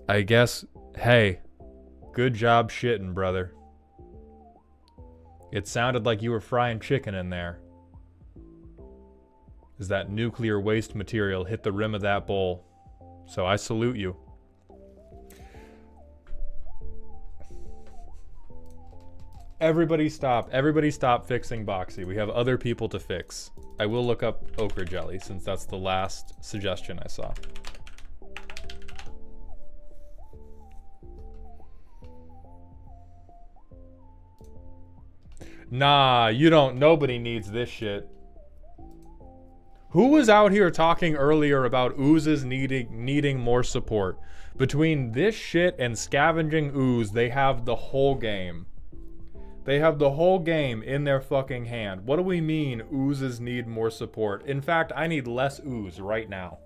I guess, hey... Good job shitting, brother. It sounded like you were frying chicken in there. As that nuclear waste material hit the rim of that bowl. So I salute you. Everybody stop. Everybody stop fixing Boxy. We have other people to fix. I will look up Ochre Jelly since that's the last suggestion I saw. Nah, you don't. Nobody needs this shit. Who was out here talking earlier about oozes needing more support? Between this shit and Scavenging Ooze, they have the whole game. They have the whole game in their fucking hand. What do we mean oozes need more support? In fact, I need less ooze right now.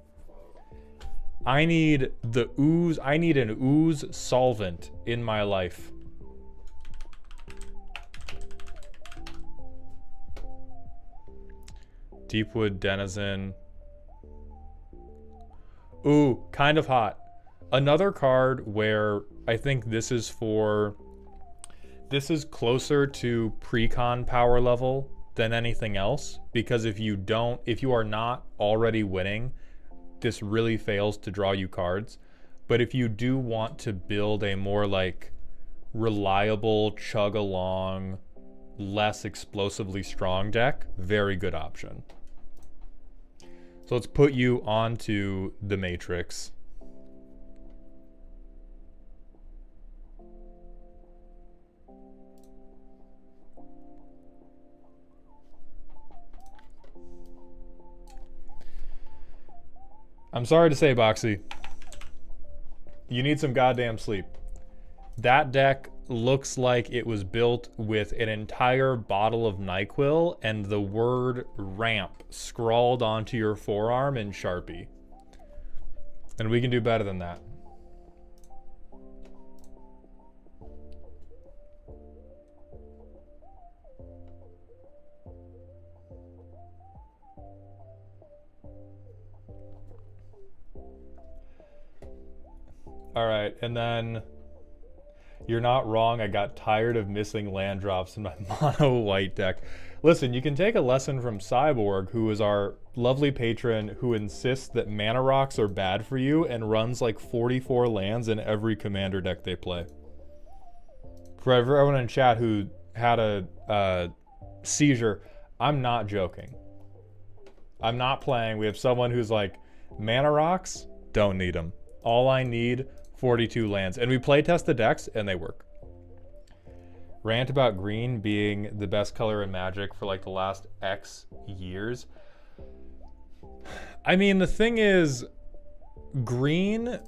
I need the ooze. I need an ooze solvent in my life. Deepwood Denizen. Ooh, kind of hot. Another card where I think this is closer to pre-con power level than anything else, because if you are not already winning, this really fails to draw you cards. But if you do want to build a more like reliable, chug along, less explosively strong deck, very good option. So let's put you onto the Matrix. I'm sorry to say, Boxy, you need some goddamn sleep. That deck looks like it was built with an entire bottle of NyQuil and the word ramp scrawled onto your forearm in Sharpie. And we can do better than that. All right, and then you're not wrong. I got tired of missing land drops in my mono white deck. Listen, you can take a lesson from Cyborg, who is our lovely patron who insists that mana rocks are bad for you and runs like 44 lands in every commander deck they play. For everyone in chat who had a seizure, I'm not joking. I'm not playing. We have someone who's like, mana rocks, don't need them. All I need, 42 lands. And we play test the decks and they work. Rant about green being the best color in Magic for like the last X years. I mean, the thing is, green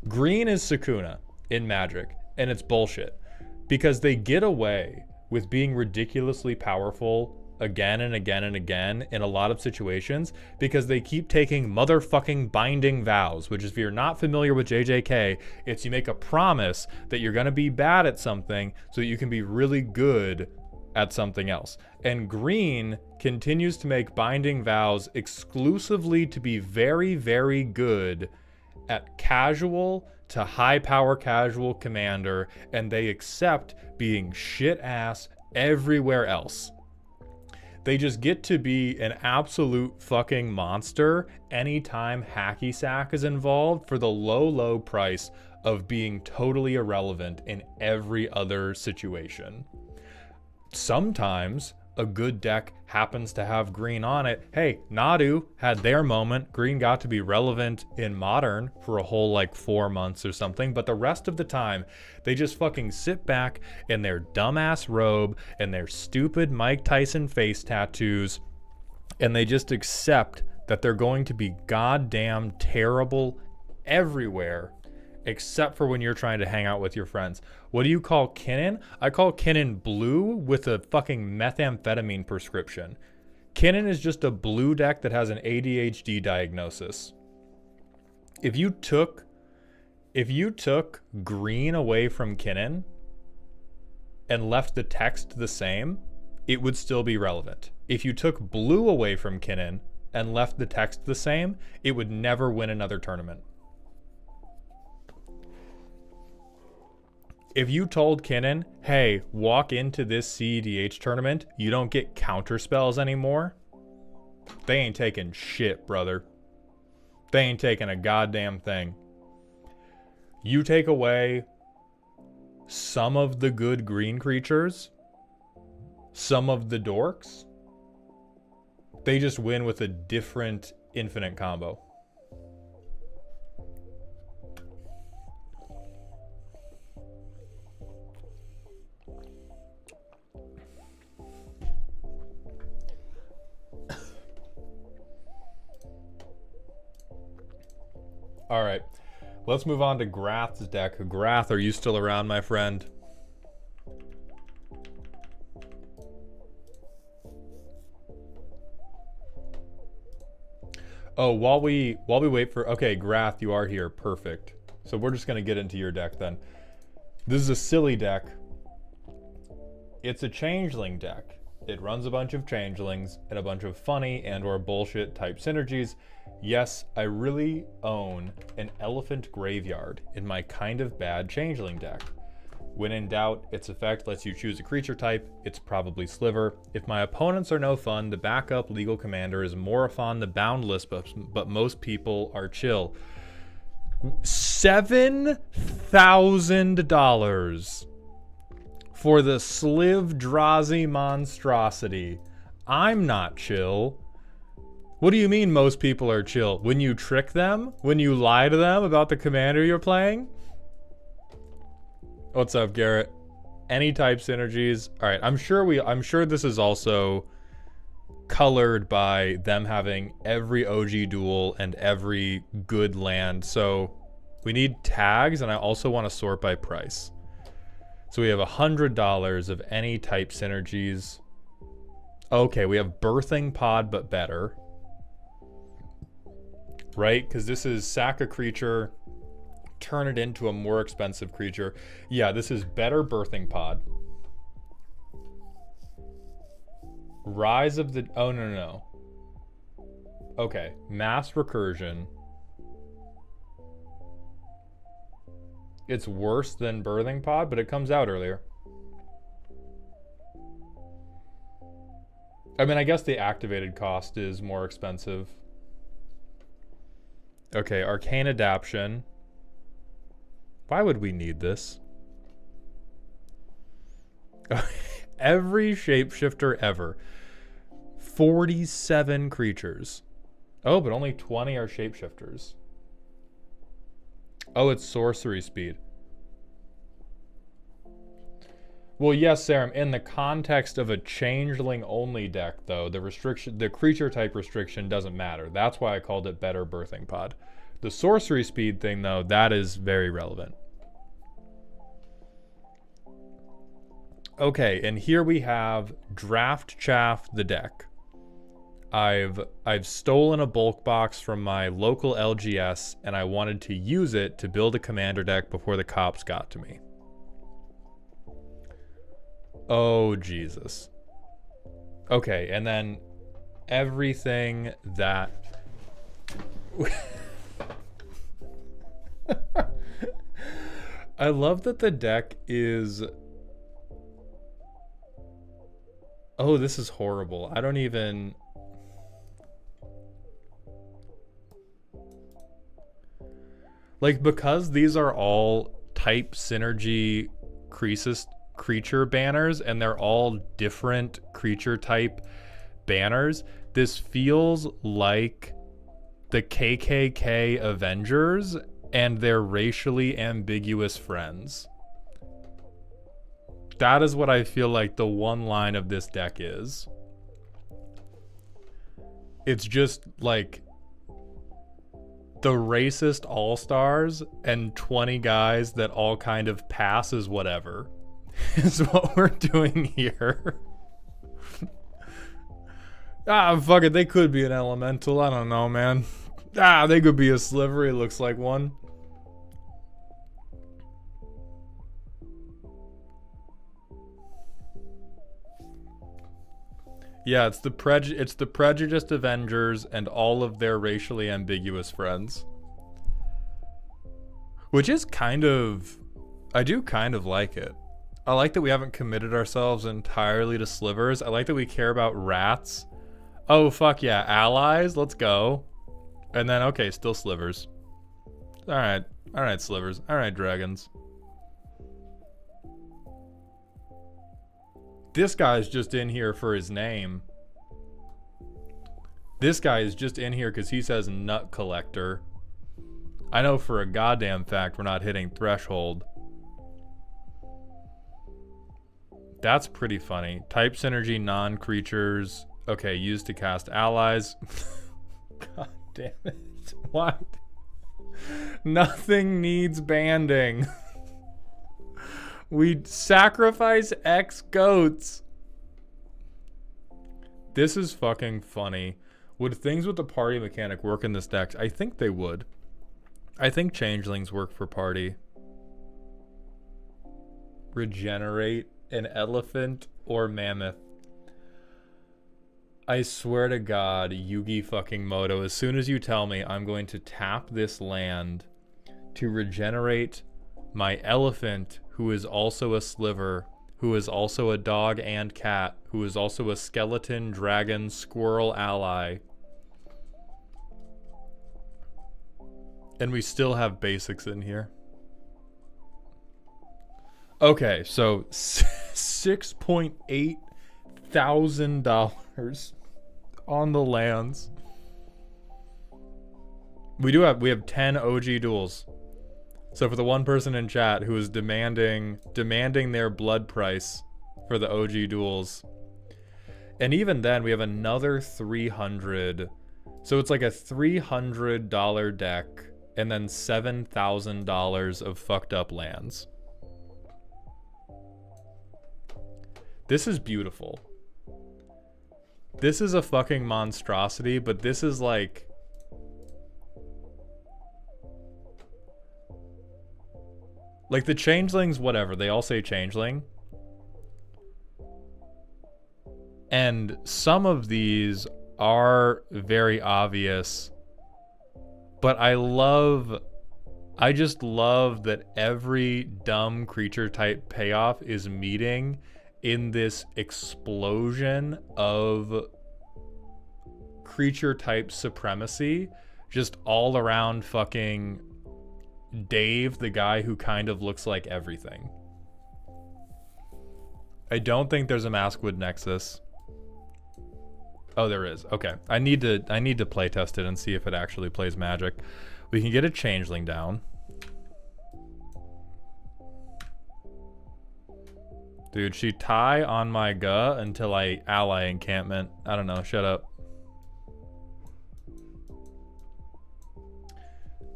is Sakuna in Magic, and it's bullshit. Because they get away with being ridiculously powerful again and again and again in a lot of situations because they keep taking motherfucking binding vows, which is, if you're not familiar with JJK, it's you make a promise that you're going to be bad at something so that you can be really good at something else. And green continues to make binding vows exclusively to be very, very good at casual to high power casual commander, and they accept being shit ass everywhere else. They just get to be an absolute fucking monster anytime hacky sack is involved for the low, low price of being totally irrelevant in every other situation. Sometimes a good deck happens to have green on it. Hey, Nadu had their moment. Green got to be relevant in Modern for a whole like 4 months or something, but the rest of the time they just fucking sit back in their dumbass robe and their stupid Mike Tyson face tattoos, and they just accept that they're going to be goddamn terrible everywhere except for when you're trying to hang out with your friends. What do you call Kinnan? I call Kinnan blue with a fucking methamphetamine prescription. Kinnan is just a blue deck that has an ADHD diagnosis. If you took green away from Kinnan and left the text the same, it would still be relevant. If you took blue away from Kinnan and left the text the same, it would never win another tournament. If you told Kinnan, hey, walk into this CEDH tournament, you don't get counter spells anymore, they ain't taking shit, brother. They ain't taking a goddamn thing. You take away some of the good green creatures, some of the dorks, they just win with a different infinite combo. All right, let's move on to Grath's deck. Grath, are you still around, my friend? Oh, while we wait for, okay, Grath, you are here, perfect. So we're just gonna get into your deck then. This is a silly deck. It's a changeling deck. It runs a bunch of changelings and a bunch of funny and or bullshit type synergies. Yes, I really own an elephant graveyard in my kind of bad changeling deck. When in doubt, its effect lets you choose a creature type. It's probably Sliver. If my opponents are no fun, the backup legal commander is Morophon the Boundless, but most people are chill. $7,000 for the Slivdrazi monstrosity. I'm not chill. What do you mean most people are chill? When you trick them? When you lie to them about the commander you're playing? What's up, Garrett? Any type synergies? All right, I'm sure this is also colored by them having every OG duel and every good land. So We need tags, and I also want to sort by price. So we have $100 of any type synergies. Okay, we have birthing pod, but better. Right? Because this is sack a creature, turn it into a more expensive creature. Yeah, this is better birthing pod. Rise of the... Oh, no. Okay, mass recursion. It's worse than birthing pod, but it comes out earlier. I mean, I guess the activated cost is more expensive. Okay, arcane adaption. Why would we need this? Every shapeshifter ever. 47 creatures. Oh, but only 20 are shapeshifters. Oh, it's sorcery speed. Well, yes, Sarum, in the context of a changeling only deck, though, the creature type restriction doesn't matter. That's why I called it better birthing pod. The sorcery speed thing, though, that is very relevant. Okay, and here we have Draft Chaff the deck. I've stolen a bulk box from my local LGS, and I wanted to use it to build a commander deck before the cops got to me. Oh, Jesus. Okay, and then everything that... I love that the deck is... Oh, this is horrible. I don't even... Like, because these are all type synergy creature banners, and they're all different creature type banners, this feels like the KKK Avengers and their racially ambiguous friends. That is what I feel like the one line of this deck is. It's just like the racist all-stars and 20 guys that all kind of pass as whatever is what we're doing here. Fuck it, they could be an elemental, I don't know, man. They could be a sliver, it looks like one. Yeah, it's the prejudiced Avengers and all of their racially ambiguous friends. Which is kind of... I do kind of like it. I like that we haven't committed ourselves entirely to slivers. I like that we care about rats. Oh, fuck yeah. Allies? Let's go. And then, okay, still slivers. Alright. Alright, slivers. Alright, dragons. This guy's just in here for his name. This guy is just in here because he says nut collector. I know for a goddamn fact we're not hitting threshold. That's pretty funny. Type synergy, non-creatures. Okay, used to cast allies. God damn it. What? Nothing needs banding. We sacrifice X goats. This is fucking funny. Would things with the party mechanic work in this deck? I think they would. I think changelings work for party. Regenerate an elephant or mammoth. I swear to God, Yugi fucking Moto, as soon as you tell me I'm going to tap this land to regenerate my elephant, who is also a sliver, who is also a dog and cat, who is also a skeleton, dragon, squirrel ally. And we still have basics in here. Okay, so $6.8 thousand on the lands. We have 10 OG duels. So for the one person in chat who is demanding their blood price for the OG duels. And even then we have another 300. So it's like a $300 deck and then $7,000 of fucked up lands. This is beautiful. This is a fucking monstrosity, but this is like... Like the changelings, whatever, they all say changeling. And some of these are very obvious, but I just love that every dumb creature type payoff is meeting in this explosion of creature type supremacy, just all around fucking Dave, the guy who kind of looks like everything. I don't think there's a Maskwood Nexus. Oh, there is. Okay. I need to playtest it and see if it actually plays Magic. We can get a Changeling down. Dude, she tie on my Ga until I ally encampment. I don't know. Shut up.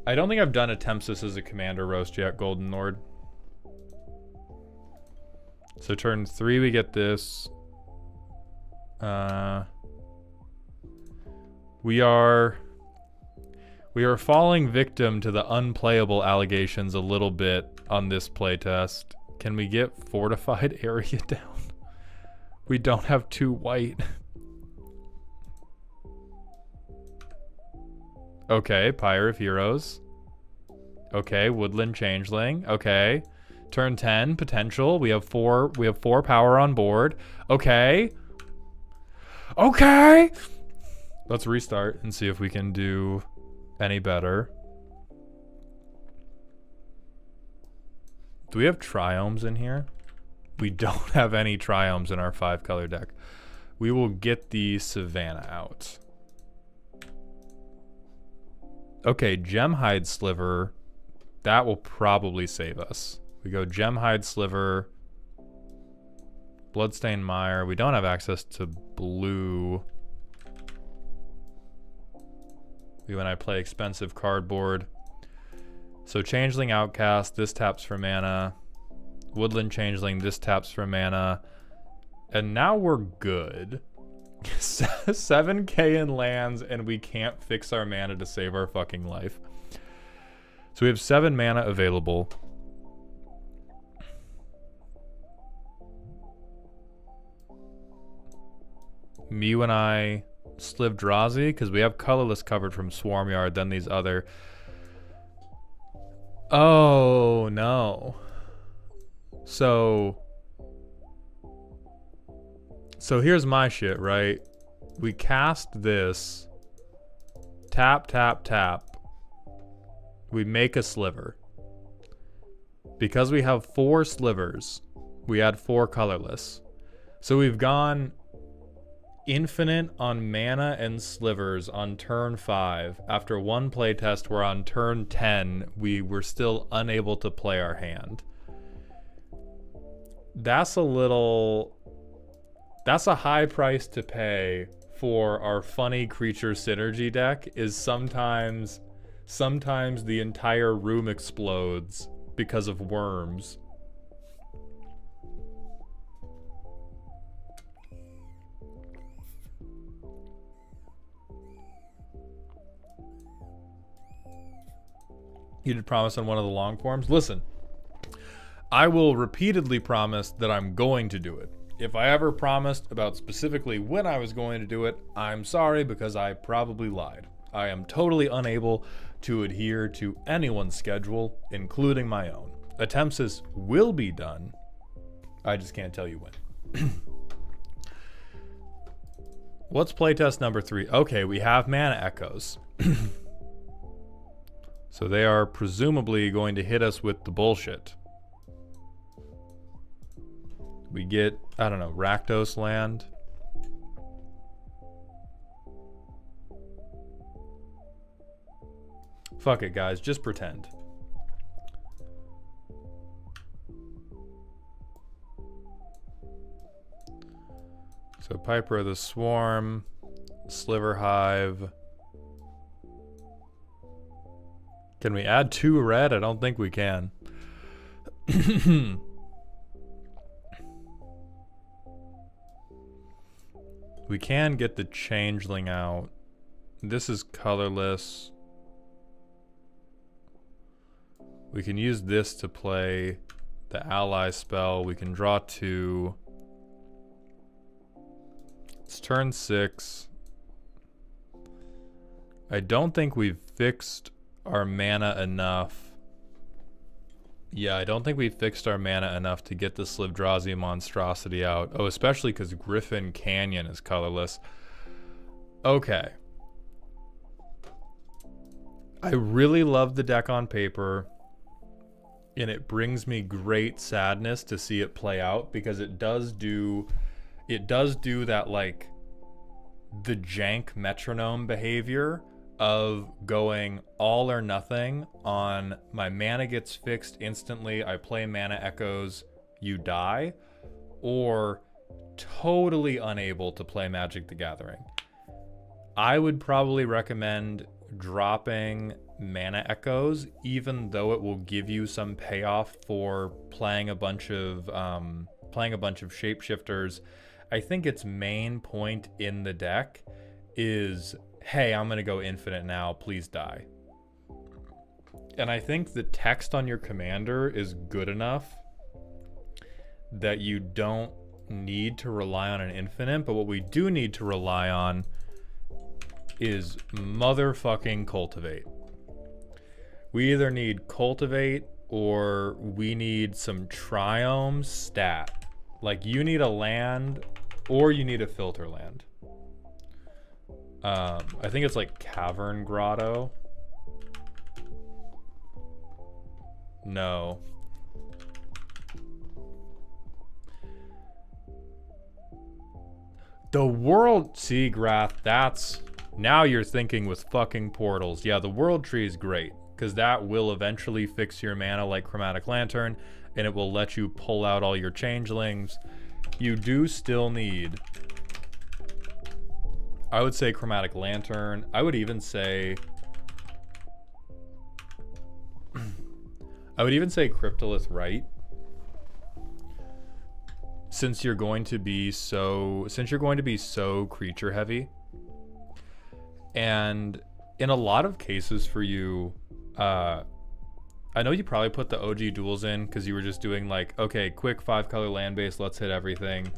I don't think I've done a Tempsis as a commander roast yet, Golden Lord. So turn 3, we get this. We are falling victim to the unplayable allegations a little bit on this playtest. Can we get fortified area down? We don't have 2 white. Okay, Pyre of Heroes. Okay, Woodland Changeling. Okay. Turn 10, potential. We have 4 power on board. Okay. Okay. Let's restart and see if we can do any better. Do we have Triomes in here? We don't have any Triomes in our 5-color deck. We will get the Savannah out. Okay, Gemhide Sliver. That will probably save us. We go Gemhide Sliver. Bloodstained Mire. We don't have access to blue. When I play expensive cardboard. So Changeling Outcast. This taps for mana. Woodland Changeling. This taps for mana. And now we're good. 7k in lands, and we can't fix our mana to save our fucking life. So we have 7 mana available. Mew and I Slivdrazi, because we have colorless covered from Swarmyard, then these other... Oh, no. So here's my shit, right? We cast this. Tap, tap, tap. We make a sliver. Because we have 4 slivers, we add 4 colorless. So we've gone infinite on mana and slivers on turn 5. After 1 playtest, we're on turn 10. We were still unable to play our hand. That's a high price to pay for our funny creature synergy deck. Is sometimes the entire room explodes because of worms. You did promise on one of the long forms? Listen, I will repeatedly promise that I'm going to do it. If I ever promised about specifically when I was going to do it, I'm sorry, because I probably lied. I am totally unable to adhere to anyone's schedule, including my own. Attempts will be done. I just can't tell you when. What's playtest number 3? Okay, we have Mana Echoes. So they are presumably going to hit us with the bullshit. We get, I don't know, Rakdos land. Fuck it, guys. Just pretend. So Piper of the Swarm, Sliver Hive. Can we add 2 red? I don't think we can. We can get the changeling out. This is colorless. We can use this to play the ally spell. We can draw 2. It's turn 6. I don't think we've fixed our mana enough. Yeah, I don't think we fixed our mana enough to get the Slivdrazi monstrosity out. Oh, especially because Griffin Canyon is colorless. Okay. I really love the deck on paper. And it brings me great sadness to see it play out, because it does do that, like, the jank metronome behavior of going all or nothing on my mana gets fixed instantly, I play mana echoes, you die, or totally unable to play Magic the Gathering. I would probably recommend dropping mana echoes, even though it will give you some payoff for playing a bunch of shapeshifters. I think its main point in the deck is, hey, I'm gonna go infinite now, please die. And I think the text on your commander is good enough that you don't need to rely on an infinite, but what we do need to rely on is motherfucking cultivate. We either need cultivate or we need some triome stat. Like, you need a land or you need a filter land. I think it's like Cavern Grotto. No. The world, see, Grath, that's, now you're thinking with fucking portals. Yeah, the world tree is great, because that will eventually fix your mana like Chromatic Lantern, and it will let you pull out all your changelings. You do still need, I would say, Chromatic Lantern. I would even say Cryptolith Rite. Since you're going to be so creature heavy. And in a lot of cases for you, I know you probably put the OG duels in because you were just doing like, okay, quick 5-color land base, let's hit everything.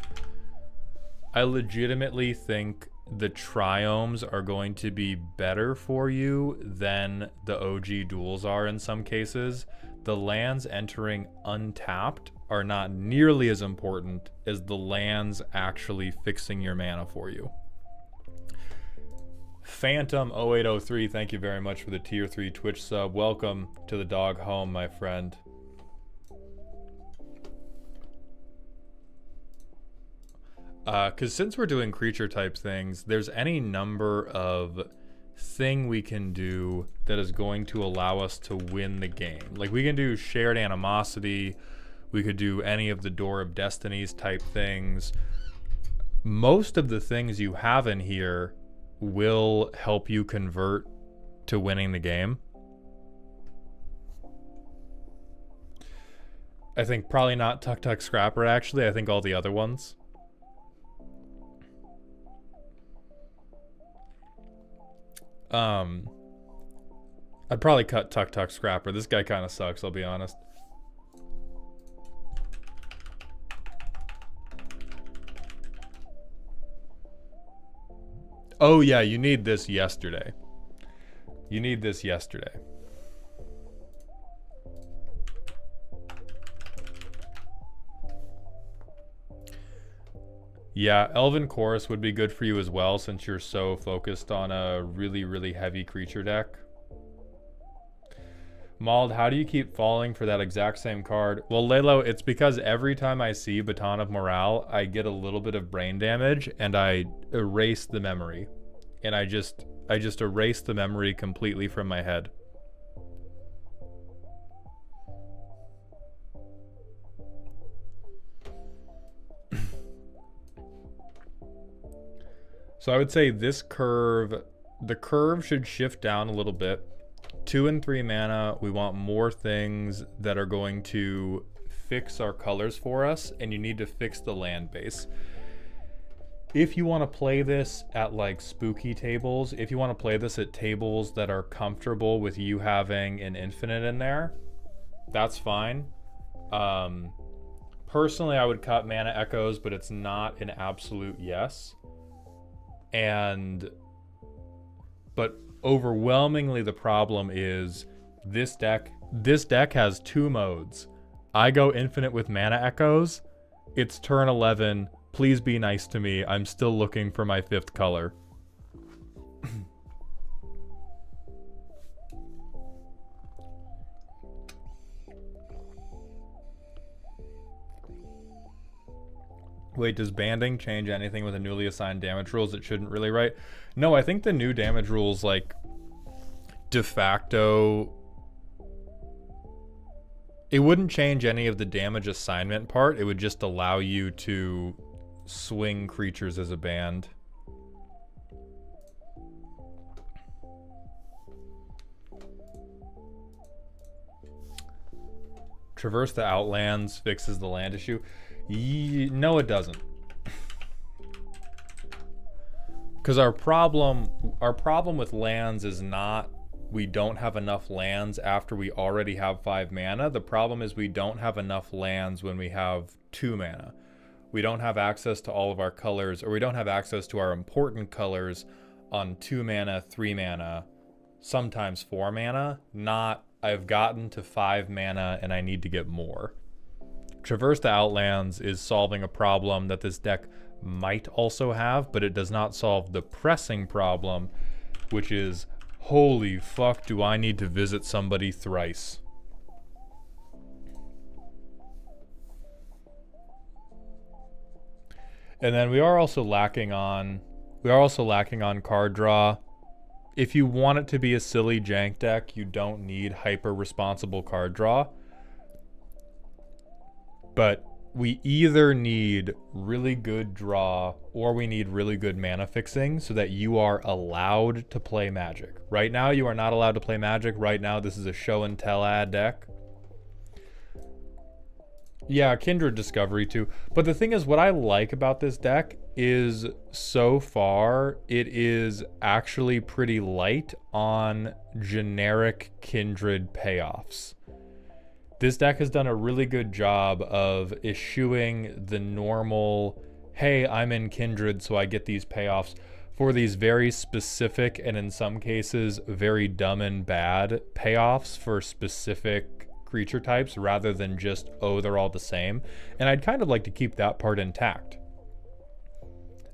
I legitimately think the triomes are going to be better for you than the OG duels are in some cases. The lands entering untapped are not nearly as important as the lands actually fixing your mana for you. Phantom 0803, thank you very much for the tier 3 Twitch sub. Welcome to the dog home, my friend. Because since we're doing creature type things, there's any number of thing we can do that is going to allow us to win the game. Like, we can do Shared Animosity, we could do any of the Door of Destinies type things. Most of the things you have in here will help you convert to winning the game. I think probably not Tuk Tuk Scrapper, actually. I think all the other ones. I'd probably cut Tuk Tuk Scrapper. This guy kind of sucks, I'll be honest. Oh yeah, you need this yesterday. You need this yesterday. Yeah, Elven Chorus would be good for you as well, since you're so focused on a really, really heavy creature deck. Mauled, how do you keep falling for that exact same card? Well, Lalo, it's because every time I see Baton of Morale, I get a little bit of brain damage, and I erase the memory. And I just erase the memory completely from my head. So I would say this curve, the curve should shift down a little bit. 2 and 3 mana, we want more things that are going to fix our colors for us, and you need to fix the land base. If you want to play this at like spooky tables, if you want to play this at tables that are comfortable with you having an infinite in there, that's fine. Personally, I would cut mana echoes, but it's not an absolute yes. But overwhelmingly the problem is this deck has 2 modes. I go infinite with mana echoes. It's turn 11. Please be nice to me. I'm still looking for my 5th color. Wait, does banding change anything with the newly assigned damage rules? It shouldn't really, right? No, I think the new damage rules, like, de facto, it wouldn't change any of the damage assignment part. It would just allow you to swing creatures as a band. Traverse the Outlands fixes the land issue. No, it doesn't. Because our problem with lands is not we don't have enough lands after we already have 5 mana. The problem is we don't have enough lands when we have 2 mana. We don't have access to all of our colors, or we don't have access to our important colors on 2 mana, 3 mana, sometimes 4 mana. Not, I've gotten to 5 mana and I need to get more. Traverse the Outlands is solving a problem that this deck might also have, but it does not solve the pressing problem, which is, holy fuck, do I need to visit somebody thrice? And then we are also lacking on card draw. If you want it to be a silly jank deck, you don't need hyper responsible card draw. But we either need really good draw or we need really good mana fixing so that you are allowed to play Magic. Right now, you are not allowed to play Magic. Right now, this is a show and tell ad deck. Yeah, Kindred Discovery too. But the thing is, what I like about this deck is so far, it is actually pretty light on generic Kindred payoffs. This deck has done a really good job of eschewing the normal, hey, I'm in Kindred, so I get these payoffs, for these very specific and in some cases very dumb and bad payoffs for specific creature types rather than just, oh, they're all the same. And I'd kind of like to keep that part intact.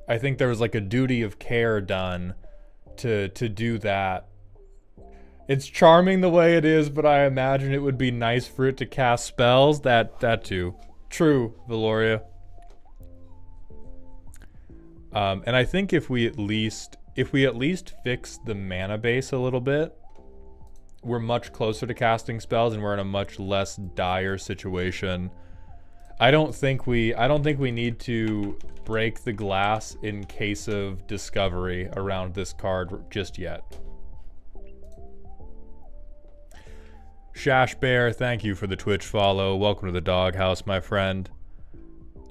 I think there was like a duty of care done to do that. It's charming the way it is, but I imagine it would be nice for it to cast spells. That too. True, Valoria. And I think if we at least fix the mana base a little bit, we're much closer to casting spells and we're in a much less dire situation. I don't think we need to break the glass in case of discovery around this card just yet. Shash Bear, thank you for the Twitch follow. Welcome to the doghouse, my friend.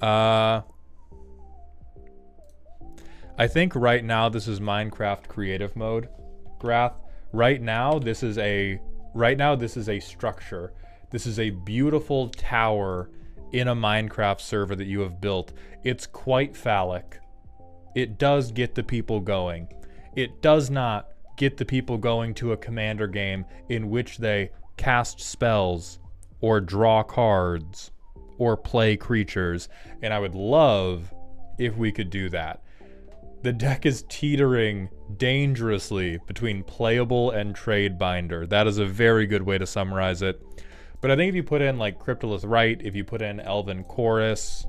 I think right now this is Minecraft creative mode, Grath. Right now this is a structure. This is a beautiful tower in a Minecraft server that you have built. It's quite phallic. It does get the people going. It does not get the people going to a commander game in which they cast spells or draw cards or play creatures, and I would love if we could do that. The deck is teetering dangerously between playable and trade binder. That is a very good way to summarize it. But I think if you put in like Cryptolith Rite, if you put in Elven Chorus,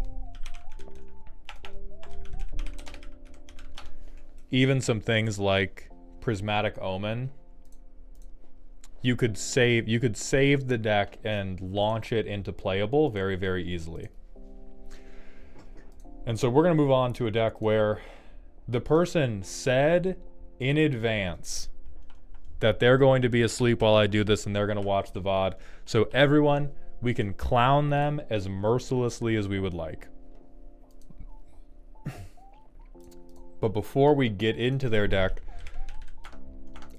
even some things like Prismatic Omen, you could save the deck and launch it into playable very, very easily. And so we're going to move on to a deck where the person said in advance, that they're going to be asleep while I do this and they're going to watch the VOD. So everyone, we can clown them as mercilessly as we would like. But before we get into their deck,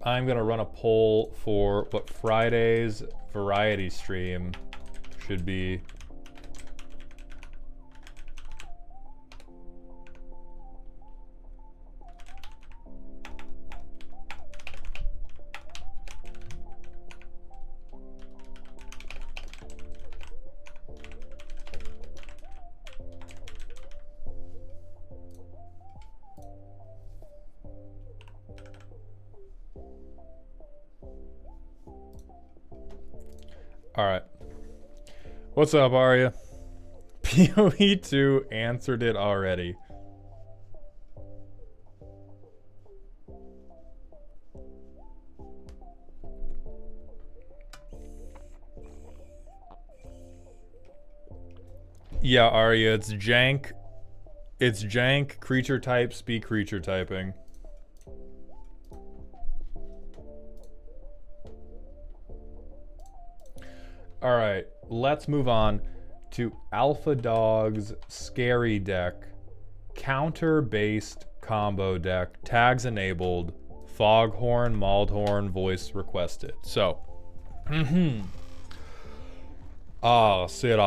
I'm going to run a poll for what Friday's variety stream should be. Alright. What's up, Arya? PoE2 answered it already. Yeah, Arya, it's jank. It's jank, creature types be creature typing. Alright, let's move on to Alpha Dog's scary deck. Counter-based combo deck. Tags enabled. Foghorn, Maldhorn, voice requested. So, Sid.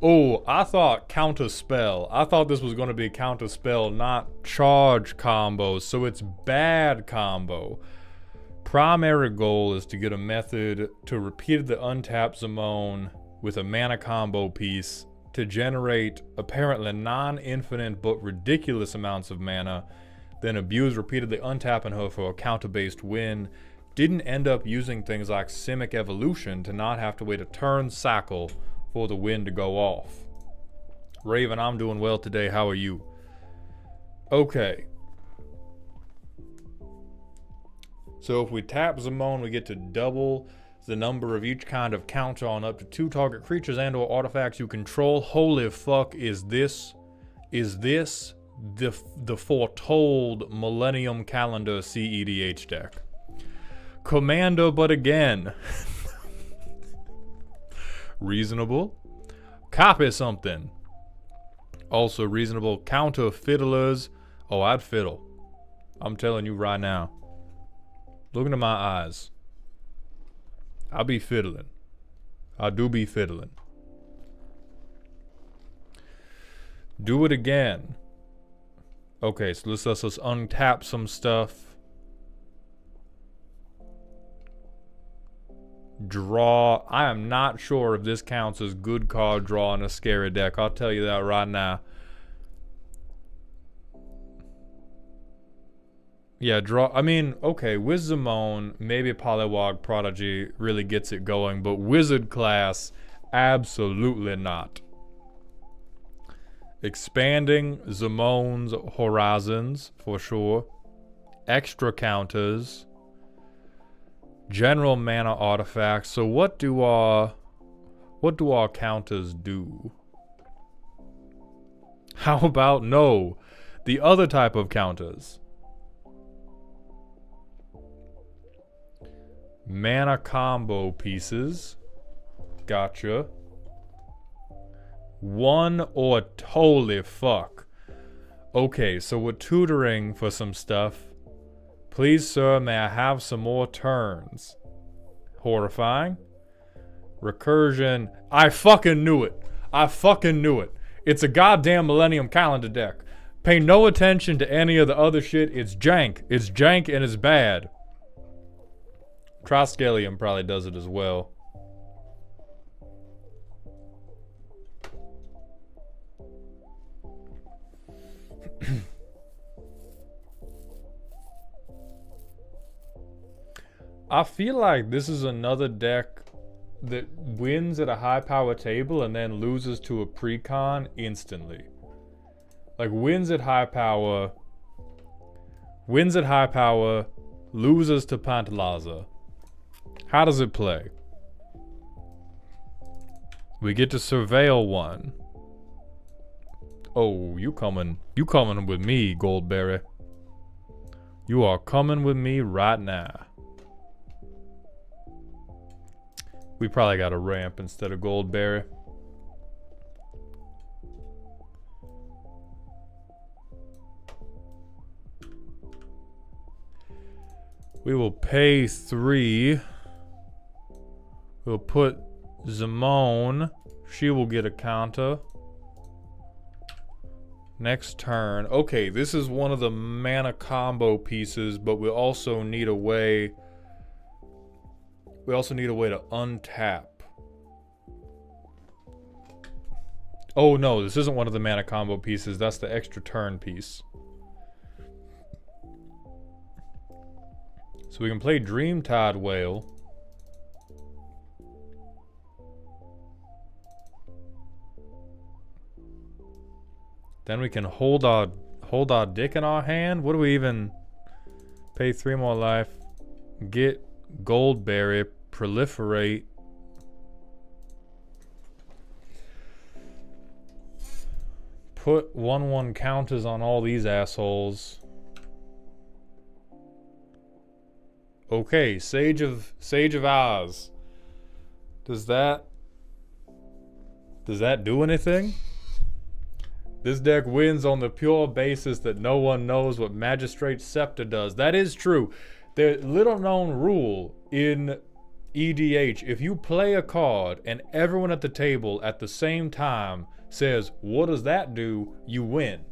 Oh, I thought counter spell. I thought this was going to be counter spell, not charge combo. So it's bad combo. Primary goal is to get a method to repeatedly untap Zimone with a mana combo piece to generate apparently non-infinite but ridiculous amounts of mana, then abuse repeatedly untapping her for a counter-based win. Didn't end up using things like Simic Evolution to not have to wait a turn cycle for the win to go off. Raven, I'm doing well today. How are you? Okay. So if we tap Zimone, we get to double the number of each kind of counter on up to 2 target creatures and or artifacts you control. Holy fuck, is this the foretold Millennium Calendar CEDH deck? Commander, but again. Reasonable. Copy something. Also reasonable. Counter fiddlers. Oh, I'd fiddle. I'm telling you right now. Look into my eyes. I'll be fiddling. I do be fiddling. Do it again. Okay, so let's untap some stuff. Draw. I am not sure if this counts as good card draw in a scary deck. I'll tell you that right now. Yeah, draw. I mean, okay, with Zimone, maybe Polywog Prodigy really gets it going, but Wizard class, absolutely not. Expanding Zimone's horizons, for sure. Extra counters. General mana artifacts. So what do our counters do? How about no? The other type of counters. Mana combo pieces. Gotcha. One or holy fuck. Okay, so we're tutoring for some stuff. Please, sir, may I have some more turns? Horrifying. Recursion. I fucking knew it. I fucking knew it. It's a goddamn Millennium Calendar deck. Pay no attention to any of the other shit. It's jank. It's jank and it's bad. Triskelium probably does it as well. I feel like this is another deck that wins at a high power table and then loses to a precon instantly. Like wins at high power, loses to Pantalaza. How does it play? We get to surveil one. Oh, you coming with me, Goldberry. You are coming with me right now. We probably got a ramp instead of Goldberry. We will pay 3. We'll put Zimone. She will get a counter. Next turn. Okay, this is one of the mana combo pieces, but we also need a way. We also need a way to untap. Oh no, this isn't one of the mana combo pieces. That's the extra turn piece. So we can play Dreamtide Whale. Then we can hold our dick in our hand. What do we even pay 3 more life? Get Goldberry, proliferate. Put 1/1 counters on all these assholes. Okay, Sage of Oz. Does that do anything? This deck wins on the pure basis that no one knows what Magistrate Scepter does. That is true. The little known rule in EDH, if you play a card and everyone at the table at the same time says, what does that do? You win.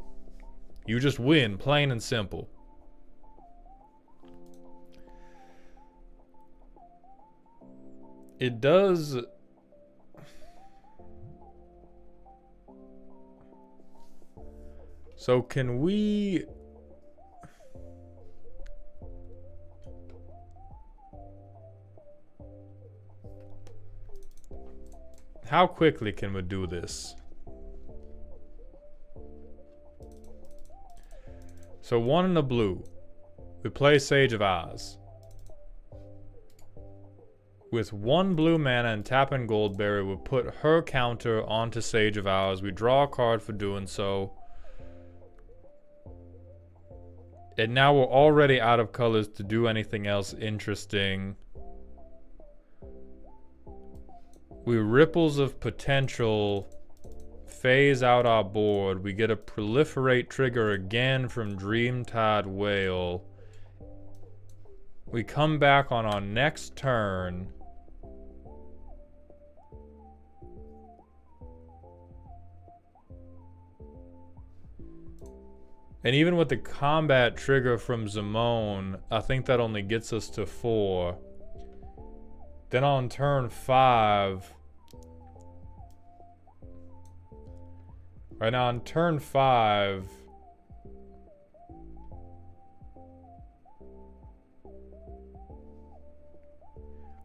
You just win, plain and simple. It does... So can we... How quickly can we do this? So 1 in the blue. We play Sage of Oz. With 1 blue mana and tapping Goldberry, we put her counter onto Sage of Oz. We draw a card for doing so. And now we're already out of colors to do anything else interesting. We Ripples of Potential phase out our board. We get a Proliferate trigger again from Dreamtide Whale. We come back on our next turn. And even with the combat trigger from Zimone, I think that only gets us to 4. Then on turn 5... Right now on turn 5...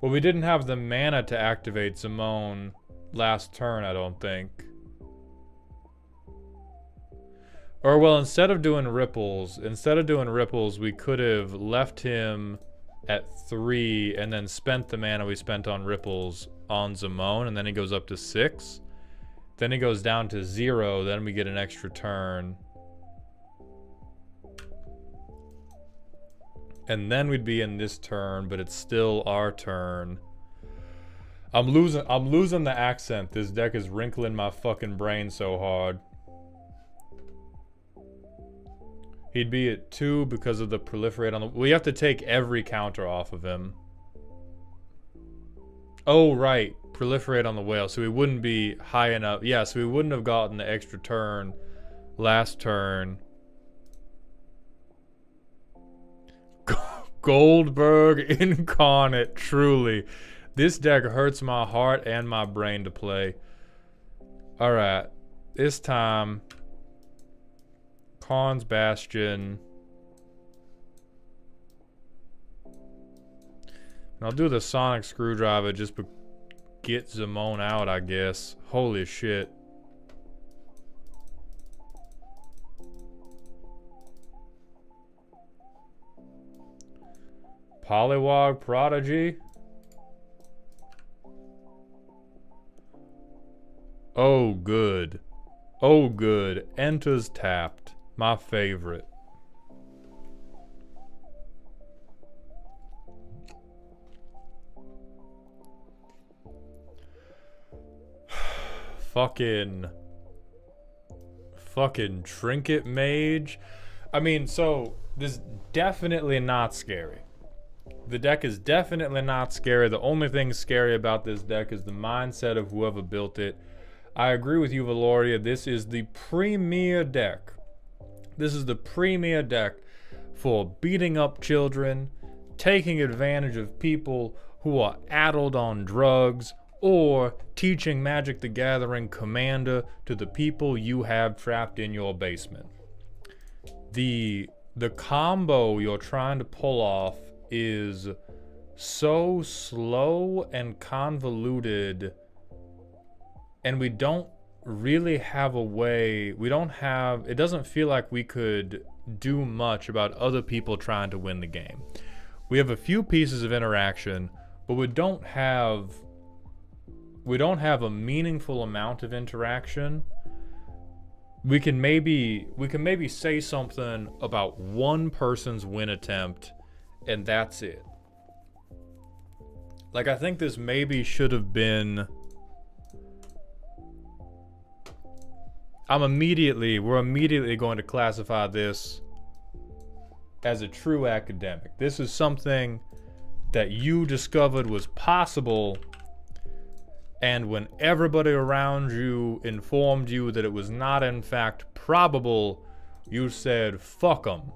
Well, we didn't have the mana to activate Zimone last turn, I don't think. Or, well, instead of doing ripples, we could have left him at 3 and then spent the mana we spent on ripples on Zimone, and then he goes up to 6. Then he goes down to 0, then we get an extra turn. And then we'd be in this turn, but it's still our turn. I'm losing the accent. This deck is wrinkling my fucking brain so hard. He'd be at 2 because of the proliferate on the... We have to take every counter off of him. Oh, right. Proliferate on the whale. So we wouldn't be high enough. Yeah, so we wouldn't have gotten the extra turn last turn. Goldberg incarnate, truly. This deck hurts my heart and my brain to play. Alright. This time... Khan's Bastion. And I'll do the Sonic Screwdriver just to get Zimone out, I guess. Holy shit. Polywog Prodigy. Oh, good. Oh, good. Enters tapped. My favorite. Fucking Trinket Mage. I mean, so this definitely not scary. The deck is definitely not scary. The only thing scary about this deck is the mindset of whoever built it. I agree with you, Valoria. This is the premier deck. This is the premier deck for beating up children, taking advantage of people who are addled on drugs, or teaching Magic the Gathering Commander to the people you have trapped in your basement. The combo you're trying to pull off is so slow and convoluted, and we don't really have a way, it doesn't feel like we could do much about other people trying to win the game. We have a few pieces of interaction, but we don't have a meaningful amount of interaction. We can maybe say something about one person's win attempt, and that's it. Like, I think this maybe should have been... we're immediately going to classify this as a true academic. This is something that you discovered was possible, and when everybody around you informed you that it was not in fact probable, you said, fuck them.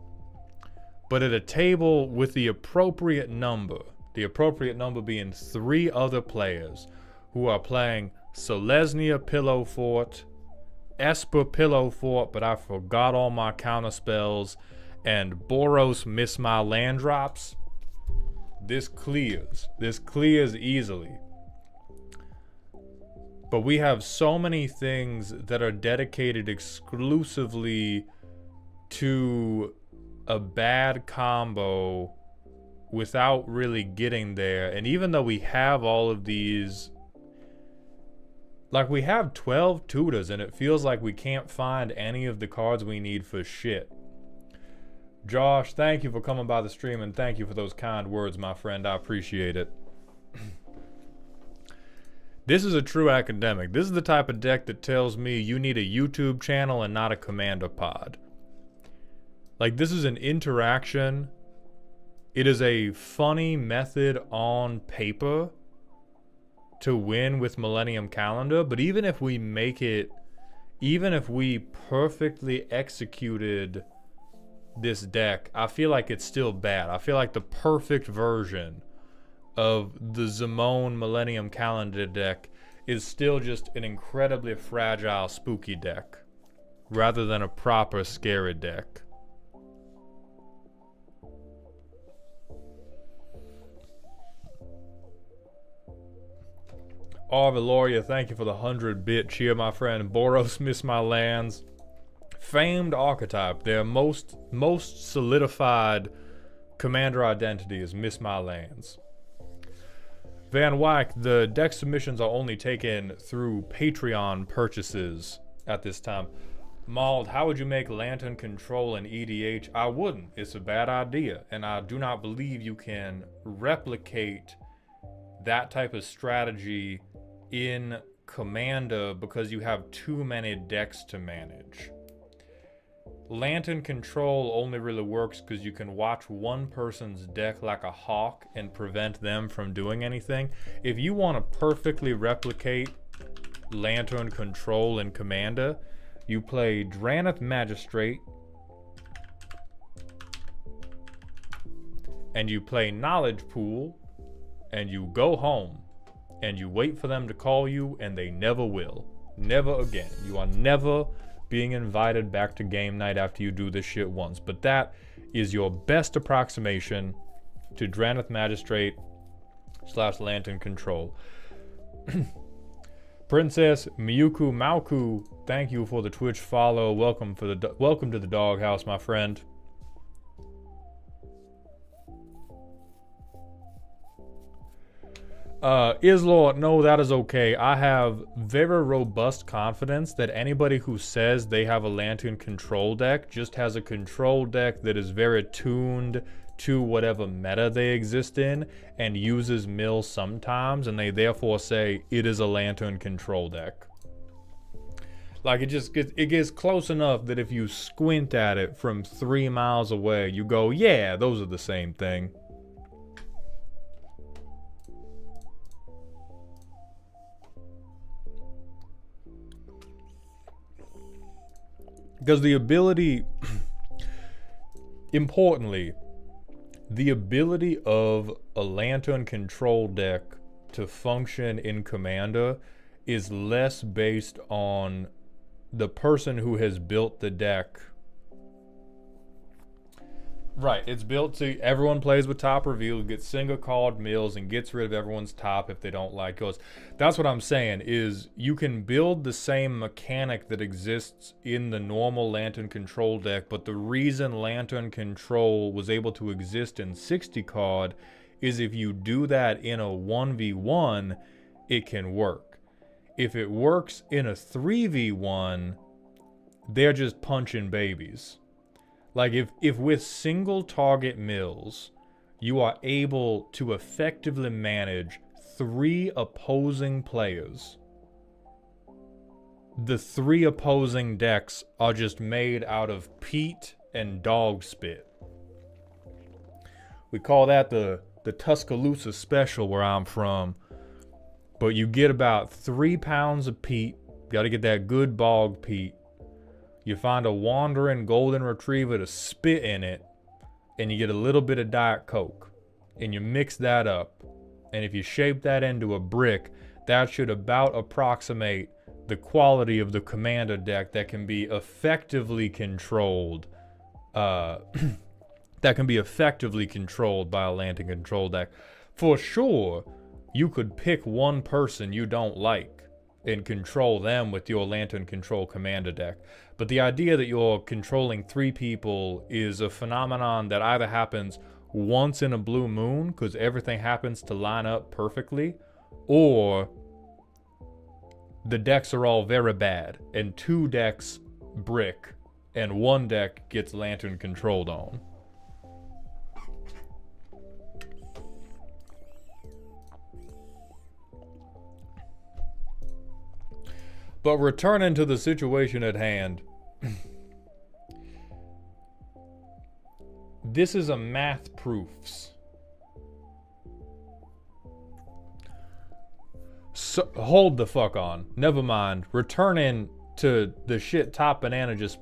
But at a table with the appropriate number being 3 other players who are playing Selesnya Pillow Fort, Esper Pillow Fort, but I forgot all my counter spells, and Boros Miss My Land Drops, this clears easily. But we have so many things that are dedicated exclusively to a bad combo without really getting there. And even though we have all of these, like, we have 12 tutors, and it feels like we can't find any of the cards we need for shit. Josh, thank you for coming by the stream, and thank you for those kind words, my friend. I appreciate it. This is a true academic. This is the type of deck that tells me you need a YouTube channel and not a commander pod. Like, this is an interaction. It is a funny method on paper to win with Millennium Calendar, but even if we perfectly executed this deck, I feel like it's still bad. I feel like the perfect version of the Zimone Millennium Calendar deck is still just an incredibly fragile, spooky deck, rather than a proper scary deck. Valoria, thank you for the 100-bit cheer, my friend. Boros Miss My Lands. Famed archetype. Their most solidified commander identity is Miss My Lands. Van Wyck, the deck submissions are only taken through Patreon purchases at this time. Mauled, how would you make Lantern Control an EDH? I wouldn't. It's a bad idea, and I do not believe you can replicate that type of strategy in Commander because you have too many decks to manage. Lantern Control only really works because you can watch one person's deck like a hawk and prevent them from doing anything. If you want to perfectly replicate Lantern Control in Commander, you play Drannith Magistrate, and you play Knowledge Pool, and you go home, and you wait for them to call you, and they never will. Never again. You are never being invited back to game night after you do this shit once. But that is your best approximation to Drannith Magistrate / Lantern Control. Princess Miyuku Mauku, thank you for the Twitch follow. Welcome to the doghouse, my friend. Islord, no, that is okay. I have very robust confidence that anybody who says they have a Lantern Control deck just has a control deck that is very tuned to whatever meta they exist in and uses mill sometimes, and they therefore say it is a Lantern Control deck. Like it gets close enough that if you squint at it from 3 miles away, you go, yeah, those are the same thing. Because the ability, importantly, the ability of a Lantern control deck to function in Commander is less based on the person who has built the deck. Right, it's built to everyone plays with top reveal, gets single card mills, and gets rid of everyone's top if they don't like goes. That's what I'm saying, is you can build the same mechanic that exists in the normal Lantern control deck, but the reason Lantern control was able to exist in 60 card is if you do that in a 1v1, it can work. If it works in a 3v1, they're just punching babies. Like if with single target mills, you are able to effectively manage 3 opposing players, the 3 opposing decks are just made out of peat and dog spit. We call that the Tuscaloosa special where I'm from. But you get about 3 pounds of peat. Got to get that good bog peat. You find a wandering golden retriever to spit in it, and you get a little bit of Diet Coke, and you mix that up. And if you shape that into a brick, that should about approximate the quality of the Commander deck that can be effectively controlled. That can be effectively controlled by a Lantern control deck. For sure, you could pick one person you don't like and control them with your Lantern control Commander deck. But the idea that you're controlling 3 people is a phenomenon that either happens once in a blue moon because everything happens to line up perfectly, or the decks are all very bad and 2 decks brick and 1 deck gets Lantern controlled on. But returning to the situation at hand, this is a math proofs. So, hold the fuck on. Never mind. Returning to the shit Top Banana just...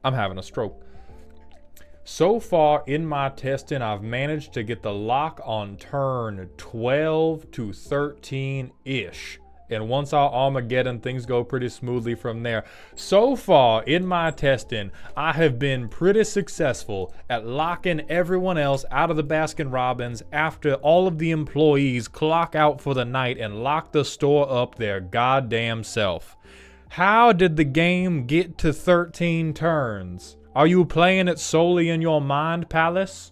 I'm having a stroke. So far in my testing, I've managed to get the lock on turn 12 to 13-ish. And once our Armageddon, things go pretty smoothly from there. So far in my testing, I have been pretty successful at locking everyone else out of the Baskin Robbins after all of the employees clock out for the night and lock the store up their goddamn self. How did the game get to 13 turns? Are you playing it solely in your mind, Palace?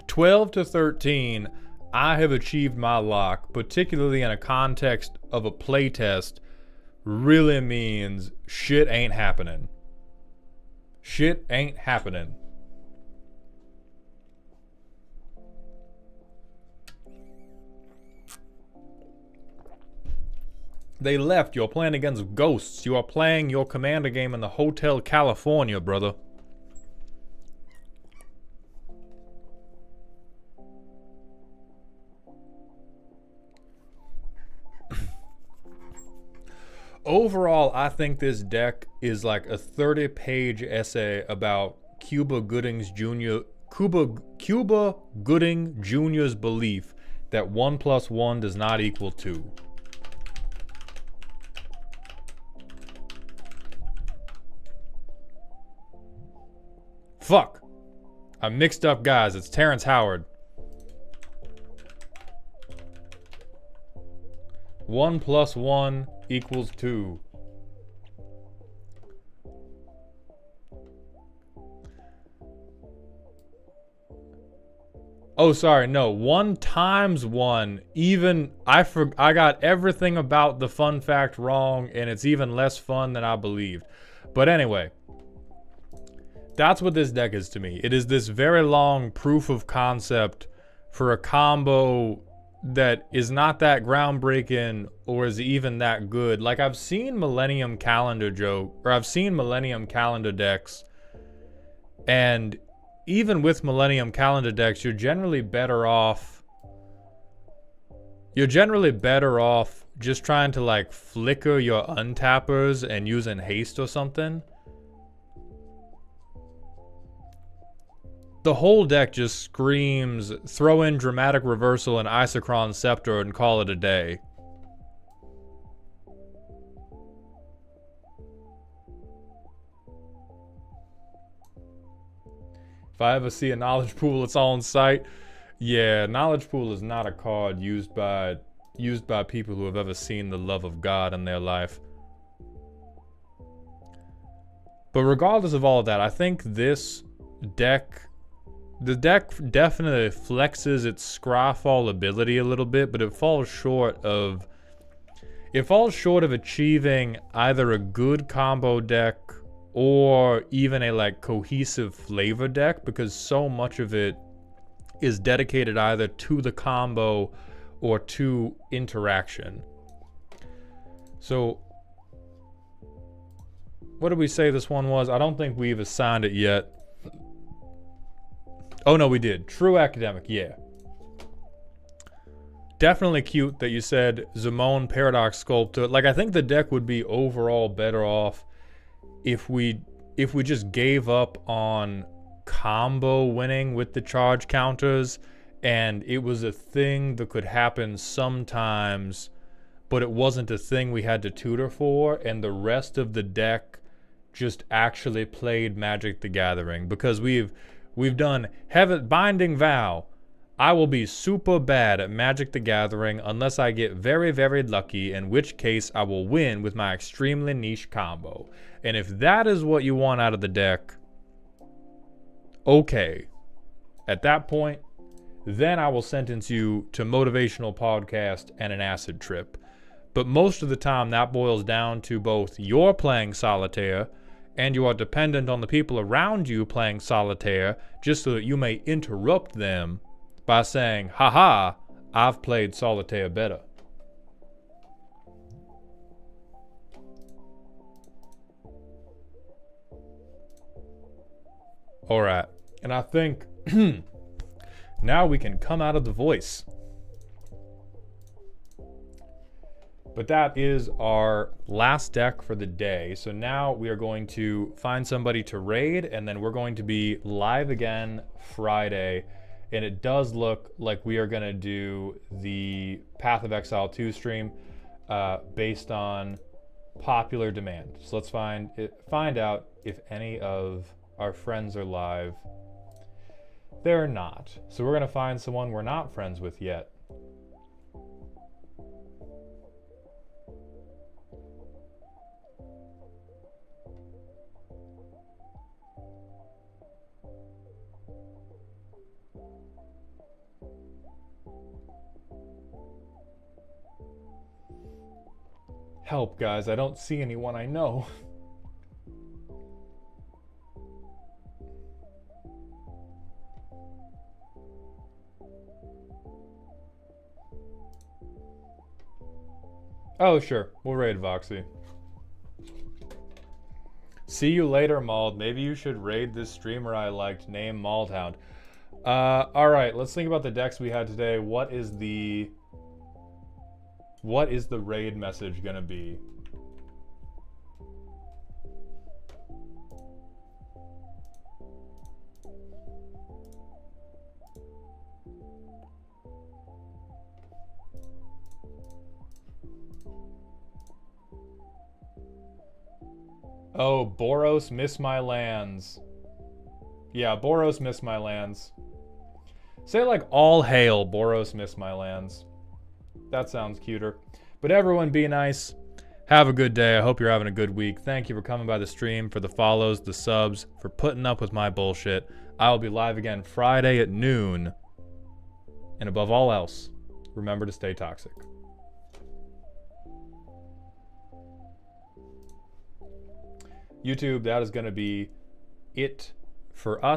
12 to 13... I have achieved my lock, particularly in a context of a playtest, really means shit ain't happening. Shit ain't happening. They left. You're playing against ghosts. You are playing your Commander game in the Hotel California, brother. Overall, I think this deck is like a 30-page essay about Cuba Gooding Jr.'s belief that 1 + 1 does not equal 2. Fuck. I mixed up guys. It's Terrence Howard. 1 + 1 equals 2. Oh, sorry, no. 1 times 1, even... I got everything about the fun fact wrong, and it's even less fun than I believed. But anyway, that's what this deck is to me. It is this very long proof of concept for a combo that is not that groundbreaking or is even that good. Like, I've seen Millennium Calendar decks, and even with Millennium Calendar decks, you're generally better off just trying to like flicker your untappers and using haste or something. The whole deck just screams, throw in Dramatic Reversal and Isochron Scepter and call it a day. If I ever see a Knowledge Pool, it's all in sight. Yeah, Knowledge Pool is not a card used by people who have ever seen the love of God in their life. But regardless of all of that, I think this deck... The deck definitely flexes its Scryfall ability a little bit, but it falls short of achieving either a good combo deck or even a like cohesive flavor deck, because so much of it is dedicated either to the combo or to interaction. So what did we say this one was? I don't think we've assigned it yet. Oh no, we did. True Academic, yeah. Definitely cute that you said Zimone Paradox Sculptor. Like, I think the deck would be overall better off if we just gave up on combo winning with the charge counters, and it was a thing that could happen sometimes, but it wasn't a thing we had to tutor for, and the rest of the deck just actually played Magic the Gathering. Because we've done Binding Vow. I will be super bad at Magic the Gathering unless I get very, very lucky, in which case I will win with my extremely niche combo. And if that is what you want out of the deck, okay. At that point, then I will sentence you to Motivational Podcast and an acid trip. But most of the time that boils down to both you're playing Solitaire and you are dependent on the people around you playing Solitaire just so that you may interrupt them by saying, haha, I've played Solitaire better. Alright, and I think now we can come out of the voice. But that is our last deck for the day. So now we are going to find somebody to raid, and then we're going to be live again Friday. And it does look like we are going to do the Path of Exile 2 stream based on popular demand. So let's find out if any of our friends are live. They're not. So we're going to find someone we're not friends with yet. Help, guys, I don't see anyone I know. Oh, sure. We'll raid Voxy. See you later, Mald. Maybe you should raid this streamer I liked named Maldhound. Alright, let's think about the decks we had today. What is the raid message gonna be? Oh, Boros Miss My Lands. Yeah, Boros Miss My Lands. Say like all hail Boros Miss My Lands. That sounds cuter. But everyone be nice. Have a good day. I hope you're having a good week. Thank you for coming by the stream, for the follows, the subs, for putting up with my bullshit. I will be live again Friday at noon. And above all else, remember to stay toxic. YouTube, that is going to be it for us.